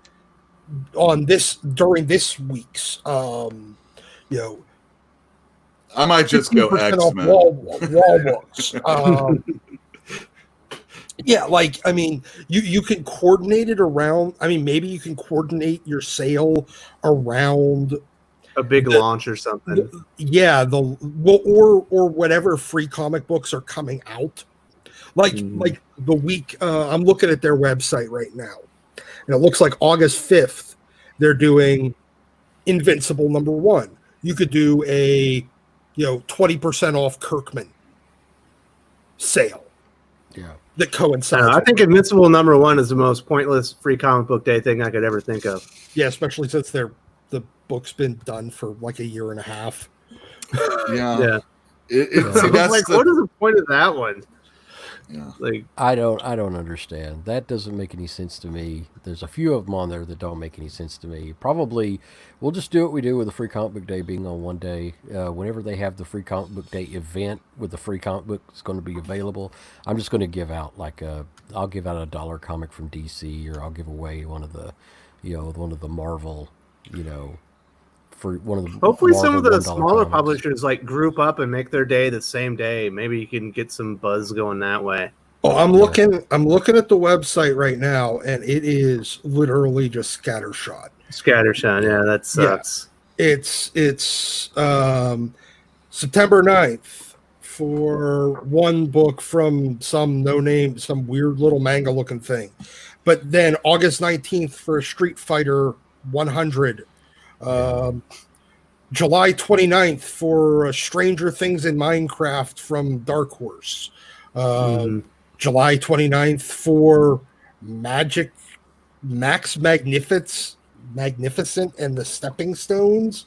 Speaker 4: On this during this week's
Speaker 2: I might just go X-Men
Speaker 4: wall books. Yeah, I mean, you can coordinate it around. I mean, maybe you can coordinate your sale around
Speaker 1: a big launch or something.
Speaker 4: Yeah, or whatever free comic books are coming out. Like the week I'm looking at their website right now. And it looks like August 5th, they're doing Invincible #1. You could do a 20% off Kirkman sale.
Speaker 3: Yeah.
Speaker 4: That coincides.
Speaker 1: I think Invincible #1 is the most pointless Free Comic Book Day thing I could ever think of.
Speaker 4: Yeah, especially since the book's been done for like a year and a half.
Speaker 2: Yeah.
Speaker 1: What is the point of that one?
Speaker 2: Yeah.
Speaker 3: I don't understand. That doesn't make any sense to me. There's a few of them on there that don't make any sense to me. Probably we'll just do what we do with the Free Comic Book Day being on one day. Whenever they have the Free Comic Book Day event with the free comic book that's going to be available, I'm just going to give out I'll give out a $1 comic from DC, or I'll give away one of the Marvel, for one of the.
Speaker 1: Hopefully,
Speaker 3: Marvel
Speaker 1: some of the
Speaker 3: $1
Speaker 1: smaller
Speaker 3: comics.
Speaker 1: publishers group up and make their day the same day. Maybe you can get some buzz going that way.
Speaker 4: Oh, I'm looking at the website right now, and it is literally just scattershot.
Speaker 1: Scattershot, yeah, that sucks.
Speaker 4: Yeah. It's September 9th for one book from some some weird little manga looking thing. But then August 19th for Street Fighter 100. July 29th for Stranger Things in Minecraft from Dark Horse. July 29th for Max Magnificent and the Stepping Stones.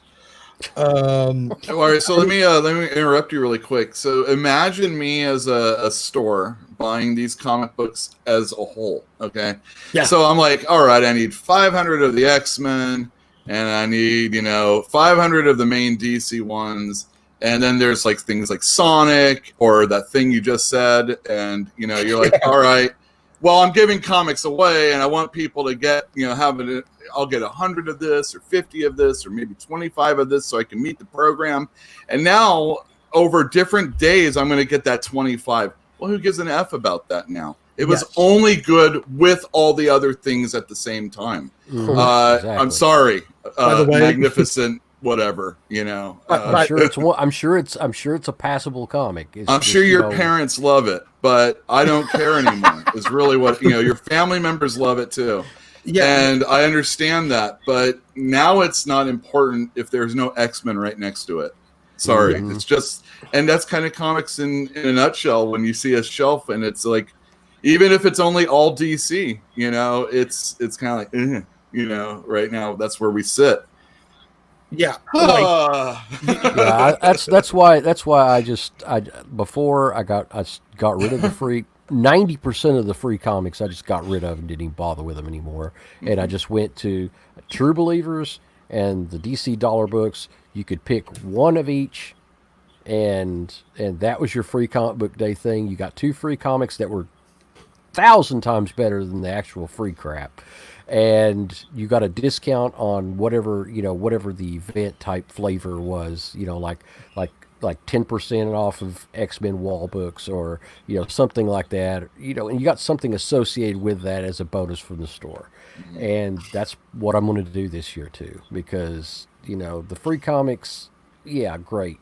Speaker 2: All right, so let me interrupt you really quick. So imagine me as a store buying these comic books as a whole. Okay.
Speaker 4: Yeah.
Speaker 2: So I'm like, all right, I need 500 of the X-Men, and I need 500 of the main DC ones, And then there's like things like Sonic or that thing you just said, and you're like, all right, well, I'm giving comics away, and I want people to get I'll get 100 of this or 50 of this or maybe 25 of this so I can meet the program. And now over different days, I'm going to get that 25. Well, who gives an F about that now? It was only good with all the other things at the same time.
Speaker 3: Exactly.
Speaker 2: I'm sorry,
Speaker 4: By the way,
Speaker 2: magnificent whatever,
Speaker 3: I'm sure it's a passable comic.
Speaker 2: I'm sure your parents love it, but I don't care anymore. Is really what your family members love it too. Yeah, and I understand that, but now it's not important if there's no X-Men right next to it. Sorry, it's just, and that's kind of comics in a nutshell. When you see a shelf and it's like, even if it's only all DC, it's kind of like, right now that's where we sit.
Speaker 4: Yeah,
Speaker 3: that's why before I got rid of the free 90% of the free comics I just got rid of and didn't even bother with them anymore. And I just went to True Believers and the DC dollar books. You could pick one of each, and that was your free comic book day thing. You got 2 free comics that were 1,000 times better than the actual free crap. And you got a discount on whatever the event type flavor was, like 10% off of X-Men wall books or, something like that, and you got something associated with that as a bonus from the store. And that's what I'm going to do this year too, because, the free comics, yeah, great,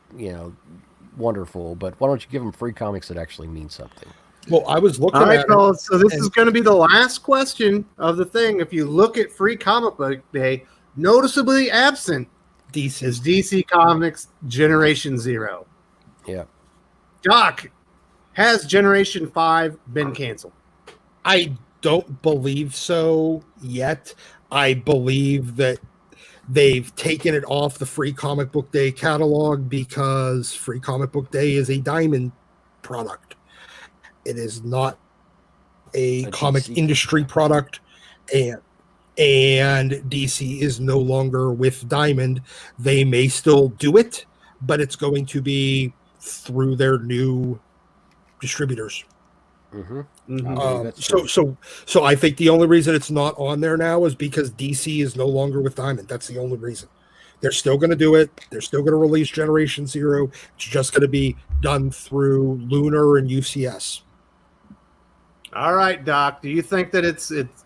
Speaker 3: wonderful, but why don't you give them free comics that actually mean something?
Speaker 4: Well, I was looking
Speaker 1: All right,
Speaker 4: at
Speaker 1: fellas, so this is going to be the last question of the thing. If you look at Free Comic Book Day, noticeably absent is DC Comics Generation Zero.
Speaker 3: Yeah.
Speaker 1: Doc, has Generation 5 been canceled?
Speaker 4: I don't believe so yet. I believe that they've taken it off the Free Comic Book Day catalog because Free Comic Book Day is a Diamond product. It is not a comic DC industry product, and DC is no longer with Diamond. They may still do it, but it's going to be through their new distributors. So I think the only reason it's not on there now is because DC is no longer with Diamond. That's the only reason. They're still going to do it. They're still going to release Generation Zero. It's just going to be done through Lunar and UCS.
Speaker 1: All right, Doc. Do you think that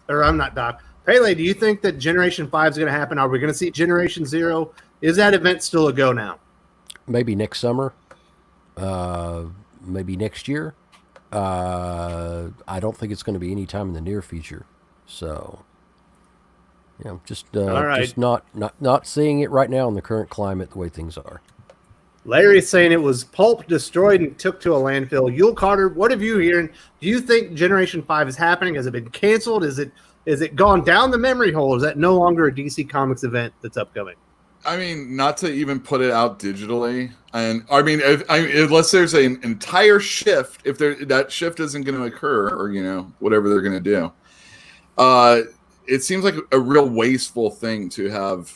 Speaker 1: or I'm not Doc. Pele, do you think that Generation 5 is going to happen? Are we going to see Generation Zero? Is that event still a go now?
Speaker 3: Maybe next summer. Maybe next year. I don't think it's going to be any time in the near future. So, just not seeing it right now in the current climate, the way things are.
Speaker 1: Larry's saying it was pulp, destroyed, and took to a landfill. Yule Carter, what have you hearing? Do you think Generation 5 is happening? Has it been canceled? Is it gone down the memory hole? Is that no longer a DC Comics event that's upcoming?
Speaker 2: I mean, not to even put it out digitally, and I mean, unless there's an entire shift, if that shift isn't going to occur, or whatever they're going to do, it seems like a real wasteful thing to have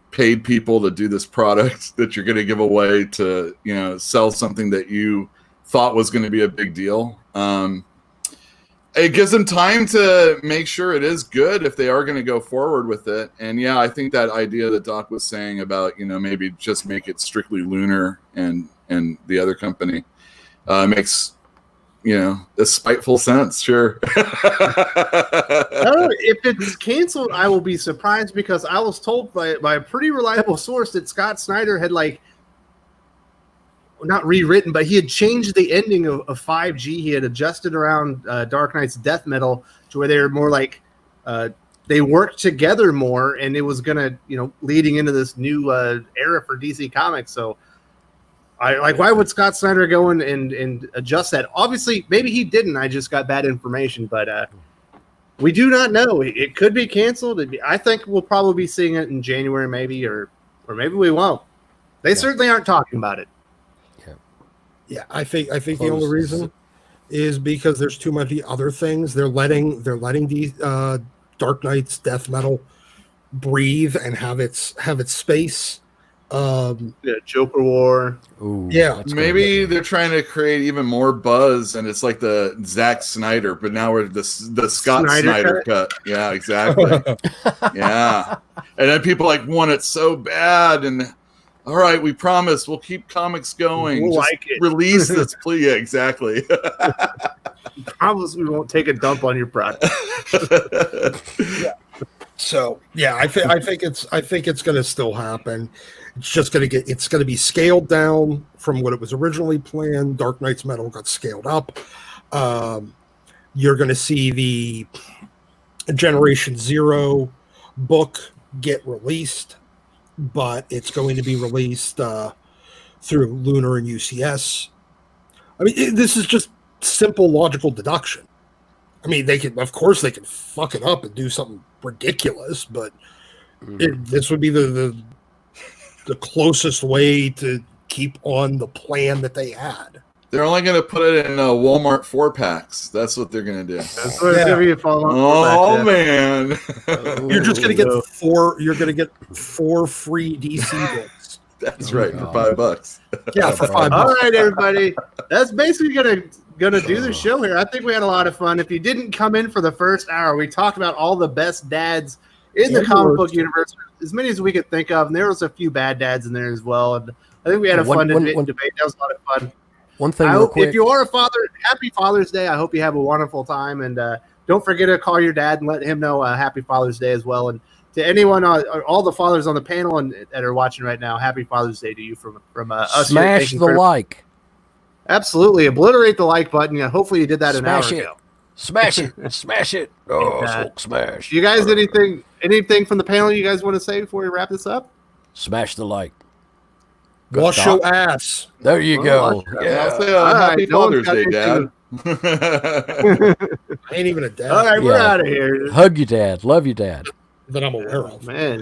Speaker 2: paid people to do this product that you're going to give away to sell something that you thought was going to be a big deal. It gives them time to make sure it is good if they are going to go forward with it. And yeah, I think that idea that Doc was saying about, maybe just make it strictly Lunar and the other company makes, a spiteful sense. Sure.
Speaker 1: If it's canceled, I will be surprised because I was told by a pretty reliable source that Scott Snyder had not rewritten, but he had changed the ending of 5G. He had adjusted around Dark Knight's death metal to where they were more like they worked together more, and it was gonna, leading into this new era for DC Comics. So, why would Scott Snyder go and adjust that? Obviously, maybe he didn't. I just got bad information, but we do not know. It could be canceled. I think we'll probably be seeing it in January, maybe, or maybe we won't. They certainly aren't talking about it.
Speaker 4: Yeah, I think the only reason is because there's too many other things. They're letting the Dark Knight's death metal breathe and have its space.
Speaker 1: Yeah, Joker War.
Speaker 3: Ooh,
Speaker 4: Yeah.
Speaker 3: that's gonna
Speaker 2: Maybe
Speaker 3: be-
Speaker 2: they're trying to create even more buzz, and it's like the Zack Snyder, but now we're the Scott
Speaker 1: Snyder
Speaker 2: Snyder cut. Yeah, exactly. Yeah, and then people like want it so bad, and all right, we promise we'll keep comics going.
Speaker 1: We'll
Speaker 2: Just
Speaker 1: like it.
Speaker 2: release this, please. Yeah, exactly.
Speaker 1: Promise we won't take a dump on your product.
Speaker 4: So yeah, I think it's going to still happen. It's just going to be scaled down from what it was originally planned. Dark Knight's Metal got scaled up. You're going to see the Generation Zero book get released, but it's going to be released through Lunar and UCS. I mean, this is just simple logical deduction. I mean, of course they can fuck it up and do something ridiculous, but this would be the closest way to keep on the plan that they had.
Speaker 2: They're only going to put it in Walmart 4-packs. That's what they're going to do.
Speaker 1: That's what it's gonna be a follow-up.
Speaker 2: Oh man,
Speaker 4: You're just going to get four. You're going to get 4 free DC books.
Speaker 2: that's right for $5.
Speaker 4: Yeah, for $5.
Speaker 1: All right, everybody. That's basically gonna do the show here. I think we had a lot of fun. If you didn't come in for the first hour, we talked about all the best dads in the comic book universe, as many as we could think of, and there was a few bad dads in there as well. And I think we had a fun debate. That was a lot of fun.
Speaker 3: One thing,
Speaker 1: I
Speaker 3: real
Speaker 1: hope
Speaker 3: quick.
Speaker 1: if you are a father, happy Father's Day. I hope you have a wonderful time, and don't forget to call your dad and let him know happy Father's Day as well. And to anyone, all the fathers on the panel and that are watching right now, happy Father's Day to you from us.
Speaker 3: Smash the like.
Speaker 1: Absolutely, obliterate the like button. Yeah, hopefully you did that an hour ago.
Speaker 3: Smash it. Smash it. Oh, Hulk smash.
Speaker 1: You guys, anything from the panel you guys want to say before we wrap this up?
Speaker 3: Smash the like.
Speaker 4: Wash your ass.
Speaker 3: There you go.
Speaker 2: I'll
Speaker 3: Yeah.
Speaker 2: say
Speaker 1: All
Speaker 2: happy
Speaker 1: right, no one's
Speaker 2: Father's
Speaker 1: got
Speaker 2: Day,
Speaker 1: anything
Speaker 2: Dad.
Speaker 4: I ain't even a dad
Speaker 1: All right, we're
Speaker 3: Yeah.
Speaker 1: out of here.
Speaker 3: Hug your dad. Love your dad.
Speaker 4: that I'm aware of.
Speaker 1: Man,